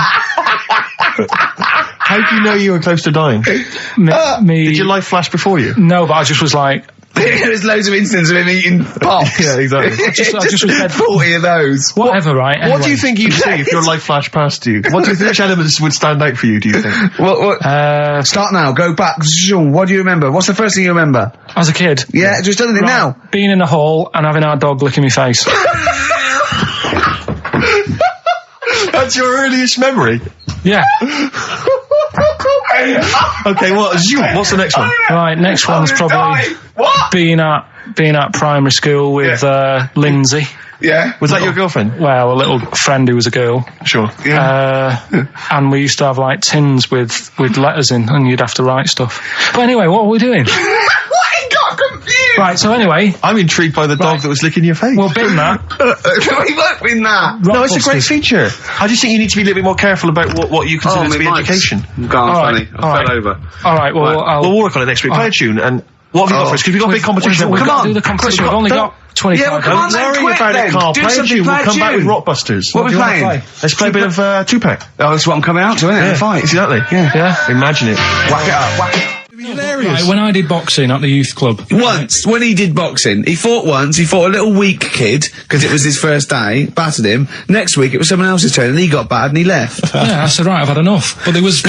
How do you know you were close to dying? Did your life flash before you? No, but I just was like... There's loads of instances of him eating pops. Yeah, exactly. I just was dead. 40 of those. Whatever, right? Anyway. What do you think you'd see if your life flashed past you? What do you think, which elements would stand out for you, do you think? Start now, go back. What do you remember? What's the first thing you remember? As a kid? Yeah, just tell it now. Being in the hall and having our dog licking my face. That's your earliest memory? Yeah. Okay, what's the next one? Right, next one's probably being at primary school with Lindsay. Yeah. Was that your girlfriend? Well, a little friend who was a girl. Sure. Yeah. And we used to have like tins with letters in, and you'd have to write stuff. But anyway, what were we doing? I got confused. Right, so anyway, I'm intrigued by the dog that was licking your face. well, bin that. Can we work with that? No, it's a great feature. I just think you need to be a little bit more careful about what you consider to be education. Go on, All funny. right, I fell over. All right, well, We'll work on it next week. Play a tune, and what have you got for us? Because we've got a big competition. We've Come got on. to do the competition. We've only got 25 Yeah, well, come on, Don't worry quick about then. it, Karl. Do Play a something, tune. play We'll a come back with tune. Rockbusters. What are we playing? Let's play a bit of Tupac. Oh, that's what I'm coming out to, isn't it? Yeah, The fight. exactly. Yeah. Imagine it. Whack it up, whack it up. Right, when I did boxing at the youth club. Once, when he did boxing, he fought once, he fought a little weak kid, because it was his first day, battered him. Next week, it was someone else's turn, and he got battered and he left. Yeah, I said, right, I've had enough. But there was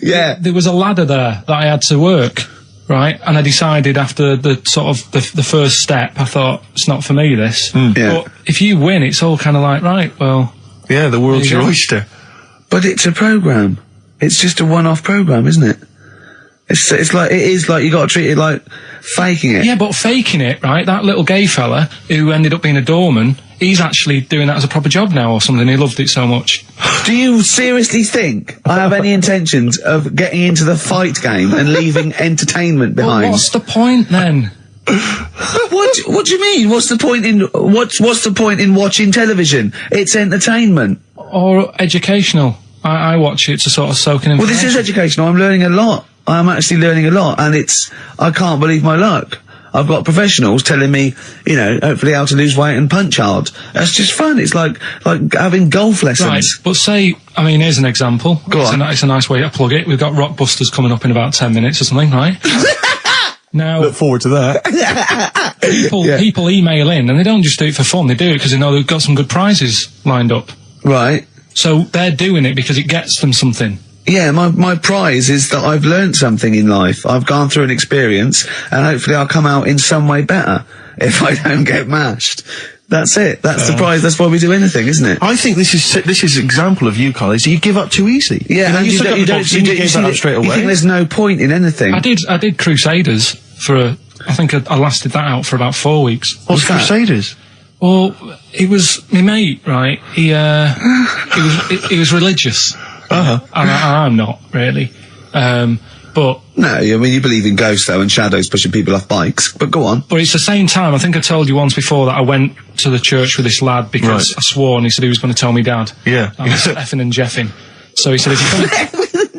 Yeah. there was a ladder there that I had to work, right? And I decided after the sort of the first step, I thought, it's not for me, this. Yeah. But if you win, it's all kind of like, right, well... Yeah, the world's There your you go. oyster. But it's a programme. It's just a one-off programme, isn't it? It's like, it is like, you gotta treat it like faking it. Yeah, but faking it, right? That little gay fella who ended up being a doorman, he's actually doing that as a proper job now or something. He loved it so much. Do you seriously think I have any intentions of getting into the fight game and leaving entertainment Well, behind? what's the point then? What do you mean? What's the point in what's the point in watching television? It's entertainment. Or educational. I watch it to sort of soak in Well, information. this is educational. I'm learning a lot. I'm actually learning a lot, and I can't believe my luck. I've got professionals telling me, you know, hopefully how to lose weight and punch hard. That's just fun. It's like having golf lessons. Right, but say, I mean, here's an example. Go on. It's a nice way to plug it. We've got Rockbusters coming up in about 10 minutes or something, right? Now, Look forward to that. people email in, and they don't just do it for fun. They do it because they know they've got some good prizes lined up. Right. So they're doing it because it gets them something. Yeah, my prize is that I've learned something in life. I've gone through an experience, and hopefully I'll come out in some way better if I don't get mashed. That's it. That's the prize. That's why we do anything, isn't it? I think this is an example of you, Carl, is you give up too easy. Yeah, you know, you gave that up straight away. You think there's no point in anything. I did Crusaders for I think I lasted that out for about 4 weeks. What's Crusaders? Well, it was my mate, right? He was religious. Uh-huh. And I'm not really. But No, I mean, you believe in ghosts, though, and shadows pushing people off bikes, but go on. But it's the same time, I think I told you once before that I went to the church with this lad because Right. I swore and he said he was going to tell me dad. Yeah. I was effing and jeffing. So he said, if you're going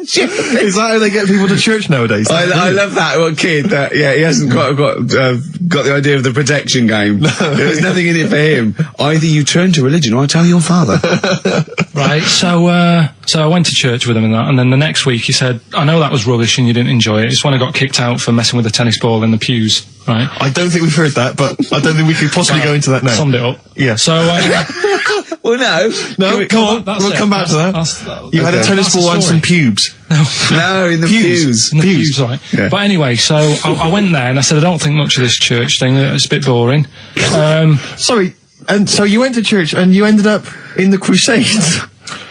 Is that how they get people to church nowadays? I love that little kid that, he hasn't got the idea of the protection game. There's nothing in it for him. Either you turn to religion or I tell your father. Right, so I went to church with him and that, and then the next week he said, I know that was rubbish and you didn't enjoy it. It's when I got kicked out for messing with a tennis ball in the pews, right? I don't think we've heard that, but I don't think we could possibly go into that now. Summed it up. Yeah. So, Well, no. Come on, that's we'll it. come back to that. You had a Okay. tennis That's the ball and story. some pubes. No, in the pews. In the pews, right. Yeah. But anyway, so I went there and I said, I don't think much of this church thing. It's a bit boring. Sorry, and so you went to church and you ended up in the Crusades.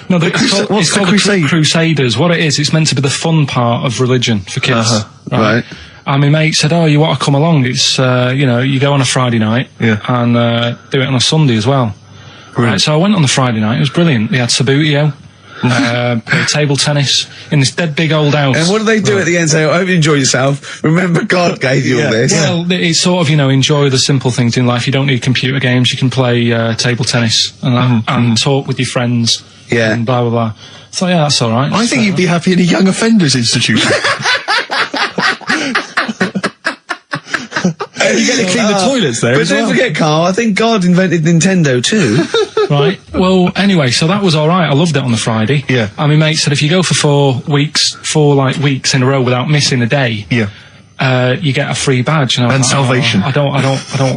No, What's it's called the crusade? Crusaders. What it is, it's meant to be the fun part of religion for kids. Right. And my mate said, oh, you want to come along? It's, you go on a Friday night and do it on a Sunday as well. Right, so I went on the Friday night. It was brilliant. They had Sabutio, played table tennis in this dead big old house. And what do they do at the end? Say, I hope you enjoy yourself. Remember, God gave you all this. Well, it's sort of, enjoy the simple things in life. You don't need computer games. You can play table tennis and that, and talk with your friends. Yeah. And blah, blah, blah. So, yeah, that's all right. I think you'd be happy in a young offenders institution. You get to clean the toilets there But as don't well. forget, Carl, I think God invented Nintendo too. Right. Well, anyway, so that was all right. I loved it on the Friday. Yeah. And my mate said if you go for 4 weeks in a row without missing a day, you get a free badge. And I was And like, salvation. I don't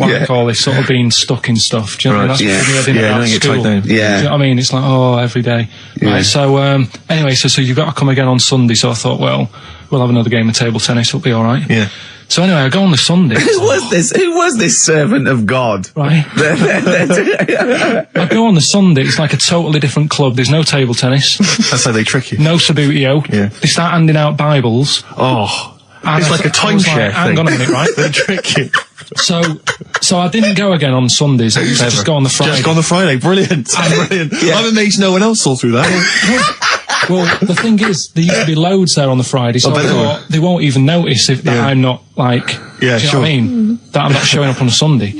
like all this sort of being stuck in stuff. Do you know what I mean? That's what we had in don't get school. tied down. Do you know what I mean? It's like, every day. Yeah. Right. So, anyway, so you've got to come again on Sunday. So I thought, well, we'll have another game of table tennis. It'll be all right. Yeah. So anyway, I go on the Sunday. Who was this servant of God? Right. I go on the Sunday, it's like a totally different club. There's no table tennis, That's how they trick you. no Sabutio. Yeah. They start handing out Bibles. Oh. And It's I like a was like, timeshare hang thing. on a minute, right? They trick you. So I didn't go again on Sundays. I used to just go on the Friday. Just go on the Friday. Brilliant. Brilliant. I'm amazed no one else saw through that. Well, the thing is, there used to be loads there on the Friday, so I I bet there thought they won't even notice that I'm not, like, Yeah, do you know sure. what I mean? That I'm not showing up on a Sunday.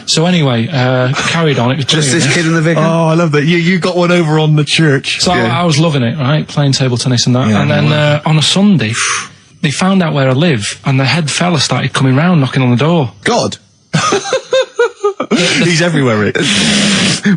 So anyway, carried on. It was Just brilliant. this kid and the vicar? Oh, I love that. You got one over on the church. So I was loving it, right? Playing table tennis and that. Yeah, and then on a Sunday, they found out where I live, and the head fella started coming round, knocking on the door. God. He's everywhere, Rick.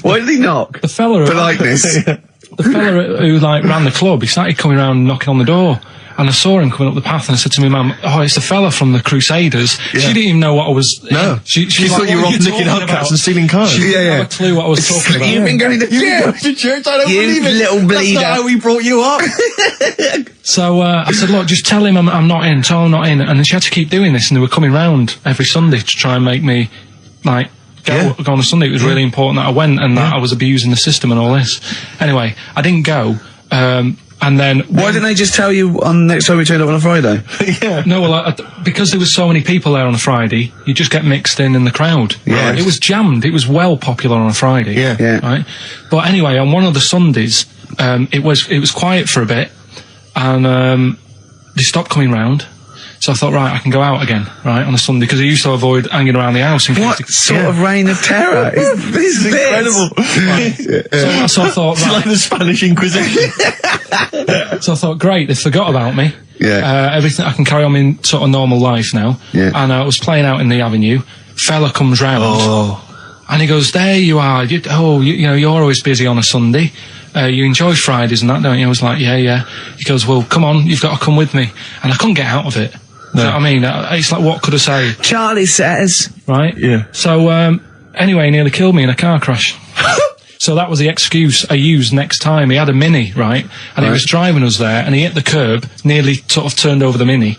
Why did he knock? The fella, Politeness. the fella who ran the club, he started coming round, knocking on the door. And I saw him coming up the path, and I said to my mum, "Oh, it's the fella from the Crusaders." Yeah. She didn't even know what I was. No. She She was thought like, you were "What off are nicking talking hubcaps about?" and stealing cars. She didn't have a clue what I was talking about. You've been going to church. to church? I don't You believe it. little bleeder. That's not how we brought you up. So I said, "Look, just tell him I'm not in. Tell him I'm not in." And then she had to keep doing this, and they were coming round every Sunday to try and make me, like, go on a Sunday. It was really important that I went and that I was abusing the system and all this. Anyway, I didn't go. And then Why didn't they just tell you on next time we turned up on a Friday? Yeah. no, well, because there was so many people there on a Friday, you just get mixed in the crowd. Yeah. It was jammed. It was well popular on a Friday. Yeah. Yeah. Right. But anyway, on one of the Sundays, it was quiet for a bit, and they stopped coming round. So I thought, right, I can go out again, right, on a Sunday, because I used to avoid hanging around the house. What sort of reign of terror is this? Incredible. So I thought, It's like right. the Spanish Inquisition. So I thought, great, they forgot about me. Yeah. Everything, I can carry on in sort of normal life now. Yeah. And I was playing out in the avenue. Fella comes round. And he goes, there you are. You know, you're always busy on a Sunday. You enjoy Fridays and that, don't you? I was like, yeah. He goes, well, come on, you've got to come with me. And I couldn't get out of it. No. You know what I mean? It's like, what could I say? Charlie says. Right? Yeah. So, anyway, he nearly killed me in a car crash. So that was the excuse I used next time. He had a Mini, right? And he was driving us there, and he hit the curb, nearly sort of turned over the Mini.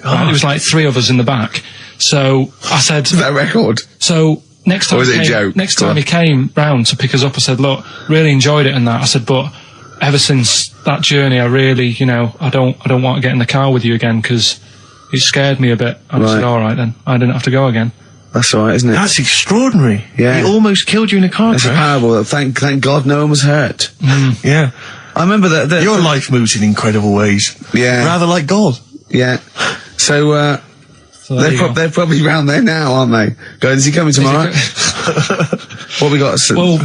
Right? There was like 3 of us in the back. So I said... Is that a record? So... Next time, he came round to pick us up, I said, look, really enjoyed it and that. I said, but ever since that journey, I really, you know, I don't want to get in the car with you again because it scared me a bit. And I said, all right then, I didn't have to go again. That's all right, isn't it? That's extraordinary. Yeah. He almost killed you in a car crash. It's a parable. Thank God no one was hurt. Yeah. I remember that... Your life moves in incredible ways. Yeah. Rather like God. Yeah. So, they're probably round there now, aren't they? Going, is he coming tomorrow? What we got? Well,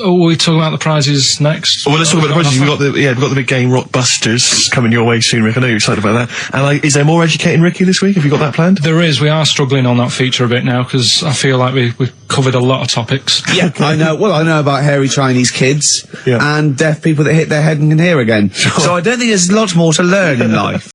we're talking about the prizes next. Well, let's talk about the prizes. We've got the big game Rockbusters coming your way soon, Rick. I know you're excited about that. And is there more Educating Ricky this week? Have you got that planned? There is. We are struggling on that feature a bit now because I feel like we've covered a lot of topics. Yeah, I know. Well, I know about hairy Chinese kids and deaf people that hit their head and can hear again. So I don't think there's lots more to learn in life.